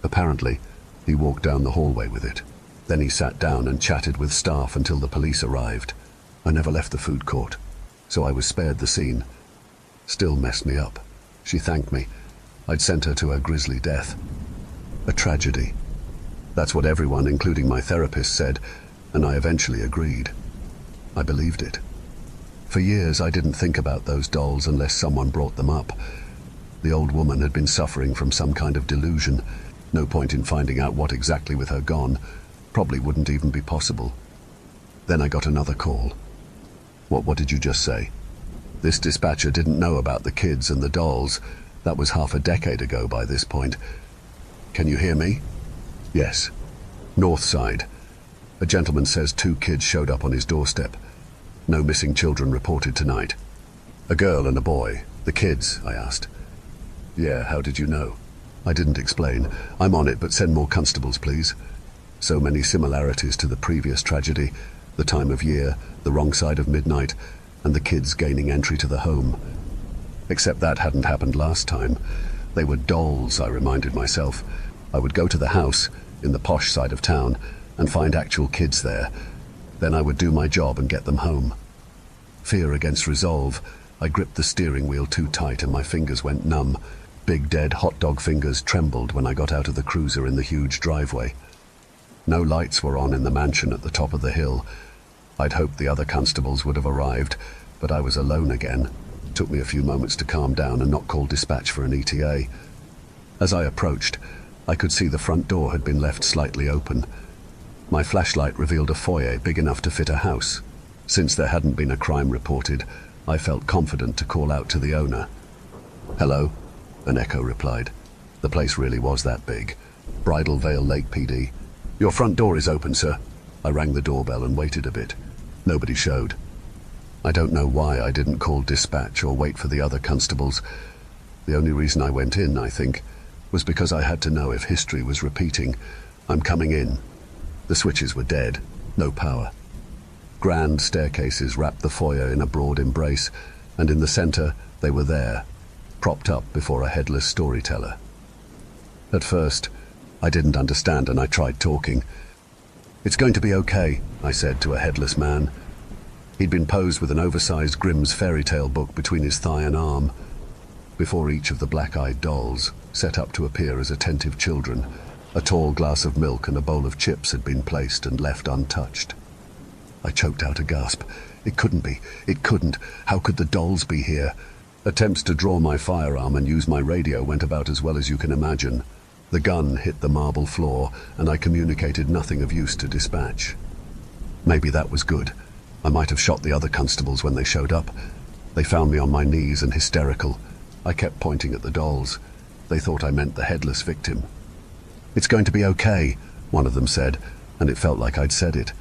Apparently, he walked down the hallway with it. Then he sat down and chatted with staff until the police arrived. I never left the food court, so I was spared the scene. Still messed me up. She thanked me. I'd sent her to her grisly death. A tragedy. That's what everyone, including my therapist, said, and I eventually agreed. I believed it. For years I didn't think about those dolls unless someone brought them up. The old woman had been suffering from some kind of delusion. No point in finding out what exactly with her gone. Probably wouldn't even be possible. Then I got another call. What did you just say? This dispatcher didn't know about the kids and the dolls. That was half a decade ago by this point. Can you hear me? Yes. North side. A gentleman says 2 kids showed up on his doorstep. No missing children reported tonight. A girl and a boy. The kids, I asked. Yeah, how did you know? I didn't explain. I'm on it, but send more constables, please. So many similarities to the previous tragedy. The time of year, the wrong side of midnight, and the kids gaining entry to the home. Except that hadn't happened last time. They were dolls, I reminded myself. I would go to the house, in the posh side of town, and find actual kids there. Then I would do my job and get them home. Fear against resolve, I gripped the steering wheel too tight and my fingers went numb. Big dead hot dog fingers trembled when I got out of the cruiser in the huge driveway. No lights were on in the mansion at the top of the hill. I'd hoped the other constables would have arrived, but I was alone again. It took me a few moments to calm down and not call dispatch for an ETA. As I approached, I could see the front door had been left slightly open. My flashlight revealed a foyer big enough to fit a house. Since there hadn't been a crime reported, I felt confident to call out to the owner. Hello, an echo replied. The place really was that big. Bridal Veil Lake PD. Your front door is open, sir. I rang the doorbell and waited a bit. Nobody showed. I don't know why I didn't call dispatch or wait for the other constables. The only reason I went in, I think, was because I had to know if history was repeating. I'm coming in. The switches were dead. No power. Grand staircases wrapped the foyer in a broad embrace, and in the center they were there, propped up before a headless storyteller. At first, I didn't understand and I tried talking. "It's going to be okay," I said to a headless man. He'd been posed with an oversized Grimm's fairy tale book between his thigh and arm. Before each of the black-eyed dolls, set up to appear as attentive children, a tall glass of milk and a bowl of chips had been placed and left untouched. I choked out a gasp. It couldn't be. It couldn't. How could the dolls be here? Attempts to draw my firearm and use my radio went about as well as you can imagine. The gun hit the marble floor, and I communicated nothing of use to dispatch. Maybe that was good. I might have shot the other constables when they showed up. They found me on my knees and hysterical. I kept pointing at the dolls. They thought I meant the headless victim. "It's going to be okay," one of them said, and it felt like I'd said it.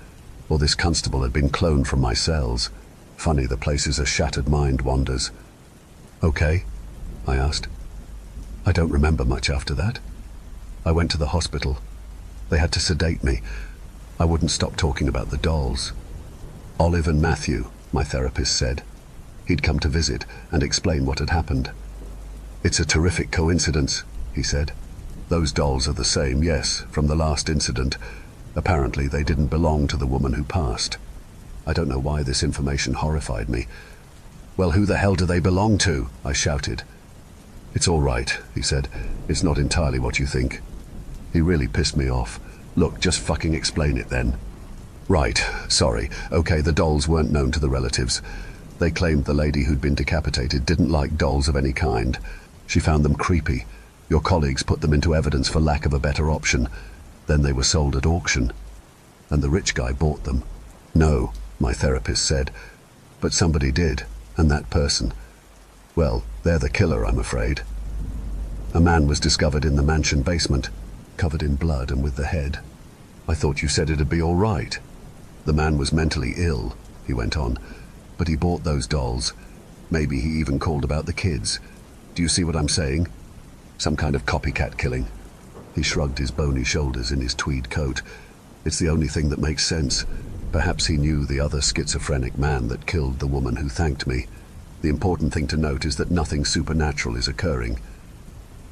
Or this constable had been cloned from my cells. Funny the places a shattered mind wanders. "Okay?" I asked. I don't remember much after that. I went to the hospital. They had to sedate me. I wouldn't stop talking about the dolls. "Olive and Matthew," my therapist said. He'd come to visit and explain what had happened. "It's a terrific coincidence," he said. "Those dolls are the same, yes, from the last incident. Apparently they didn't belong to the woman who passed. I don't know why this information horrified me. "Well, who the hell do they belong to?" I shouted. "It's all right," he said. "It's not entirely what you think." He really pissed me off. "Look, just fucking explain it then." "Right, sorry. Okay, the dolls weren't known to the relatives. They claimed the lady who'd been decapitated didn't like dolls of any kind. She found them creepy. Your colleagues put them into evidence for lack of a better option. Then they were sold at auction. And the rich guy bought them." "No," my therapist said. "But somebody did, and that person, well, they're the killer, I'm afraid." A man was discovered in the mansion basement, covered in blood and with the head. "I thought you said it'd be all right." "The man was mentally ill," he went on, "but he bought those dolls. Maybe he even called about the kids. Do you see what I'm saying? Some kind of copycat killing." He shrugged his bony shoulders in his tweed coat. "It's the only thing that makes sense. Perhaps he knew the other schizophrenic man that killed the woman who thanked me. The important thing to note is that nothing supernatural is occurring."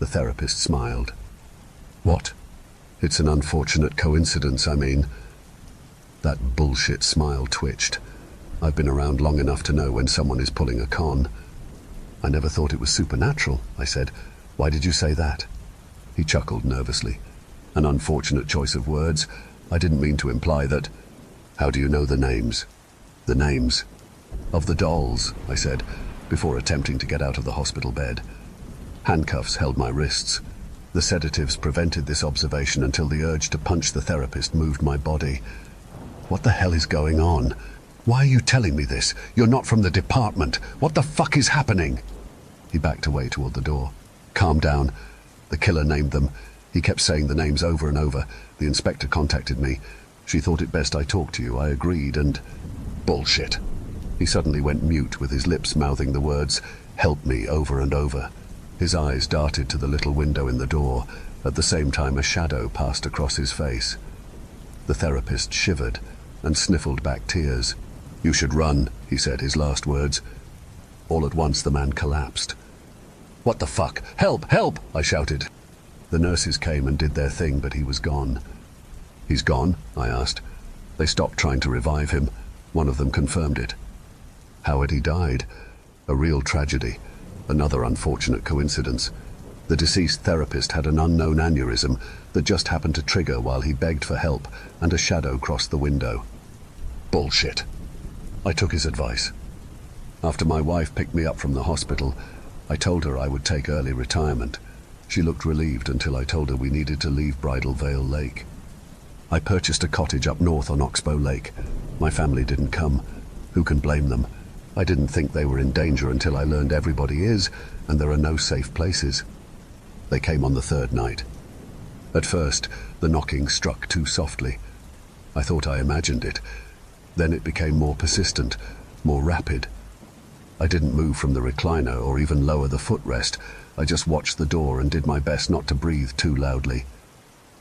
The therapist smiled. "What?" "It's an unfortunate coincidence, I mean." That bullshit smile twitched. I've been around long enough to know when someone is pulling a con. "I never thought it was supernatural," I said. "Why did you say that?" He chuckled nervously. "An unfortunate choice of words. I didn't mean to imply that." "How do you know the names?" "The names of the dolls," I said, before attempting to get out of the hospital bed. Handcuffs held my wrists. The sedatives prevented this observation until the urge to punch the therapist moved my body. "What the hell is going on? Why are you telling me this? You're not from the department. What the fuck is happening?" He backed away toward the door. "Calm down." The killer named them. He kept saying the names over and over. The inspector contacted me. She thought it best I talk to you. I agreed and... Bullshit. He suddenly went mute with his lips mouthing the words, "Help me," over and over. His eyes darted to the little window in the door. At the same time, a shadow passed across his face. The therapist shivered and sniffled back tears. "You should run," he said, his last words. All at once the man collapsed. "What the fuck? Help! Help!" I shouted. The nurses came and did their thing, but he was gone. "He's gone?" I asked. They stopped trying to revive him. One of them confirmed it. How had he died? A real tragedy. Another unfortunate coincidence. The deceased therapist had an unknown aneurysm that just happened to trigger while he begged for help, and a shadow crossed the window. Bullshit. I took his advice. After my wife picked me up from the hospital, I told her I would take early retirement. She looked relieved until I told her we needed to leave Bridal Veil Lake. I purchased a cottage up north on Oxbow Lake. My family didn't come. Who can blame them? I didn't think they were in danger until I learned everybody is, and there are no safe places. They came on the third night. At first, the knocking struck too softly. I thought I imagined it. Then it became more persistent, more rapid. I didn't move from the recliner or even lower the footrest. I just watched the door and did my best not to breathe too loudly.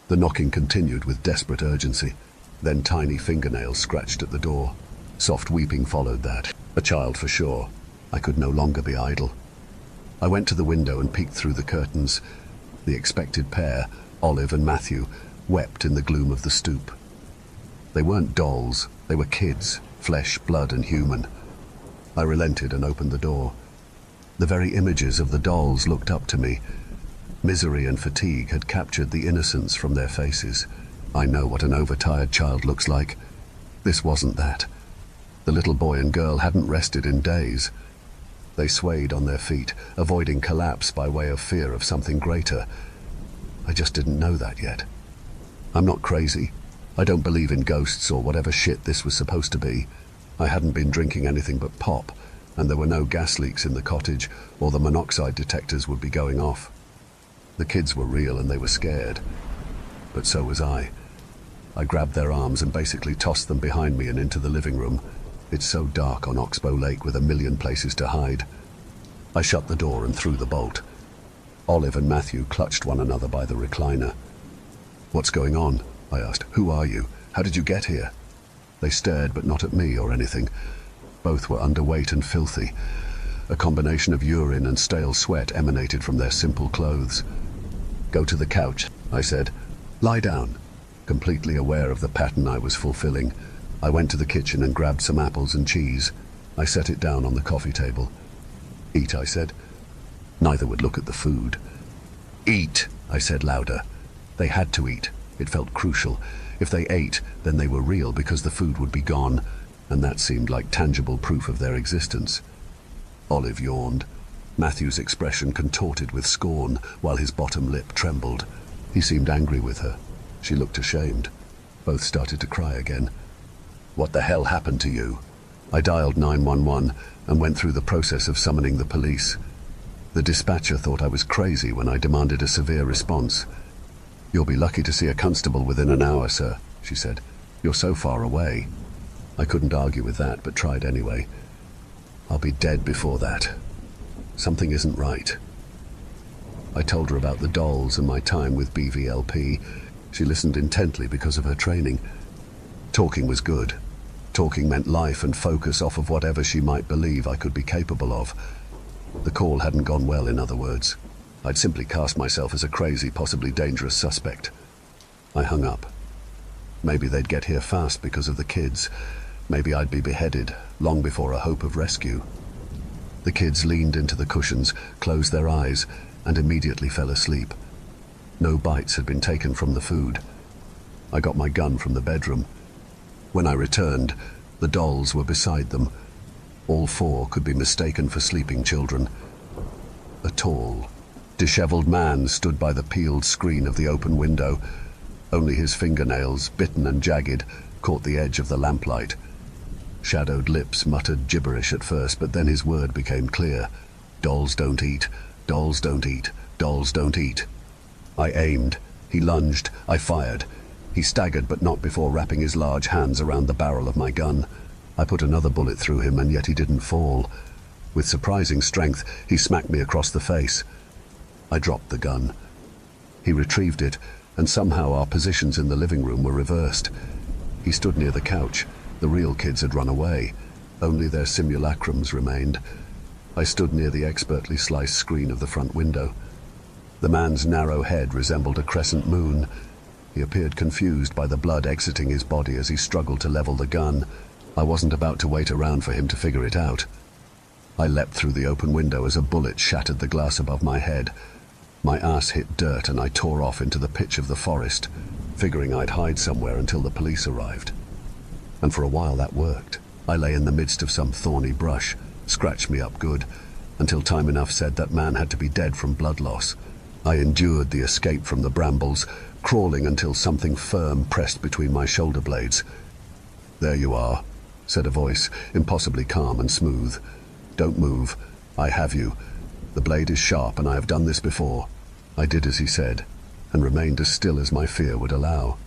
The knocking continued with desperate urgency. Then tiny fingernails scratched at the door. Soft weeping followed that. A child for sure. I could no longer be idle. I went to the window and peeked through the curtains. The expected pair, Olive and Matthew, wept in the gloom of the stoop. They weren't dolls, they were kids, flesh, blood and human. I relented and opened the door. The very images of the dolls looked up to me. Misery and fatigue had captured the innocence from their faces. I know what an overtired child looks like. This wasn't that. The little boy and girl hadn't rested in days. They swayed on their feet, avoiding collapse by way of fear of something greater. I just didn't know that yet. I'm not crazy. I don't believe in ghosts or whatever shit this was supposed to be. I hadn't been drinking anything but pop, and there were no gas leaks in the cottage, or the monoxide detectors would be going off. The kids were real and they were scared. But so was I. I grabbed their arms and basically tossed them behind me and into the living room. It's so dark on Oxbow Lake with a million places to hide. I shut the door and threw the bolt. Olive and Matthew clutched one another by the recliner. "What's going on?" I asked. "Who are you? How did you get here?" They stared, but not at me or anything. Both were underweight and filthy. A combination of urine and stale sweat emanated from their simple clothes. "Go to the couch," I said. "Lie down." Completely aware of the pattern I was fulfilling, I went to the kitchen and grabbed some apples and cheese. I set it down on the coffee table. "Eat," I said. Neither would look at the food. "Eat," I said louder. They had to eat. It felt crucial. If they ate, then they were real because the food would be gone, and that seemed like tangible proof of their existence. Olive yawned. Matthew's expression contorted with scorn, while his bottom lip trembled. He seemed angry with her. She looked ashamed. Both started to cry again. "What the hell happened to you?" I dialed 911 and went through the process of summoning the police. The dispatcher thought I was crazy when I demanded a severe response. "You'll be lucky to see a constable within an hour, sir," she said. "You're so far away." I couldn't argue with that, but tried anyway. "I'll be dead before that. Something isn't right." I told her about the dolls and my time with BVLP. She listened intently because of her training. Talking was good. Talking meant life and focus off of whatever she might believe I could be capable of. The call hadn't gone well, in other words. I'd simply cast myself as a crazy, possibly dangerous suspect. I hung up. Maybe they'd get here fast because of the kids. Maybe I'd be beheaded, long before a hope of rescue. The kids leaned into the cushions, closed their eyes, and immediately fell asleep. No bites had been taken from the food. I got my gun from the bedroom. When I returned, the dolls were beside them. All four could be mistaken for sleeping children. A tall, disheveled man stood by the peeled screen of the open window. Only his fingernails, bitten and jagged, caught the edge of the lamplight. Shadowed lips muttered gibberish at first, but then his word became clear. "Dolls don't eat. Dolls don't eat. Dolls don't eat." I aimed. He lunged. I fired. He staggered, but not before wrapping his large hands around the barrel of my gun. I put another bullet through him, and yet he didn't fall. With surprising strength, he smacked me across the face. I dropped the gun. He retrieved it, and somehow our positions in the living room were reversed. He stood near the couch. The real kids had run away. Only their simulacrums remained. I stood near the expertly sliced screen of the front window. The man's narrow head resembled a crescent moon. He appeared confused by the blood exiting his body as he struggled to level the gun. I wasn't about to wait around for him to figure it out. I leapt through the open window as a bullet shattered the glass above my head. My ass hit dirt and I tore off into the pitch of the forest, figuring I'd hide somewhere until the police arrived. And for a while that worked. I lay in the midst of some thorny brush, scratched me up good, until time enough said that man had to be dead from blood loss. I endured the escape from the brambles, crawling until something firm pressed between my shoulder blades. "There you are," said a voice, impossibly calm and smooth. "Don't move. I have you. The blade is sharp and I have done this before." I did as he said, and remained as still as my fear would allow.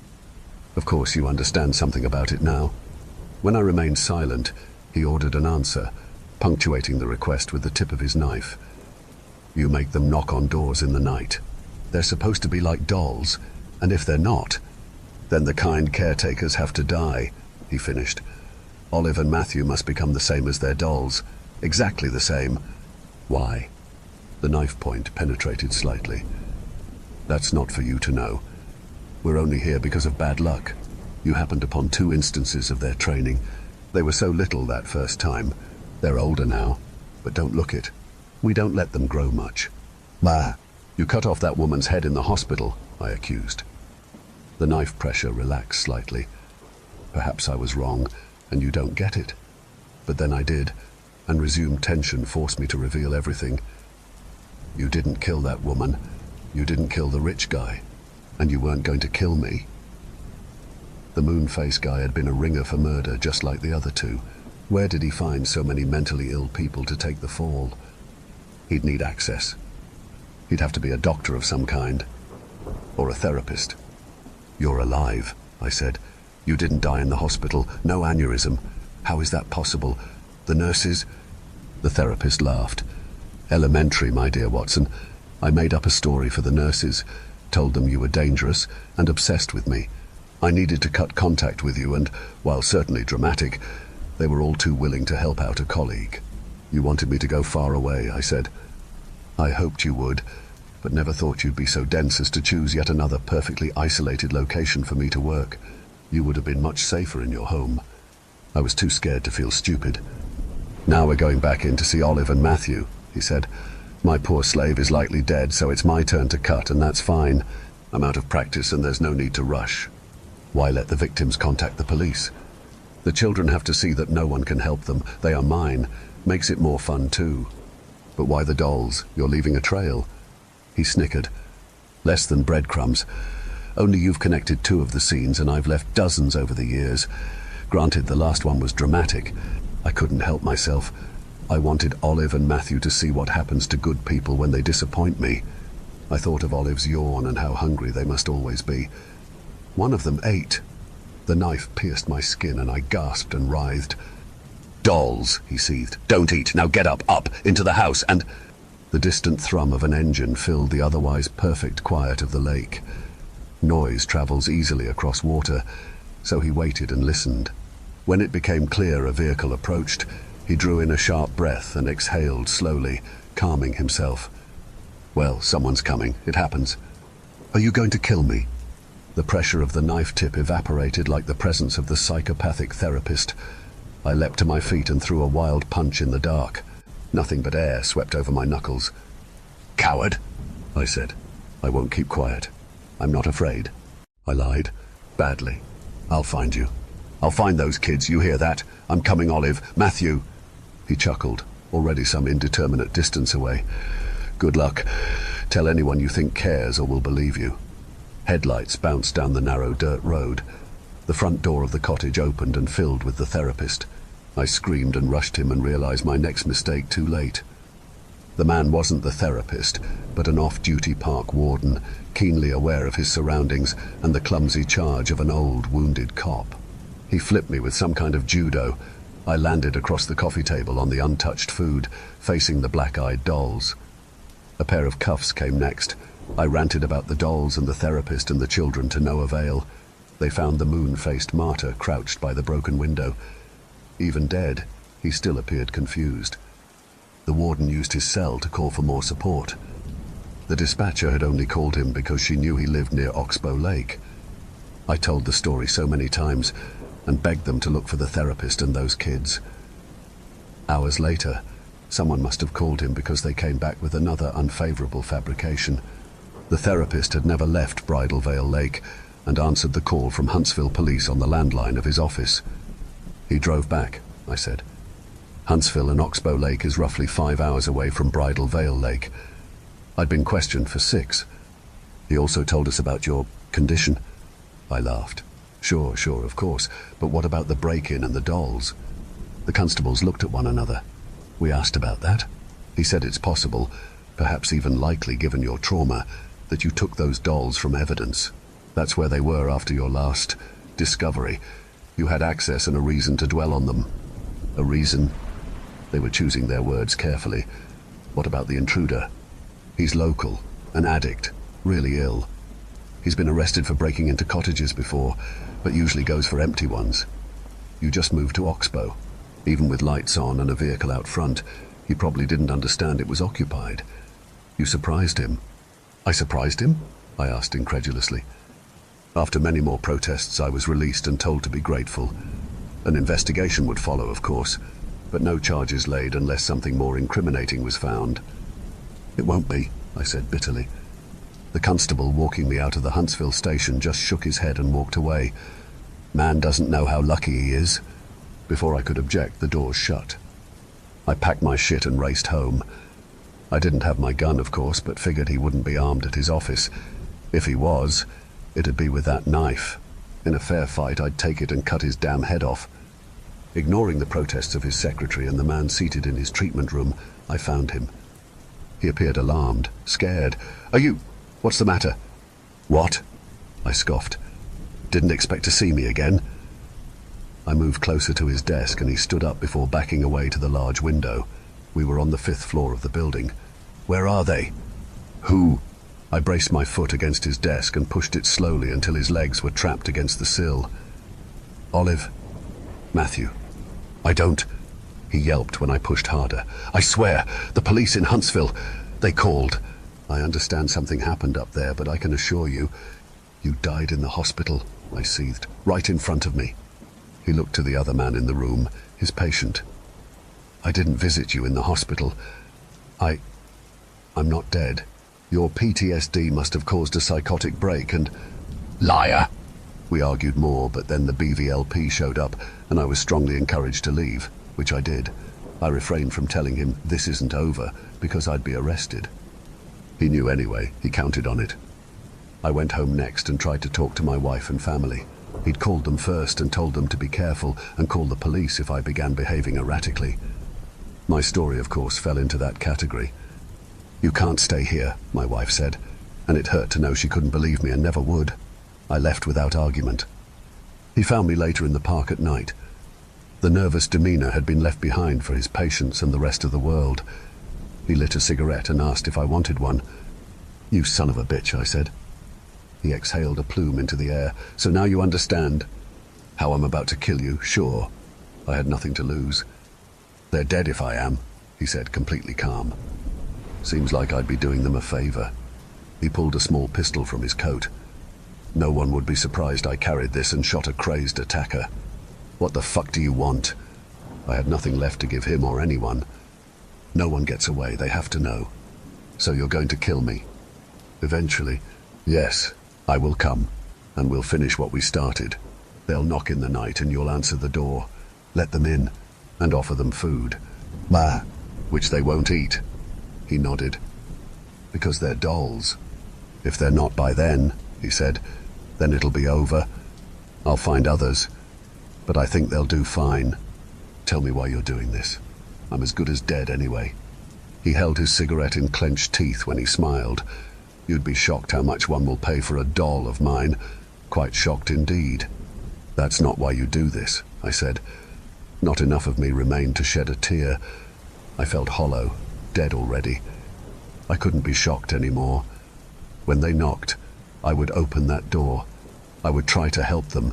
Of course you understand something about it now. When I remained silent, he ordered an answer, punctuating the request with the tip of his knife. "You make them knock on doors in the night. They're supposed to be like dolls, and if they're not, then the kind caretakers have to die," he finished. Olive and Matthew must become the same as their dolls. Exactly the same. Why? The knife point penetrated slightly. That's not for you to know. We're only here because of bad luck. You happened upon 2 instances of their training. They were so little that first time. They're older now, but don't look it. We don't let them grow much. Bah! You cut off that woman's head in the hospital, I accused. The knife pressure relaxed slightly. Perhaps I was wrong, and you don't get it. But then I did, and resumed tension forced me to reveal everything. You didn't kill that woman. You didn't kill the rich guy. And you weren't going to kill me. The moon-faced guy had been a ringer for murder, just like the other 2. Where did he find so many mentally ill people to take the fall? He'd need access. He'd have to be a doctor of some kind. Or a therapist. You're alive, I said. You didn't die in the hospital. No aneurysm. How is that possible? The nurses? The therapist laughed. Elementary, my dear Watson. I made up a story for the nurses, told them you were dangerous and obsessed with me. I needed to cut contact with you and, while certainly dramatic, they were all too willing to help out a colleague. You wanted me to go far away, I said. I hoped you would, but never thought you'd be so dense as to choose yet another perfectly isolated location for me to work. You would have been much safer in your home. I was too scared to feel stupid. Now we're going back in to see Olive and Matthew, he said. My poor slave is likely dead, so it's my turn to cut, and that's fine. I'm out of practice and there's no need to rush. Why let the victims contact the police? The children have to see that no one can help them. They are mine. Makes it more fun too. But why the dolls? You're leaving a trail. He snickered. Less than breadcrumbs. Only you've connected 2 of the scenes and I've left dozens over the years. Granted, the last one was dramatic. I couldn't help myself. I wanted Olive and Matthew to see what happens to good people when they disappoint me. I thought of Olive's yawn and how hungry they must always be. One of them ate. The knife pierced my skin and I gasped and writhed. Dolls, he seethed. Don't eat. Now get up, into the house, and... The distant thrum of an engine filled the otherwise perfect quiet of the lake. Noise travels easily across water, so he waited and listened. When it became clear a vehicle approached, he drew in a sharp breath and exhaled slowly, calming himself. Well, someone's coming. It happens. Are you going to kill me? The pressure of the knife tip evaporated like the presence of the psychopathic therapist. I leapt to my feet and threw a wild punch in the dark. Nothing but air swept over my knuckles. Coward, I said. I won't keep quiet. I'm not afraid. I lied. Badly. I'll find you. I'll find those kids, you hear that? I'm coming, Olive. Matthew. He chuckled, already some indeterminate distance away. Good luck. Tell anyone you think cares or will believe you. Headlights bounced down the narrow dirt road. The front door of the cottage opened and filled with the therapist. I screamed and rushed him and realized my next mistake too late. The man wasn't the therapist, but an off-duty park warden, keenly aware of his surroundings and the clumsy charge of an old, wounded cop. He flipped me with some kind of judo. I landed across the coffee table on the untouched food, facing the black-eyed dolls. A pair of cuffs came next. I ranted about the dolls and the therapist and the children to no avail. They found the moon-faced martyr crouched by the broken window. Even dead, he still appeared confused. The warden used his cell to call for more support. The dispatcher had only called him because she knew he lived near Oxbow Lake. I told the story so many times and begged them to look for the therapist and those kids. Hours later, someone must have called him because they came back with another unfavorable fabrication. The therapist had never left Bridal Veil Lake and answered the call from Huntsville Police on the landline of his office. He drove back, I said. Huntsville and Oxbow Lake is roughly 5 hours away from Bridal Veil Lake. I'd been questioned for 6. He also told us about your condition. I laughed. Sure, of course. But what about the break-in and the dolls? The constables looked at one another. We asked about that. He said it's possible, perhaps even likely given your trauma, that you took those dolls from evidence. That's where they were after your last discovery. You had access and a reason to dwell on them. A reason? They were choosing their words carefully. What about the intruder? He's local, an addict, really ill. He's been arrested for breaking into cottages before, but usually goes for empty ones. You just moved to Oxbow. Even with lights on and a vehicle out front, he probably didn't understand it was occupied. You surprised him." "I surprised him?" I asked incredulously. After many more protests, I was released and told to be grateful. An investigation would follow, of course, but no charges laid unless something more incriminating was found. "It won't be," I said bitterly. The constable walking me out of the Huntsville station just shook his head and walked away. Man doesn't know how lucky he is. Before I could object, the doors shut. I packed my shit and raced home. I didn't have my gun, of course, but figured he wouldn't be armed at his office. If he was, it'd be with that knife. In a fair fight, I'd take it and cut his damn head off. Ignoring the protests of his secretary and the man seated in his treatment room, I found him. He appeared alarmed, scared. "Are you... What's the matter?" "What?" I scoffed. "Didn't expect to see me again?" I moved closer to his desk and he stood up before backing away to the large window. We were on the 5th floor of the building. "Where are they?" "Who?" I braced my foot against his desk and pushed it slowly until his legs were trapped against the sill. "Olive." "Matthew." "I don't..." He yelped when I pushed harder. "I swear, the police in Huntsville, they called. I understand something happened up there, but I can assure you, you died in the hospital," I seethed, "right in front of me." He looked to the other man in the room, his patient. "I didn't visit you in the hospital. I'm not dead. Your PTSD must have caused a psychotic break and..." "Liar!" We argued more, but then the BVLP showed up and I was strongly encouraged to leave, which I did. I refrained from telling him this isn't over because I'd be arrested. He knew anyway, he counted on it. I went home next and tried to talk to my wife and family. He'd called them first and told them to be careful and call the police if I began behaving erratically. My story, of course, fell into that category. "You can't stay here," my wife said, and it hurt to know she couldn't believe me and never would. I left without argument. He found me later in the park at night. The nervous demeanor had been left behind for his patients and the rest of the world. He lit a cigarette and asked if I wanted one. "You son of a bitch," I said. He exhaled a plume into the air. "So now you understand how I'm about to kill you?" "Sure." I had nothing to lose. "They're dead if I am," he said, completely calm. Seems like I'd be doing them a favor. He pulled a small pistol from his coat. "No one would be surprised I carried this and shot a crazed attacker. What the fuck do you want?" I had nothing left to give him or anyone. "No one gets away, they have to know. So you're going to kill me?" "Eventually, yes, I will come, and we'll finish what we started. They'll knock in the night and you'll answer the door, let them in, and offer them food. Bah, which they won't eat." He nodded. "Because they're dolls. If they're not by then," he said, "then it'll be over. I'll find others, but I think they'll do fine. Tell me why you're doing this. I'm as good as dead anyway." He held his cigarette in clenched teeth when he smiled. "You'd be shocked how much one will pay for a doll of mine. Quite shocked indeed." "That's not why you do this," I said. Not enough of me remained to shed a tear. I felt hollow, dead already. I couldn't be shocked anymore. When they knocked, I would open that door. I would try to help them,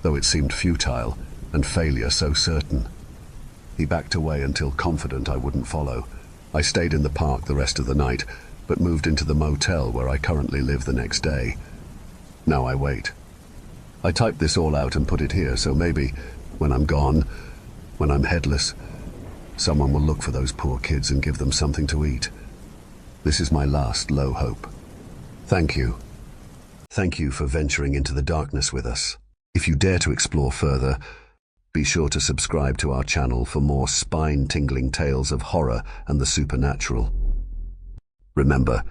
though it seemed futile, and failure so certain. He backed away until confident I wouldn't follow. I stayed in the park the rest of the night, but moved into the motel where I currently live the next day. Now I wait. I typed this all out and put it here, so maybe, when I'm gone, when I'm headless, someone will look for those poor kids and give them something to eat. This is my last low hope. Thank you. Thank you for venturing into the darkness with us. If you dare to explore further, be sure to subscribe to our channel for more spine-tingling tales of horror and the supernatural. Remember,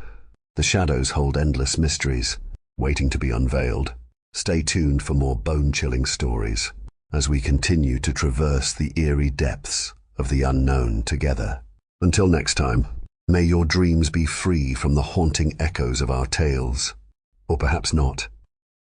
the shadows hold endless mysteries, waiting to be unveiled. Stay tuned for more bone-chilling stories as we continue to traverse the eerie depths of the unknown together. Until next time, may your dreams be free from the haunting echoes of our tales. Or perhaps not.